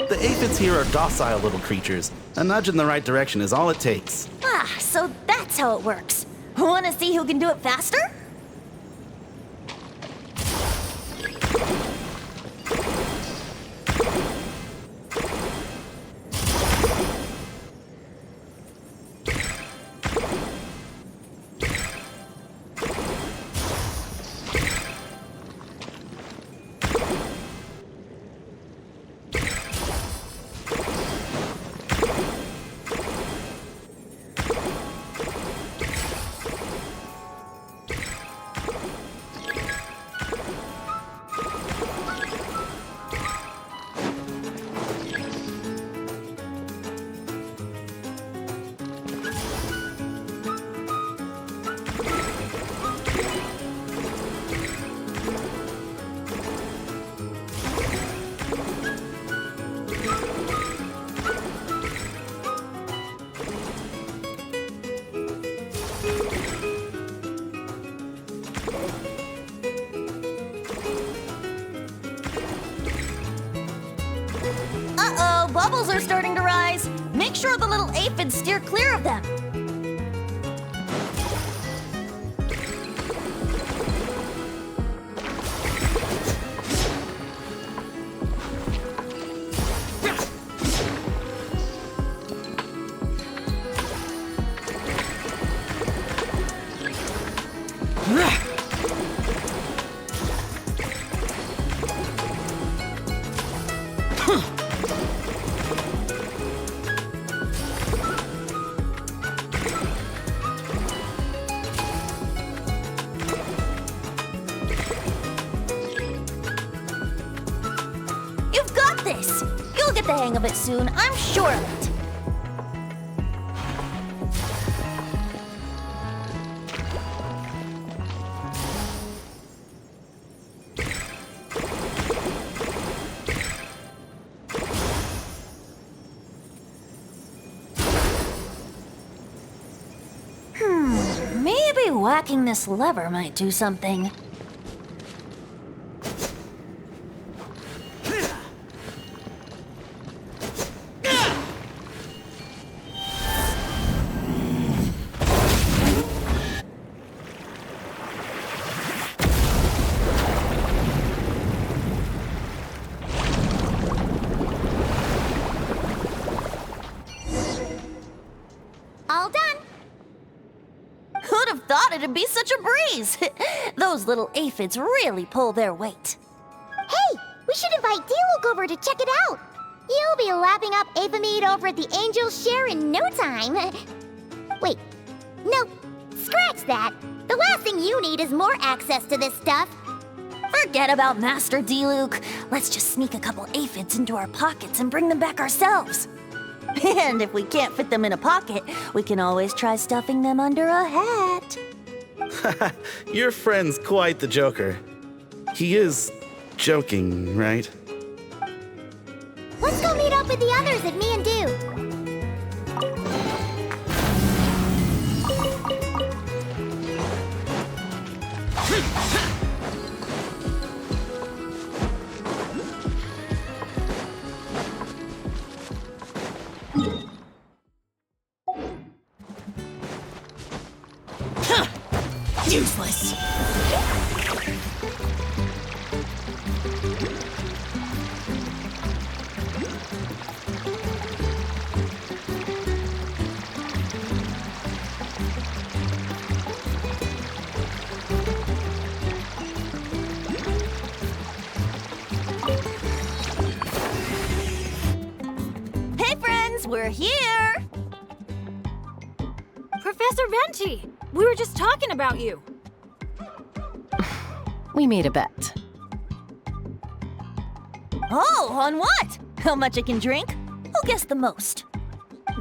S: The aphids here are docile little creatures. A nudge in the right direction is all it takes.
R: Ah, so that's how it works. Wanna see who can do it faster? Bubbles are starting to rise. Make sure the little aphids steer clear of them. You'll get the hang of it soon, I'm sure of it. Maybe whacking this lever might do something.
F: All done.
R: Who'd have thought it'd be such a breeze? Those little aphids really pull their weight.
F: Hey, we should invite Diluc over to check it out. You'll be lapping up aphid over at the Angel's Share in no time. Wait, no, scratch that. The last thing you need is more access to this stuff.
R: Forget about Master Diluc. Let's just sneak a couple aphids into our pockets and bring them back ourselves. And if we can't fit them in a pocket, we can always try stuffing them under a hat.
S: Your friend's quite the joker. He is joking, right?
F: Let's go meet up with the others at Me and Do.
H: Useless.
R: Hey friends, we're here!
A: Professor Venti, we were just talking about you.
C: We made a bet.
R: Oh, on what? How much I can drink? Who guessed the most?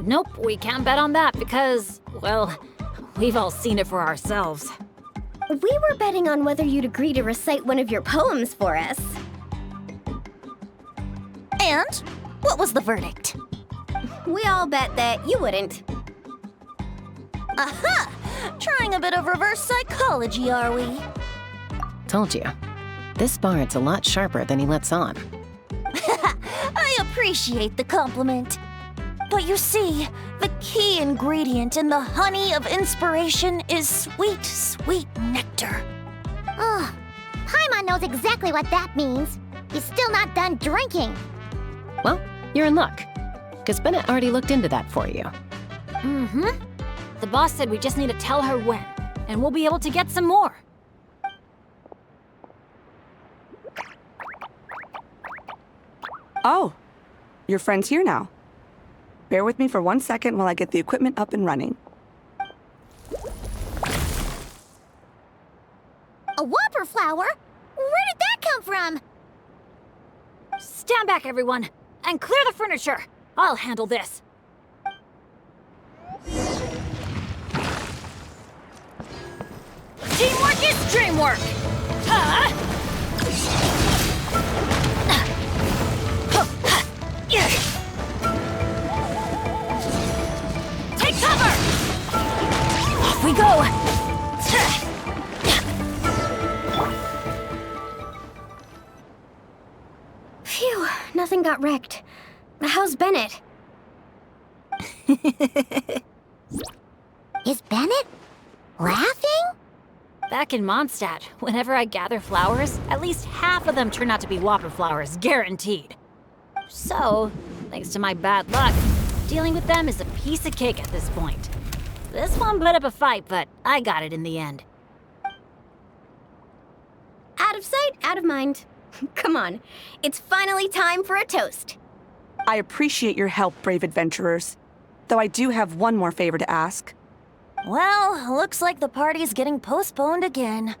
A: Nope, we can't bet on that because, well, we've all seen it for ourselves.
O: We were betting on whether you'd agree to recite one of your poems for us.
R: And what was the verdict?
O: We all bet that you wouldn't.
R: Aha! Trying a bit of reverse psychology, are we?
C: Told you. This bard's a lot sharper than he lets on.
R: I appreciate the compliment. But you see, the key ingredient in the honey of inspiration is sweet, sweet nectar.
F: Ugh. Paimon knows exactly what that means. He's still not done drinking.
C: Well, you're in luck. Because Bennett already looked into that for you.
A: Mm-hmm. The boss said we just need to tell her when, and we'll be able to get some more.
P: Oh, your friend's here now. Bear with me for 1 second while I get the equipment up and running.
F: A whopper flower? Where did that come from?
A: Stand back, everyone, and clear the furniture. I'll handle this. Teamwork is dreamwork! Take cover! Off we go!
O: Phew, nothing got wrecked. How's Bennett?
F: Is Bennett laughing?
A: Back in Mondstadt, whenever I gather flowers, at least half of them turn out to be whopper flowers, guaranteed. So, thanks to my bad luck, dealing with them is a piece of cake at this point. This one put up a fight, but I got it in the end.
O: Out of sight, out of mind. Come on, it's finally time for a toast.
P: I appreciate your help, brave adventurers. Though I do have one more favor to ask.
R: Well, looks like the party's getting postponed again.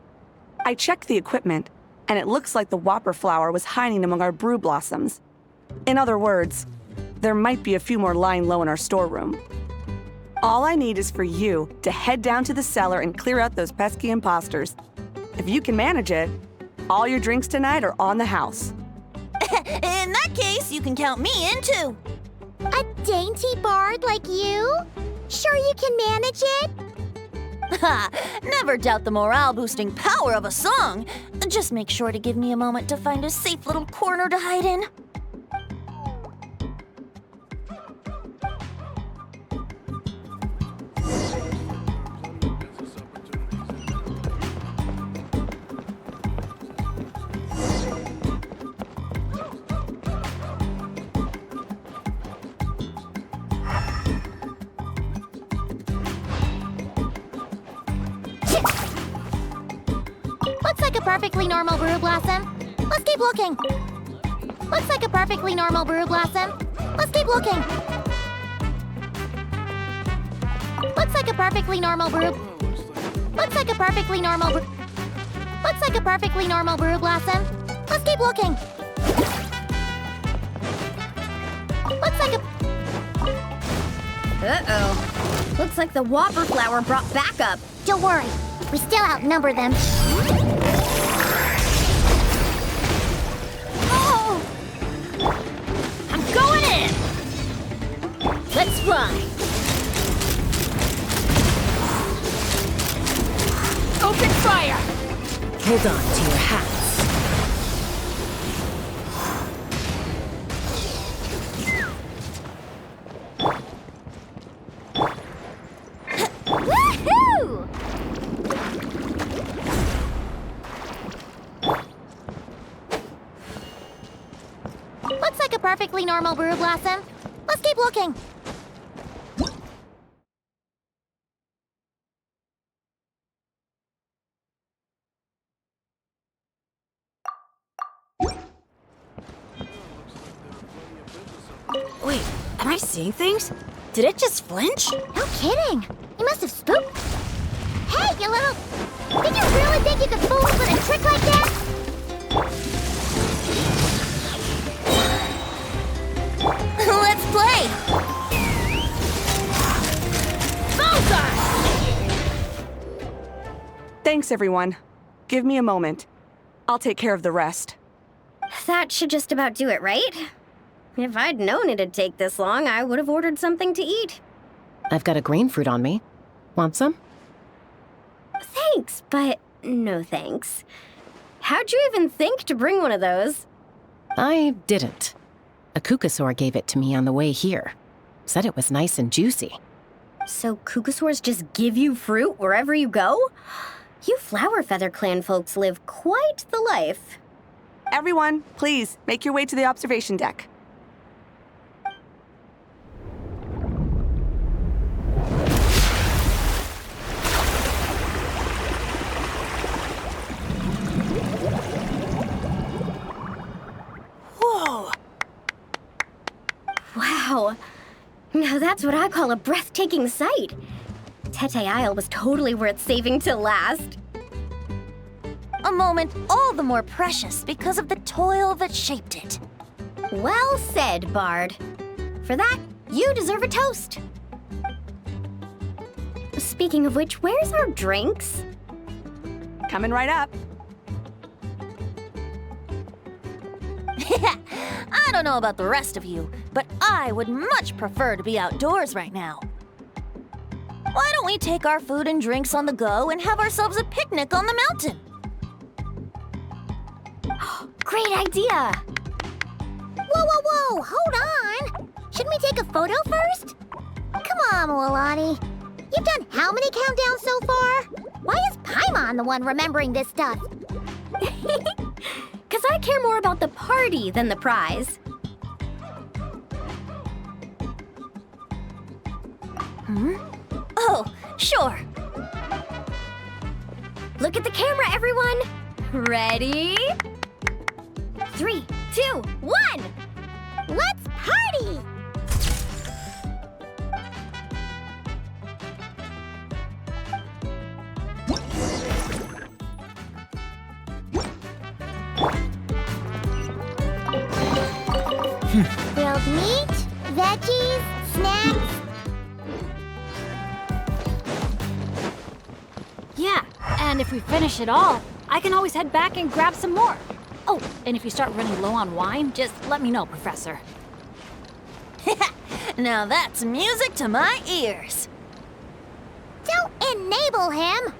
P: I checked the equipment, and it looks like the whopper flower was hiding among our brew blossoms. In other words, there might be a few more lying low in our storeroom. All I need is for you to head down to the cellar and clear out those pesky imposters. If you can manage it, all your drinks tonight are on the house.
R: In that case, you can count me in too.
F: A dainty bard like you? Sure you can manage it?
R: Ha! Never doubt the morale-boosting power of a song. Just make sure to give me a moment to find a safe little corner to hide in.
F: Looks like a perfectly normal brew blossom. Let's keep looking. Looks like a perfectly normal brew blossom. Let's keep looking. Looks like a perfectly normal brew. Looks like a perfectly normal brew. Looks like a perfectly normal brew blossom. Let's keep looking. Looks like a...
O: Uh-oh. Looks like the whopper flower brought backup.
F: Don't worry. We still outnumber them.
A: Oh! I'm going in! Let's fly! Open fire!
R: Hold on to your hats.
F: Woohoo! Looks like a perfectly normal brew blossom. Let's keep looking.
A: Wait, am I seeing things? Did it just flinch?
F: No kidding. You must have spooked. Hey, you little... Did you really think you could fool us with a trick like that?
A: Let's play! Bullseye!
P: Thanks, everyone. Give me a moment. I'll take care of the rest.
O: That should just about do it, right? If I'd known it'd take this long, I would have ordered something to eat.
C: I've got a green fruit on me. Want some?
O: Thanks, but no thanks. How'd you even think to bring one of those?
C: I didn't. A kukasaur gave it to me on the way here. Said it was nice and juicy.
O: So kukasaurs just give you fruit wherever you go? You Flower Feather Clan folks live quite the life.
P: Everyone, please, make your way to the observation deck.
A: Whoa!
O: Wow. Now that's what I call a breathtaking sight. Tete Isle was totally worth saving till last.
R: A moment all the more precious because of the toil that shaped it.
O: Well said, Bard. For that, you deserve a toast. Speaking of which, where's our drinks?
P: Coming right up.
R: I don't know about the rest of you, but I would much prefer to be outdoors right now. Why don't we take our food and drinks on the go and have ourselves a picnic on the mountain?
O: Great idea!
F: Whoa, whoa, whoa! Hold on! Shouldn't we take a photo first? Come on, Milani. You've done how many countdowns so far? Why is Paimon the one remembering this stuff?
O: Because I care more about the party than the prize.
R: Oh, sure.
O: Look at the camera, everyone! Ready? 3, 2, 1!
F: Let's party! Grilled meat, veggies, snacks.
A: Yeah, and if we finish it all, I can always head back and grab some more. Oh, and if you start running low on wine, just let me know, Professor.
R: Now that's music to my ears.
F: Don't enable him!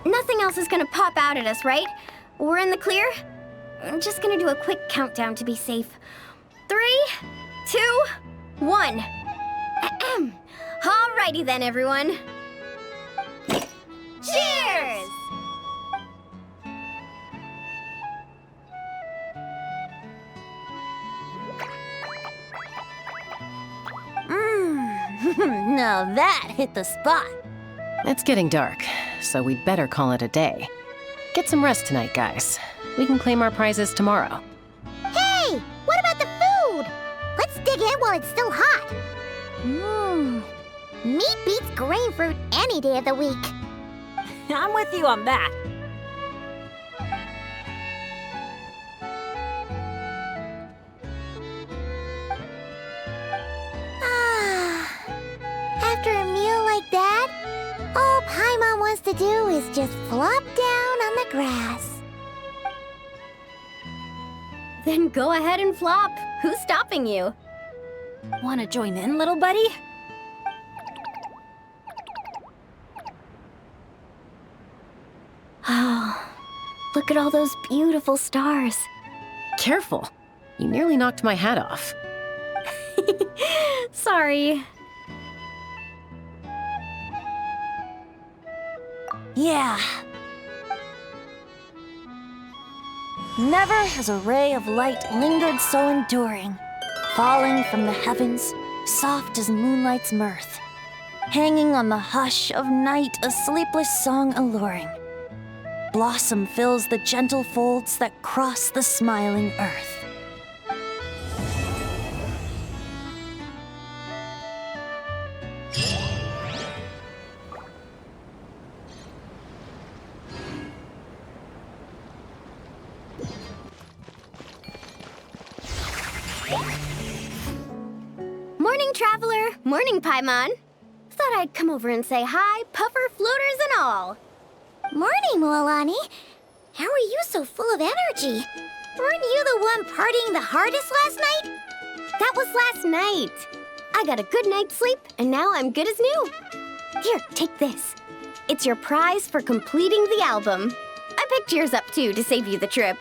O: Nothing else is gonna pop out at us, right? We're in the clear? I'm just gonna do a quick countdown to be safe. 3, 2, 1. Ahem. Alrighty then, everyone. Cheers!
R: Now that hit the spot.
C: It's getting dark, so we'd better call it a day. Get some rest tonight, guys. We can claim our prizes tomorrow.
F: Hey, what about the food? Let's dig in while it's still hot. Meat beats grain fruit any day of the week.
A: I'm with you on that.
F: After a meal like that, all Paimon wants to do is just flop down on the grass.
O: Then go ahead and flop. Who's stopping you?
A: Wanna join in, little buddy?
O: Oh, look at all those beautiful stars.
C: Careful. You nearly knocked my hat off.
O: Sorry.
R: Yeah. Never has a ray of light lingered so enduring, falling from the heavens, soft as moonlight's mirth, hanging on the hush of night, a sleepless song alluring. Blossom fills the gentle folds that cross the smiling earth.
O: Morning, traveler. Morning, Paimon. Thought I'd come over and say hi, puffer, floaters, and all.
F: Morning, Mualani. How are you so full of energy? Weren't you the one partying the hardest last night?
O: That was last night. I got a good night's sleep, and now I'm good as new. Here, take this. It's your prize for completing the album. I picked yours up, too, to save you the trip.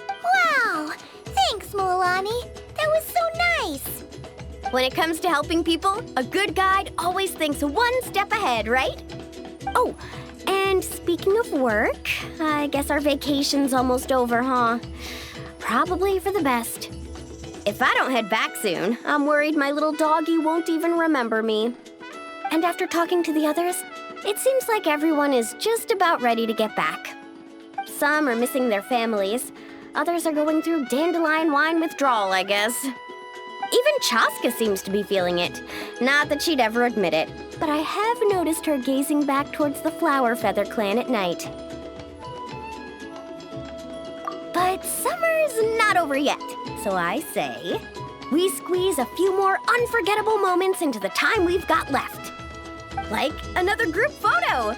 F: Wow! Thanks, Mualani. That was so nice.
O: When it comes to helping people, a good guide always thinks one step ahead, right? Oh, and speaking of work, I guess our vacation's almost over, huh? Probably for the best. If I don't head back soon, I'm worried my little doggy won't even remember me. And after talking to the others, it seems like everyone is just about ready to get back. Some are missing their families. Others are going through dandelion wine withdrawal, I guess. Even Chaska seems to be feeling it. Not that she'd ever admit it, but I have noticed her gazing back towards the Flower Feather clan at night. But summer's not over yet, so I say, we squeeze a few more unforgettable moments into the time we've got left. Like another group photo.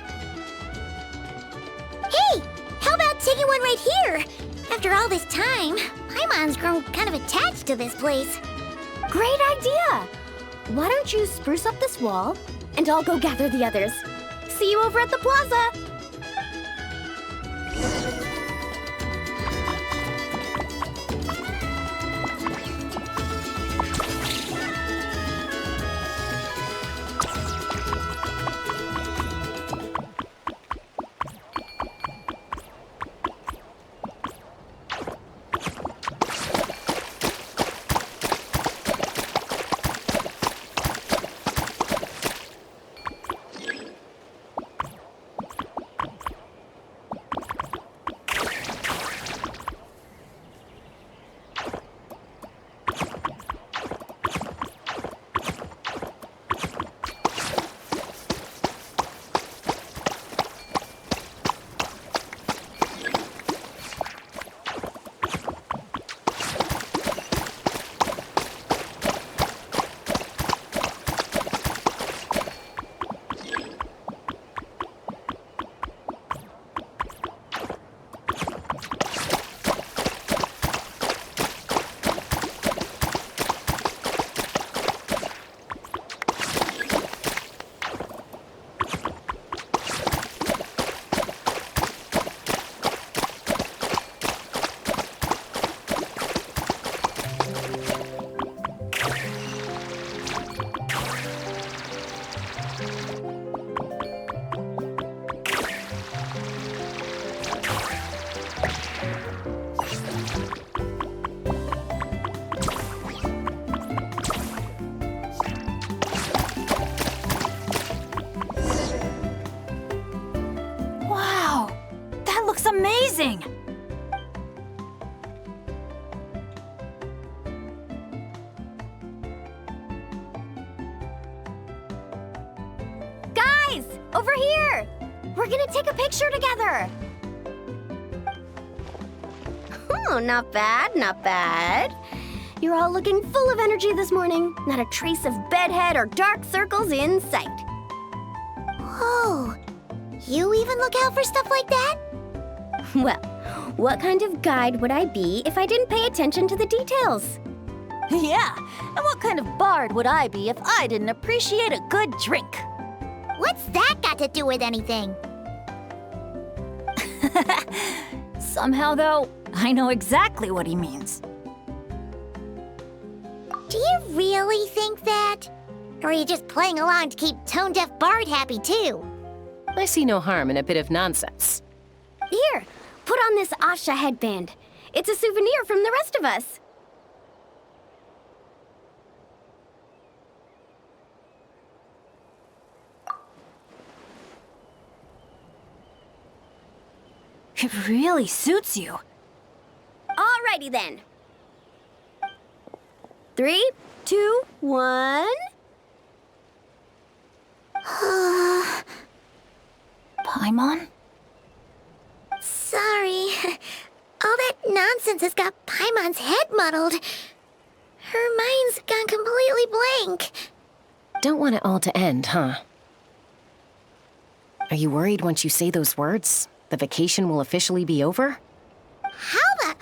F: Hey, how about taking one right here? After all this time, Paimon's grown kind of attached to this place.
O: Great idea! Why don't you spruce up this wall, and I'll go gather the others. See you over at the plaza! Over here! We're gonna take a picture together! Oh, not bad, not bad. You're all looking full of energy this morning. Not a trace of bedhead or dark circles in sight.
F: Whoa, you even look out for stuff like that?
O: Well, what kind of guide would I be if I didn't pay attention to the details?
R: Yeah, and what kind of bard would I be if I didn't appreciate a good drink?
F: What's that got to do with anything?
A: Somehow, though, I know exactly what he means.
F: Do you really think that? Or are you just playing along to keep tone-deaf Bard happy, too?
C: I see no harm in a bit of nonsense.
O: Here, put on this Asha headband. It's a souvenir from the rest of us.
A: It really suits you.
O: Alrighty then. 3, 2, 1.
A: Paimon?
F: Sorry. All that nonsense has got Paimon's head muddled. Her mind's gone completely blank.
C: Don't want it all to end, huh? Are you worried once you say those words, the vacation will officially be over?
F: How the...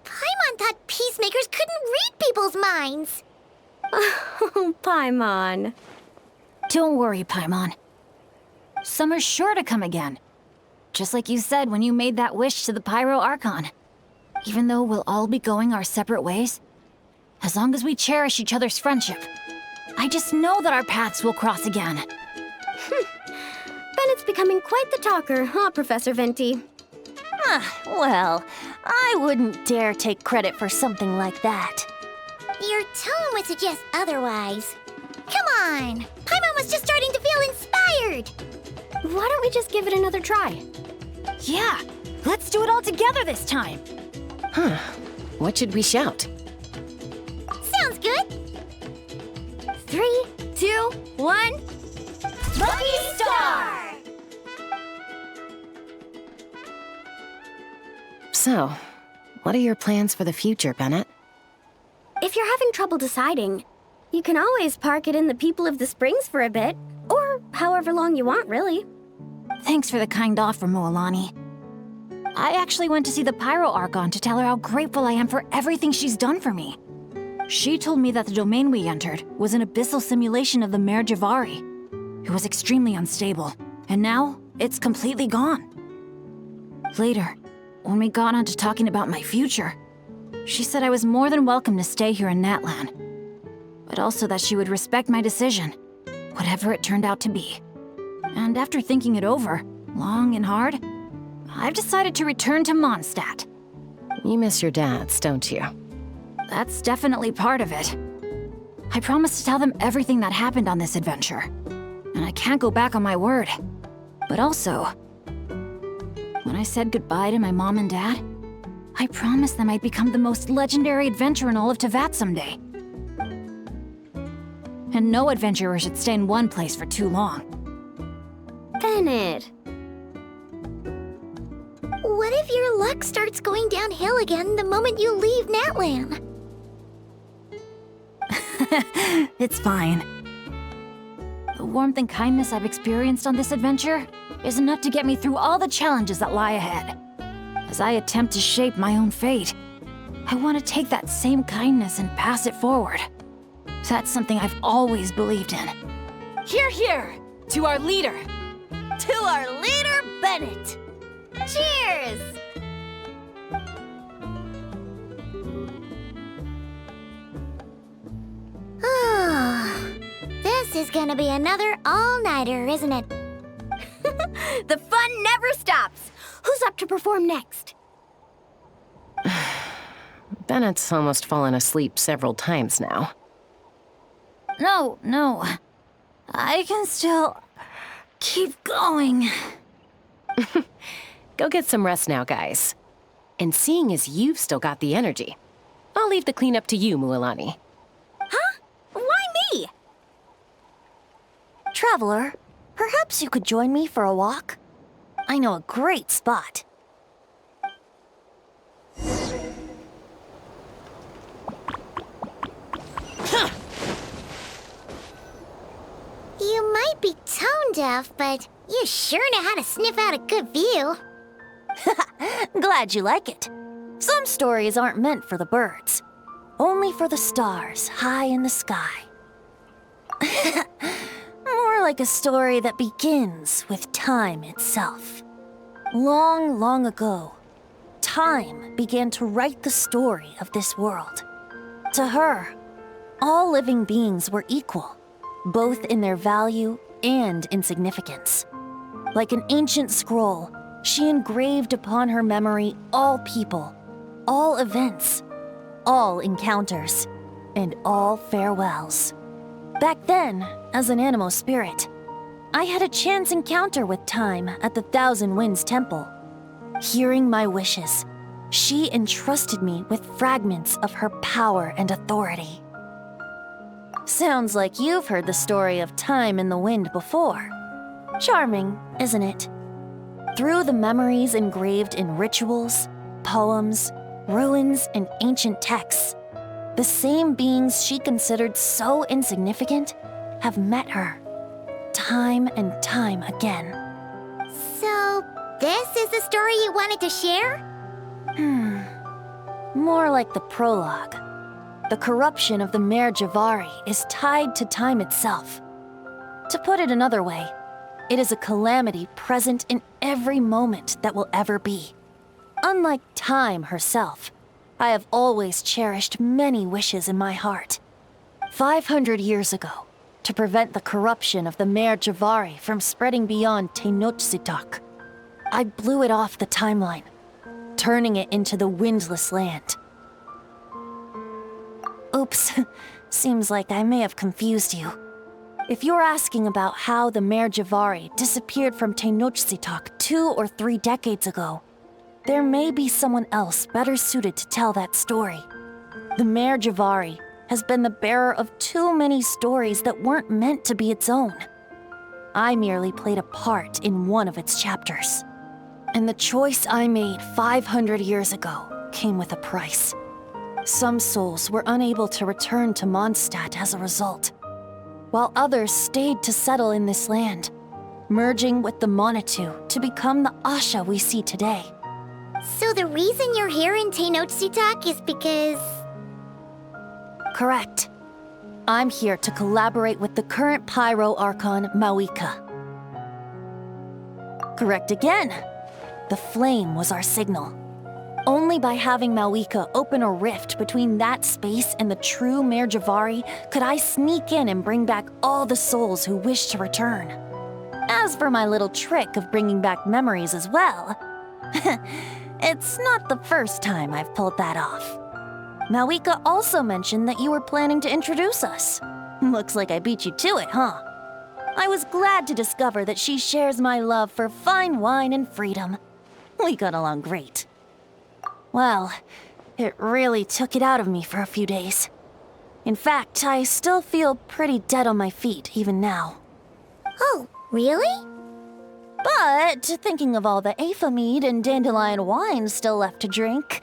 F: Paimon thought peacemakers couldn't read people's minds.
O: Oh, Paimon.
A: Don't worry, Paimon. Summer's sure to come again. Just like you said when you made that wish to the Pyro Archon. Even though we'll all be going our separate ways, as long as we cherish each other's friendship, I just know that our paths will cross again.
O: Bennett's becoming quite the talker, huh, Professor Venti?
R: Well, I wouldn't dare take credit for something like that.
F: Your tone would suggest otherwise. Come on! Paimon was just starting to feel inspired!
O: Why don't we just give it another try?
A: Yeah, let's do it all together this time.
C: Huh. What should we shout?
F: Sounds good!
O: 3, 2, 1.
F: Lucky Star!
C: So, what are your plans for the future, Bennett?
O: If you're having trouble deciding, you can always park it in the People of the Springs for a bit. Or however long you want, really.
A: Thanks for the kind offer, Mualani. I actually went to see the Pyro Archon to tell her how grateful I am for everything she's done for me. She told me that the domain we entered was an abyssal simulation of the Mare Javari. It was extremely unstable, and now it's completely gone. Later, when we got on to talking about my future, she said I was more than welcome to stay here in Natlan, but also that she would respect my decision, whatever it turned out to be. And after thinking it over, long and hard, I've decided to return to Mondstadt.
C: You miss your dads, don't you?
A: That's definitely part of it. I promised to tell them everything that happened on this adventure, and I can't go back on my word. But also, when I said goodbye to my mom and dad, I promised them I'd become the most legendary adventurer in all of Teyvat someday. And no adventurer should stay in one place for too long.
O: Bennett.
F: What if your luck starts going downhill again the moment you leave Natlan?
A: It's fine. The warmth and kindness I've experienced on this adventure is enough to get me through all the challenges that lie ahead. As I attempt to shape my own fate, I want to take that same kindness and pass it forward. That's something I've always believed in.
R: Hear, hear! To our leader! To our leader, Bennett!
F: Cheers! This is gonna be another all-nighter, isn't it?
O: The fun never stops! Who's up to perform next?
C: Bennett's almost fallen asleep several times now.
A: No. I can still keep going.
C: Go get some rest now, guys. And seeing as you've still got the energy, I'll leave the cleanup to you, Mualani.
O: Huh? Why me?
R: Traveler, Perhaps you could join me for a walk? I know a great spot.
F: You might be tone deaf, but you sure know how to sniff out a good view.
R: Glad you like it. Some stories aren't meant for the birds, only for the stars high in the sky. More like a story that begins with time itself. Long, long ago, time began to write the story of this world. To her, all living beings were equal, both in their value and in significance. Like an ancient scroll, she engraved upon her memory all people, all events, all encounters, and all farewells. Back then, as an animal spirit, I had a chance encounter with time at the Thousand Winds Temple. Hearing my wishes, she entrusted me with fragments of her power and authority. Sounds like you've heard the story of time in the wind before. Charming, isn't it? Through the memories engraved in rituals, poems, ruins, and ancient texts, the same beings she considered so insignificant have met her, time and time again.
F: So, this is the story you wanted to share?
R: More like the prologue. The corruption of the Mare Javari is tied to time itself. To put it another way, it is a calamity present in every moment that will ever be. Unlike time herself, I have always cherished many wishes in my heart. 500 years ago, to prevent the corruption of the Mare Javari from spreading beyond Tenochtitlan, I blew it off the timeline, turning it into the Windless Land. Oops, seems like I may have confused you. If you're asking about how the Mare Javari disappeared from Tenochtitlan 2 or 3 decades ago, there may be someone else better suited to tell that story. The Mare Javari has been the bearer of too many stories that weren't meant to be its own. I merely played a part in one of its chapters. And the choice I made 500 years ago came with a price. Some souls were unable to return to Mondstadt as a result, while others stayed to settle in this land, merging with the Monitu to become the Asha we see today.
F: So the reason you're here in Tenochtitlan is because...
R: Correct. I'm here to collaborate with the current Pyro Archon, Mawika. Correct again. The flame was our signal. Only by having Mawika open a rift between that space and the true Mare Javari could I sneak in and bring back all the souls who wish to return. As for my little trick of bringing back memories as well, it's not the first time I've pulled that off. Mawika also mentioned that you were planning to introduce us. Looks like I beat you to it, huh? I was glad to discover that she shares my love for fine wine and freedom. We got along great. Well, it really took it out of me for a few days. In fact, I still feel pretty dead on my feet even now.
F: Oh, really?
R: But thinking of all the Afa mead and dandelion wine still left to drink,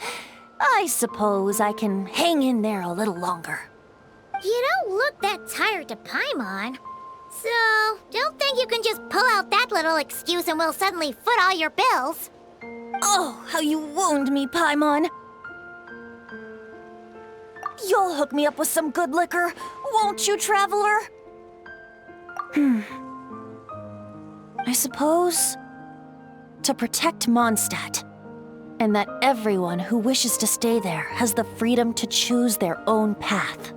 R: I suppose I can hang in there a little longer.
F: You don't look that tired to Paimon. So, don't think you can just pull out that little excuse and we'll suddenly foot all your bills.
R: Oh, how you wound me, Paimon. You'll hook me up with some good liquor, won't you, traveler? I suppose to protect Mondstadt, and that everyone who wishes to stay there has the freedom to choose their own path.